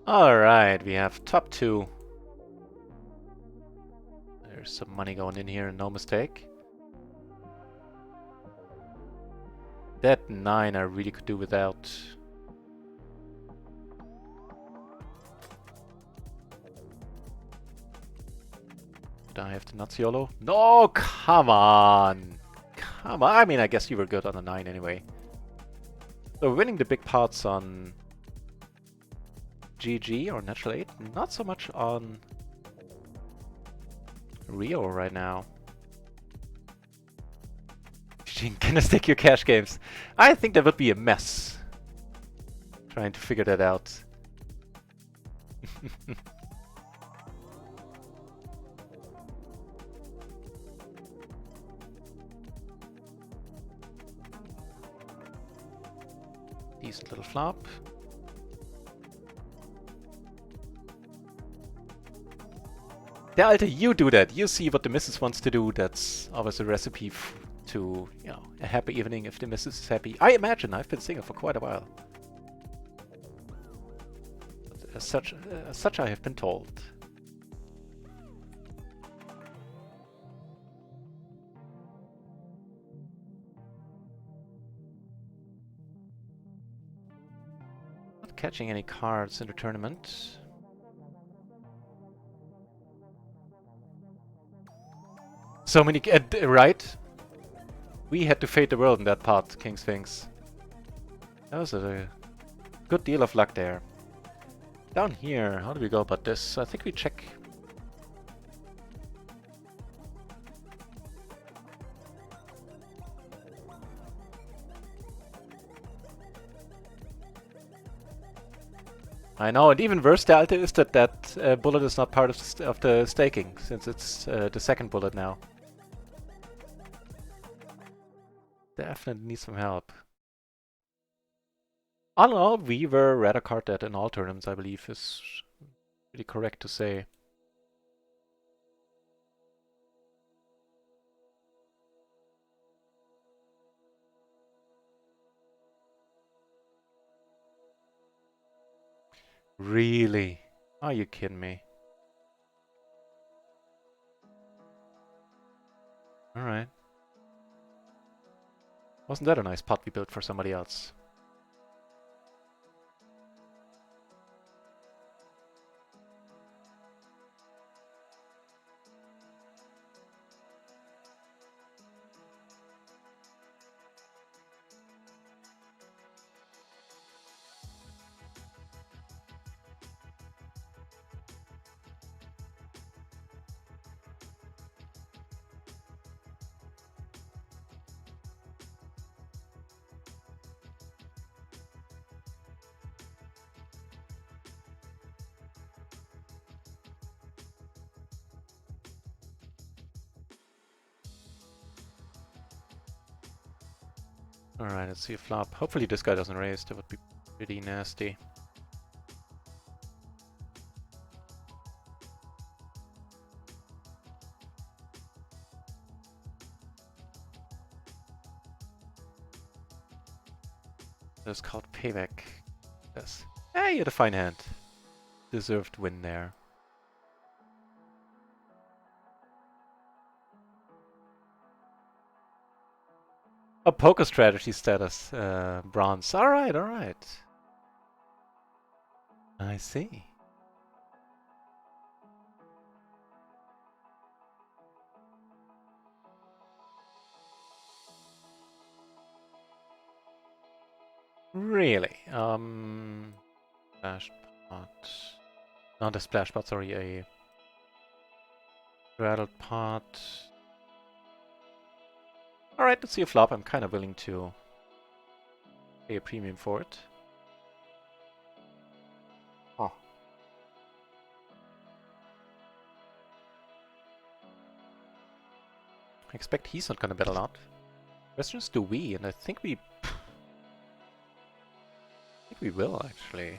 Alright, we have top 2. There's some money going in here, no mistake. That 9 I really could do without. Did I have the nuts YOLO? No, come on! Come on, I mean, I guess you were good on a 9 anyway. So winning the big pots on GG or Natural 8, not so much on RIO right now. Can I stick your cash games? I think that would be a mess. Trying to figure that out. Decent little flop. The Alter, you do that. You see what the missus wants to do. That's always a recipe to, you know, a happy evening if the missus is happy. I imagine. I've been single for quite a while. But as such I have been told. Not catching any cards in the tournament. So many, right? We had to fade the world in that part, King Sphinx. That was a good deal of luck there. Down here, how do we go about this? I think we check. I know, and even worse, the Alter is that bullet is not part of the staking, since it's the second bullet now. Definitely need some help. All in all, we were red card dead in all tournaments, I believe, is pretty correct to say. Really? Are you kidding me? Alright. Wasn't that a nice pot we built for somebody else? Alright, let's see a flop. Hopefully this guy doesn't raise, that would be pretty nasty. That's called payback. Yes. Hey, you had a fine hand. Deserved win there. A poker strategy status, bronze. Alright, alright. I see. Really? Flash pot. Not a splash pot, sorry, a rattled pot. Alright, let's see a flop. I'm kind of willing to pay a premium for it. Oh. I expect he's not gonna bet a lot. Question is, do we? And I think we will, actually.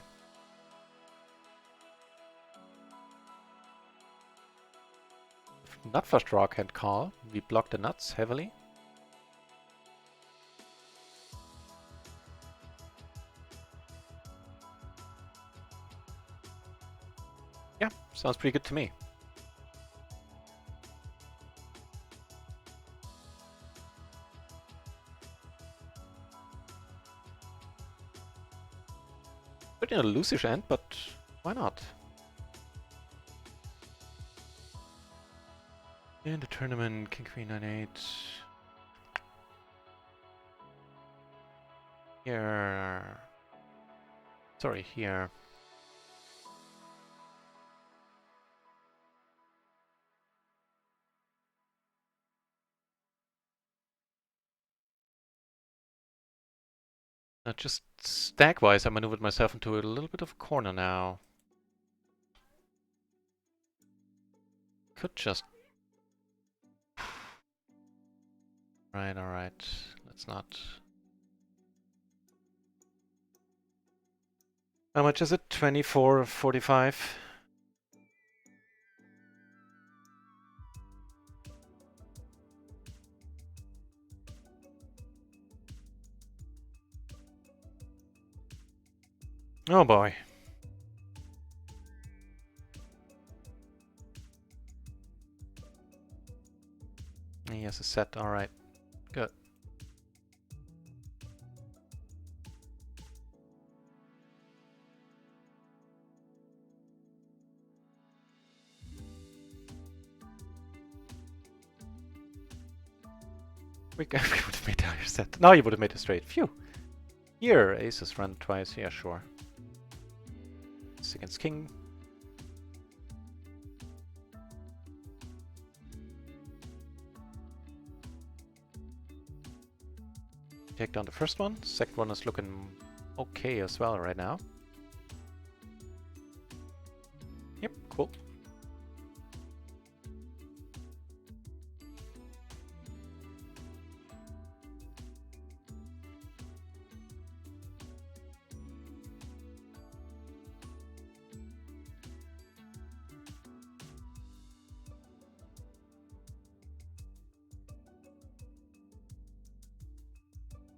If nut flush draw can't call, we block the nuts heavily. Yeah, sounds pretty good to me. Pretty a loosish end, but why not? In the tournament, King Queen 9-8. Here. Sorry, here. Just stack-wise, I maneuvered myself into a little bit of a corner now. Could just... Alright. Let's not... How much is it? 24.45? Oh boy. He has a set, alright. Good. We would have made our set. Now you would have made a straight. Phew. Here, aces run twice. Yeah, sure. Ace against king. Take down the first one. Second one is looking okay as well right now. Yep, cool.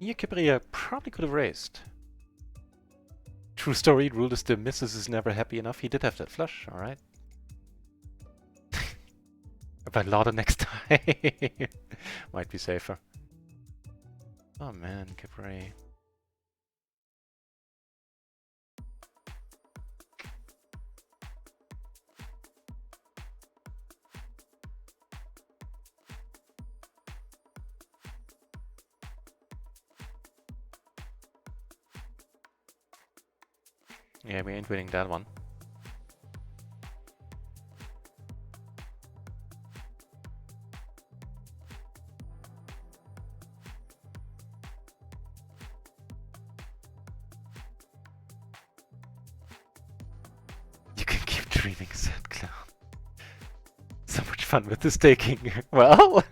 Here, Kipria probably could have raised. True story, rule is the missus is never happy enough. He did have that flush, alright. About Lauder next time. Might be safer. Oh man, Kipria. Yeah, we ain't winning that one. You can keep dreaming, sad clown. So much fun with this taking. Well,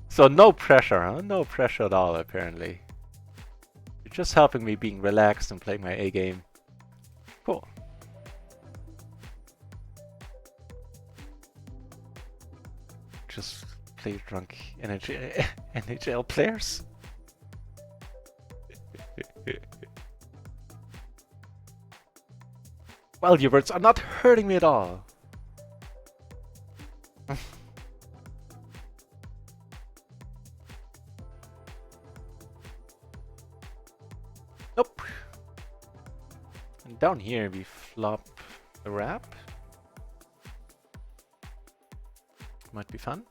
so no pressure, huh? No pressure at all, apparently. You're just helping me being relaxed and playing my A game. Cool. Just play drunk NHL players. Well, your words are not hurting me at all. Nope. And down here we flop a wrap. Might be fun.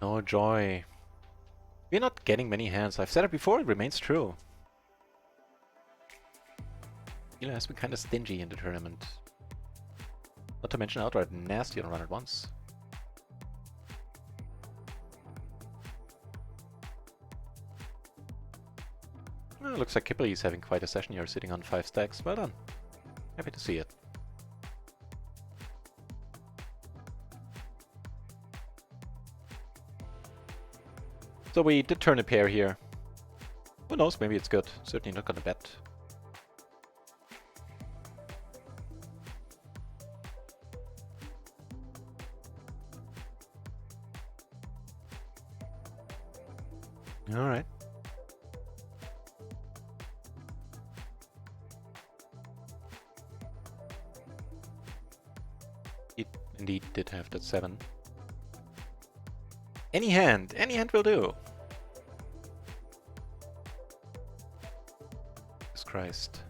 No joy. We're not getting many hands. I've said it before, it remains true. Elo has been kind of stingy in the tournament. Not to mention outright nasty on run at once. Well, looks like Kipperly is having quite a session here, sitting on 5 stacks. Well done. Happy to see it. So we did turn a pair here. Who knows, maybe it's good. Certainly not gonna bet. Alright. It indeed did have that 7. Any hand will do. Jesus Christ.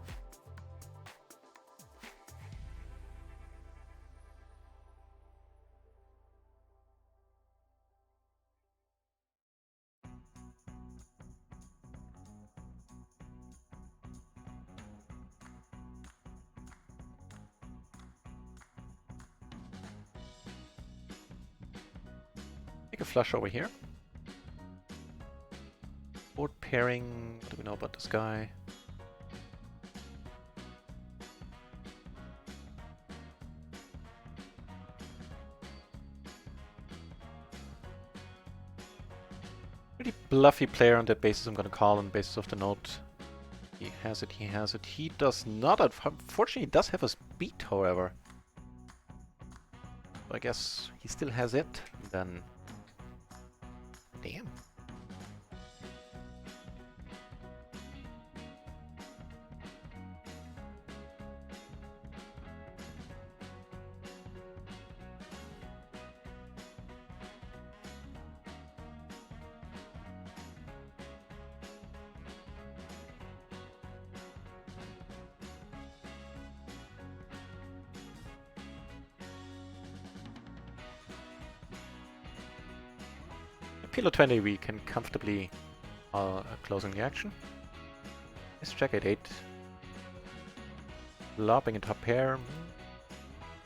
Take a flush over here. Board pairing. What do we know about this guy? Pretty bluffy player on that basis. I'm gonna call on the basis of the note. He has it, he has it. He does not. Unfortunately, he does have a speed, however. So I guess he still has it. Then. Damn. PLO 20, we can comfortably closing the action. Let's check at 8. Lobbing a top pair.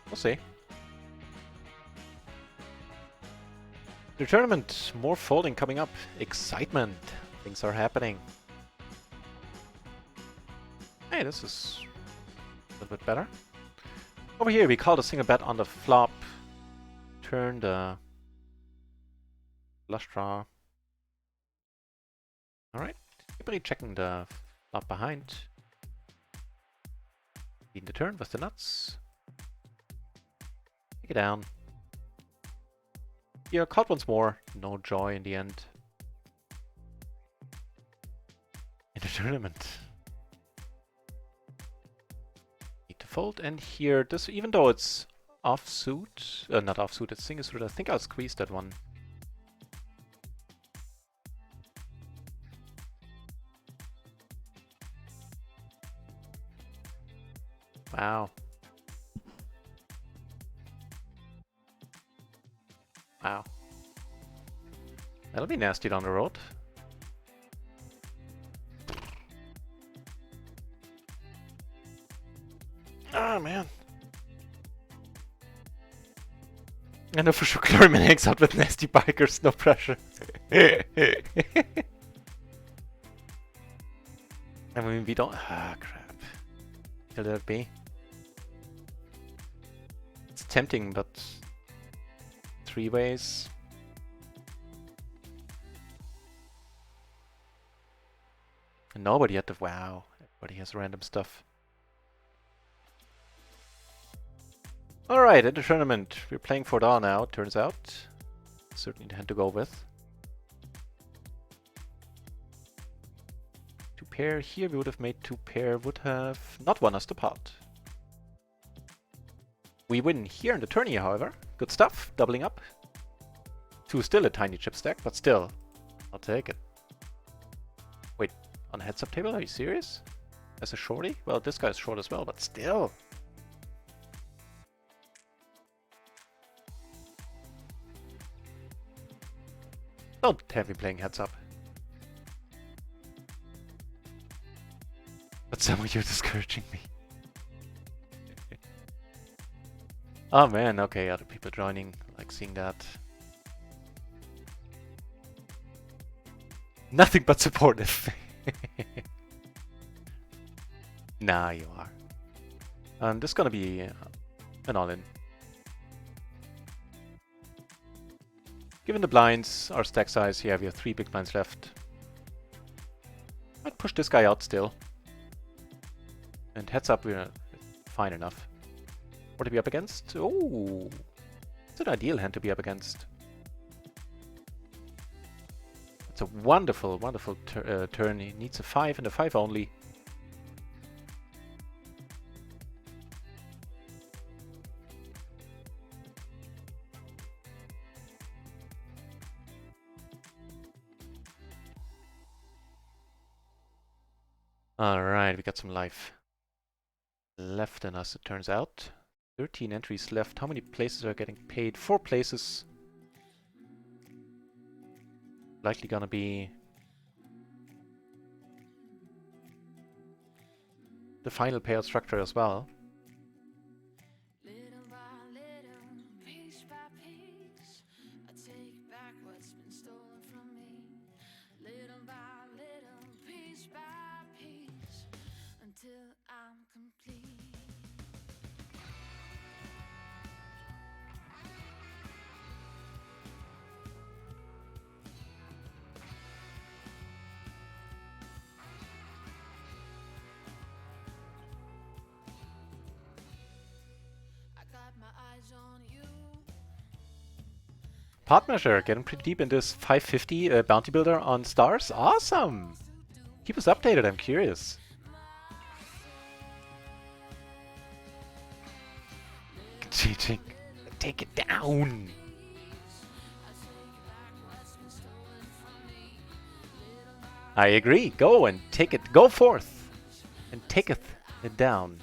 We'll see. The tournament, more folding coming up. Excitement. Things are happening. Hey, this is a little bit better. Over here, we called a single bet on the flop. Turn the flush draw. Alright. Everybody checking the flop behind. Leading the turn with the nuts. Take it down. Yeah, caught once more. No joy in the end. In the tournament. Need to fold, and here, this, even though it's offsuit, not offsuit, it's single suit, I think I'll squeeze that one. Wow. Wow. That'll be nasty down the road. Ah, man. I know for sure Chlorman hangs out with nasty bikers, no pressure. I mean, we don't... Ah, crap. Can let it be? It's tempting, but... 3 ways. And nobody had the... Wow. Everybody has random stuff. Alright, at the tournament, we're playing for $1 now, it turns out. Certainly the hand to go with. 2 pair here, we would have made 2 pair, would have not won us the pot. We win here in the tourney, however. Good stuff, doubling up. 2 still a tiny chip stack, but still, I'll take it. Wait, on a heads-up table, are you serious? As a shorty? Well, this guy's short as well, but still. Don't have me playing heads up. But some of you are discouraging me. Oh man, okay, other people joining, like seeing that. Nothing but supportive. Nah, you are. This is gonna be an all-in. Given the blinds, our stack size, yeah, we have 3 big blinds left. I'd push this guy out still. And heads up, we're fine enough. What to be up against? Oh, it's an ideal hand to be up against. It's a wonderful, wonderful turn. He needs a 5 and a 5 only. Alright, we got some life left in us, it turns out. 13 entries left. How many places are getting paid? 4 places. Likely gonna be the final payout structure as well. Pot measure, getting pretty deep in this 550 bounty builder on stars. Awesome! Keep us updated, I'm curious. Cheating. Take it down! I agree. Go and take it. Go forth and taketh it down.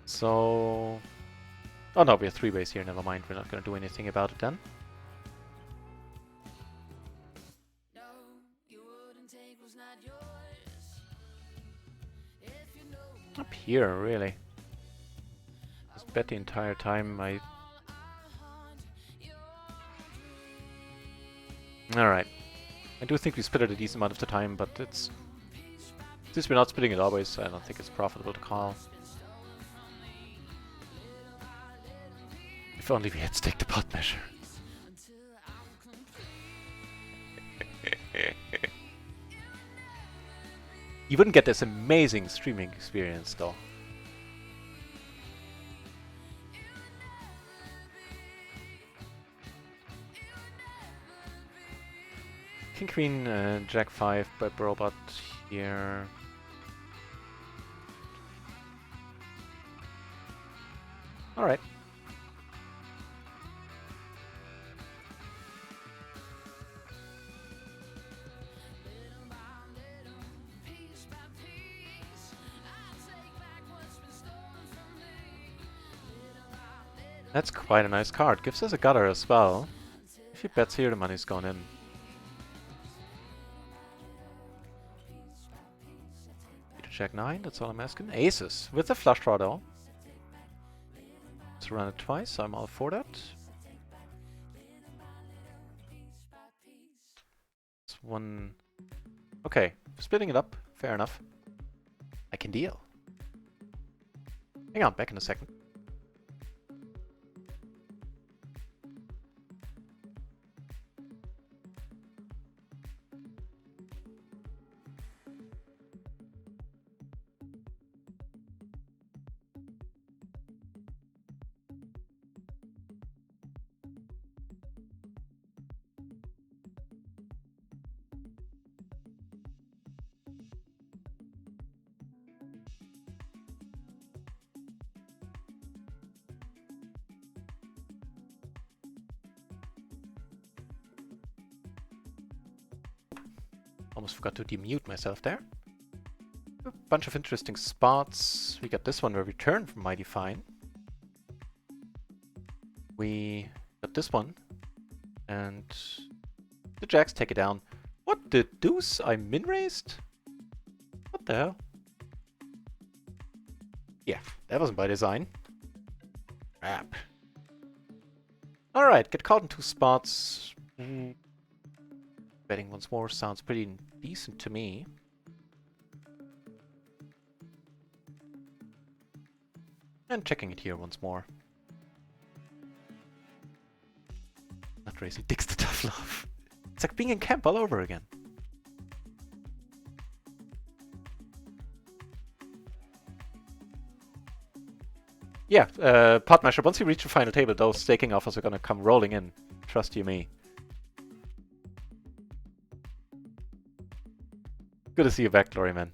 So... Oh no, we have 3 ways here, never mind, we're not going to do anything about it then. Up here, really. Just bet the entire time I... Alright. I do think we split it a decent amount of the time, but it's... Since we're not splitting it always, I don't think it's profitable to call. If only we had staked the pot measure. You wouldn't get this amazing streaming experience though. King Queen, Jack 5, but robot here. Alright. That's quite a nice card. Gives us a gutter as well. If he bets here, the money's gone in. Check 9, that's all I'm asking. Aces, with a flush draw though. Let's run it twice, I'm all for that. It's one... Okay, splitting it up, fair enough. I can deal. Hang on, back in a second. Almost forgot to demute myself there. Oop. bunch of interesting spots. We got this one where we turn from mighty fine. We got this one, and the jacks take it down. What the deuce? I min-raised? What the hell? Yeah, that wasn't by design. Crap. Alright, get caught in 2 spots. Betting once more sounds pretty decent to me. And checking it here once more. NutRaisin digs the tough love. It's like being in camp all over again. Yeah, pot masher. Once you reach the final table, those staking offers are gonna come rolling in. Trust you me. Good to see you back, Glory Man.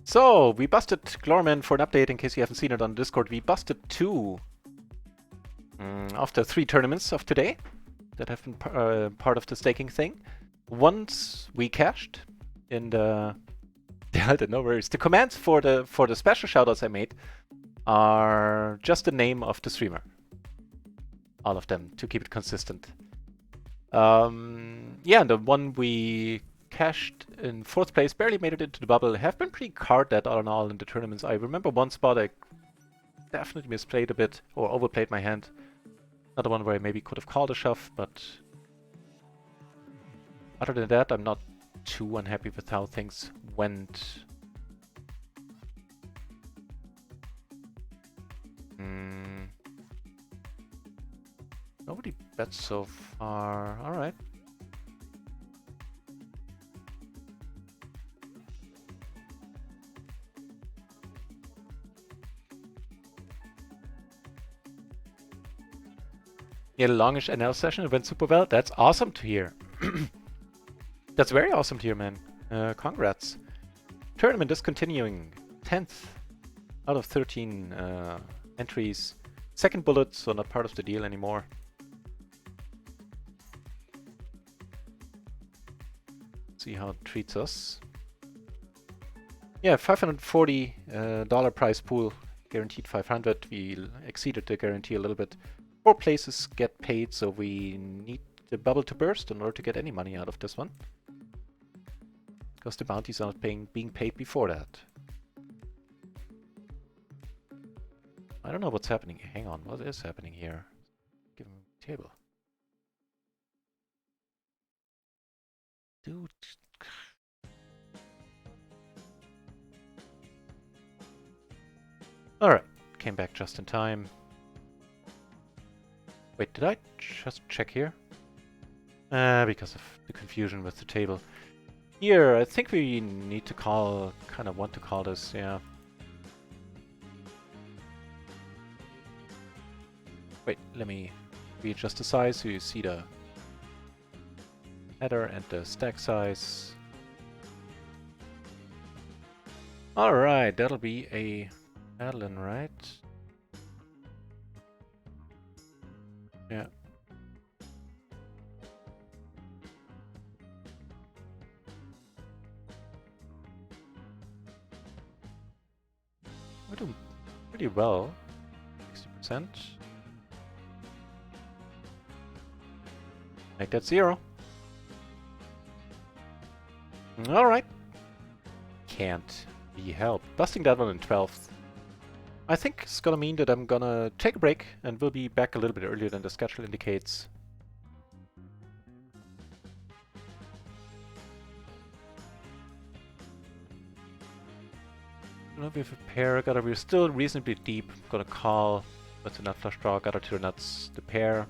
So, we busted Glorman for an update in case you haven't seen it on Discord. We busted 2 after 3 tournaments of today that have been part of the staking thing. Once we cashed in the... no worries. The commands for the special shoutouts I made are just the name of the streamer. All of them, to keep it consistent. Yeah, the one we cashed in 4th place, barely made it into the bubble, have been pretty card dead all in all in the tournaments. I remember one spot I definitely misplayed a bit, or overplayed my hand. Another one where I maybe could have called a shove, but other than that, I'm not too unhappy with how things went. Nobody bet so far. Alright. Yeah, longish NL session, it went super well. That's awesome to hear. That's very awesome to hear, man. Congrats. Tournament is continuing. 10th out of 13 entries. 2nd bullet, so not part of the deal anymore. See how it treats us. Yeah, $540 prize pool. Guaranteed 500. We exceeded the guarantee a little bit. 4 places get paid, so we need the bubble to burst in order to get any money out of this one. Because the bounties are not being paid before that. I don't know what's happening. Hang on, what is happening here? Give him a table. Dude. Alright, came back just in time. Wait, did I just check here? Because of the confusion with the table. Here, I think we need to call, kind of want to call this, yeah. Wait, let me readjust the size so you see the header and the stack size. Alright, that'll be a Madeline, right? Yeah. We're doing pretty well. 60%. Make that 0. Alright. Can't be helped. Busting that one in 12th. I think it's gonna mean that I'm gonna take a break and we'll be back a little bit earlier than the schedule indicates. Now we have a pair, we're still reasonably deep. Gonna call with the nut flush draw, got to the nuts, the pair.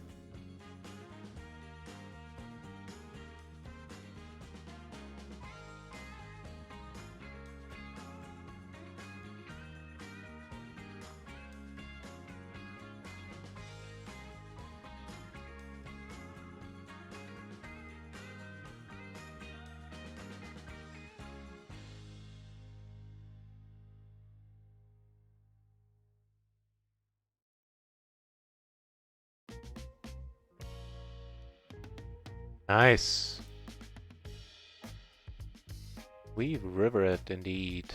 Nice. We river it indeed.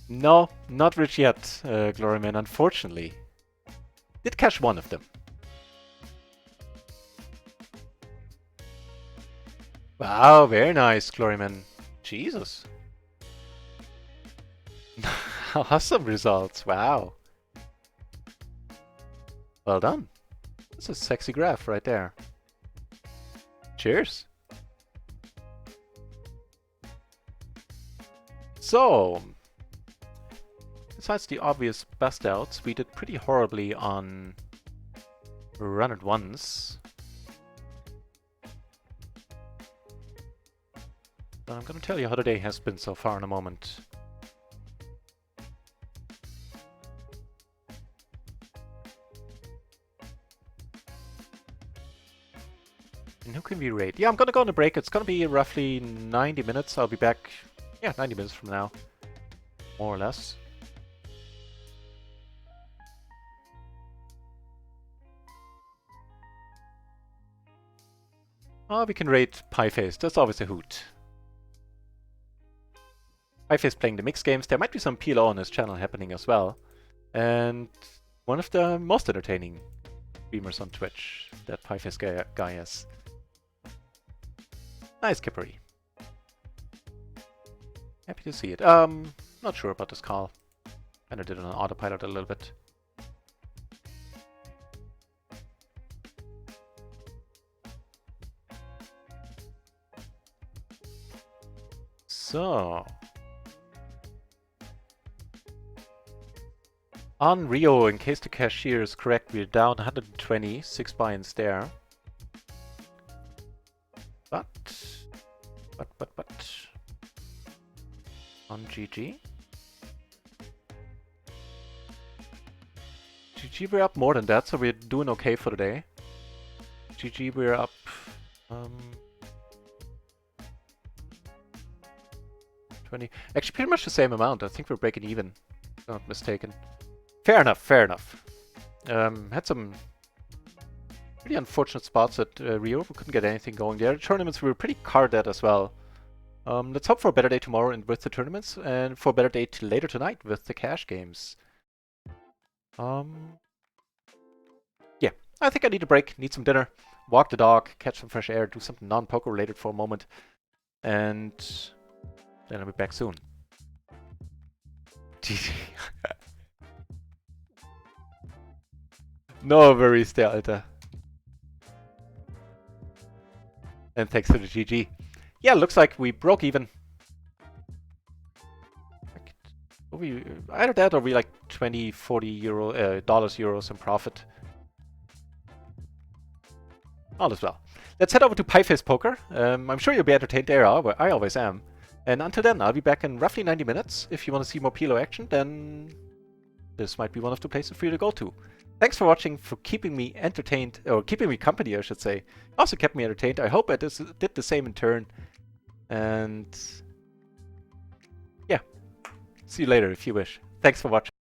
No, not rich yet, Gloryman, unfortunately. Did catch one of them. Wow, very nice, Gloryman. Jesus. Awesome results, wow. Well done. That's a sexy graph right there. Cheers. So, besides the obvious bust outs, we did pretty horribly on run at once. But I'm gonna tell you how the day has been so far in a moment. And who can we raid? Yeah, I'm gonna go on a break. It's gonna be roughly 90 minutes. I'll be back, yeah, 90 minutes from now. More or less. Oh, we can raid Pieface. That's always a hoot. Pieface playing the mixed games. There might be some PLO on his channel happening as well. And one of the most entertaining streamers on Twitch that Pieface guy is. Nice Kippery. Happy to see it. Not sure about this call. Kinda did it on autopilot a little bit. So, on RIO, in case the cashier is correct, we're down 120, 6 buy-ins there. But, on GG. GG, we're up more than that, so we're doing okay for the day. GG, we're up, 20. Actually, pretty much the same amount. I think we're breaking even. If I'm not mistaken. Fair enough, fair enough. Had some pretty unfortunate spots at RIO. We couldn't get anything going there. The tournaments we were pretty card dead as well. Let's hope for a better day tomorrow and with the tournaments, and for a better day later tonight with the cash games. Yeah, I think I need a break, need some dinner, walk the dog, catch some fresh air, do something non-poker related for a moment, and then I'll be back soon. GG. No worries there, Alter. And thanks to the GG. Yeah, looks like we broke even. Either that or we like 20, 40 euro, euros in profit. All is well. Let's head over to Pieface Poker. I'm sure you'll be entertained there. I always am. And until then, I'll be back in roughly 90 minutes. If you want to see more PLO action, then this might be one of the places for you to go to. Thanks for watching, for keeping me entertained, or keeping me company, I should say. Also kept me entertained. I hope I did the same in turn. And yeah, see you later if you wish. Thanks for watching.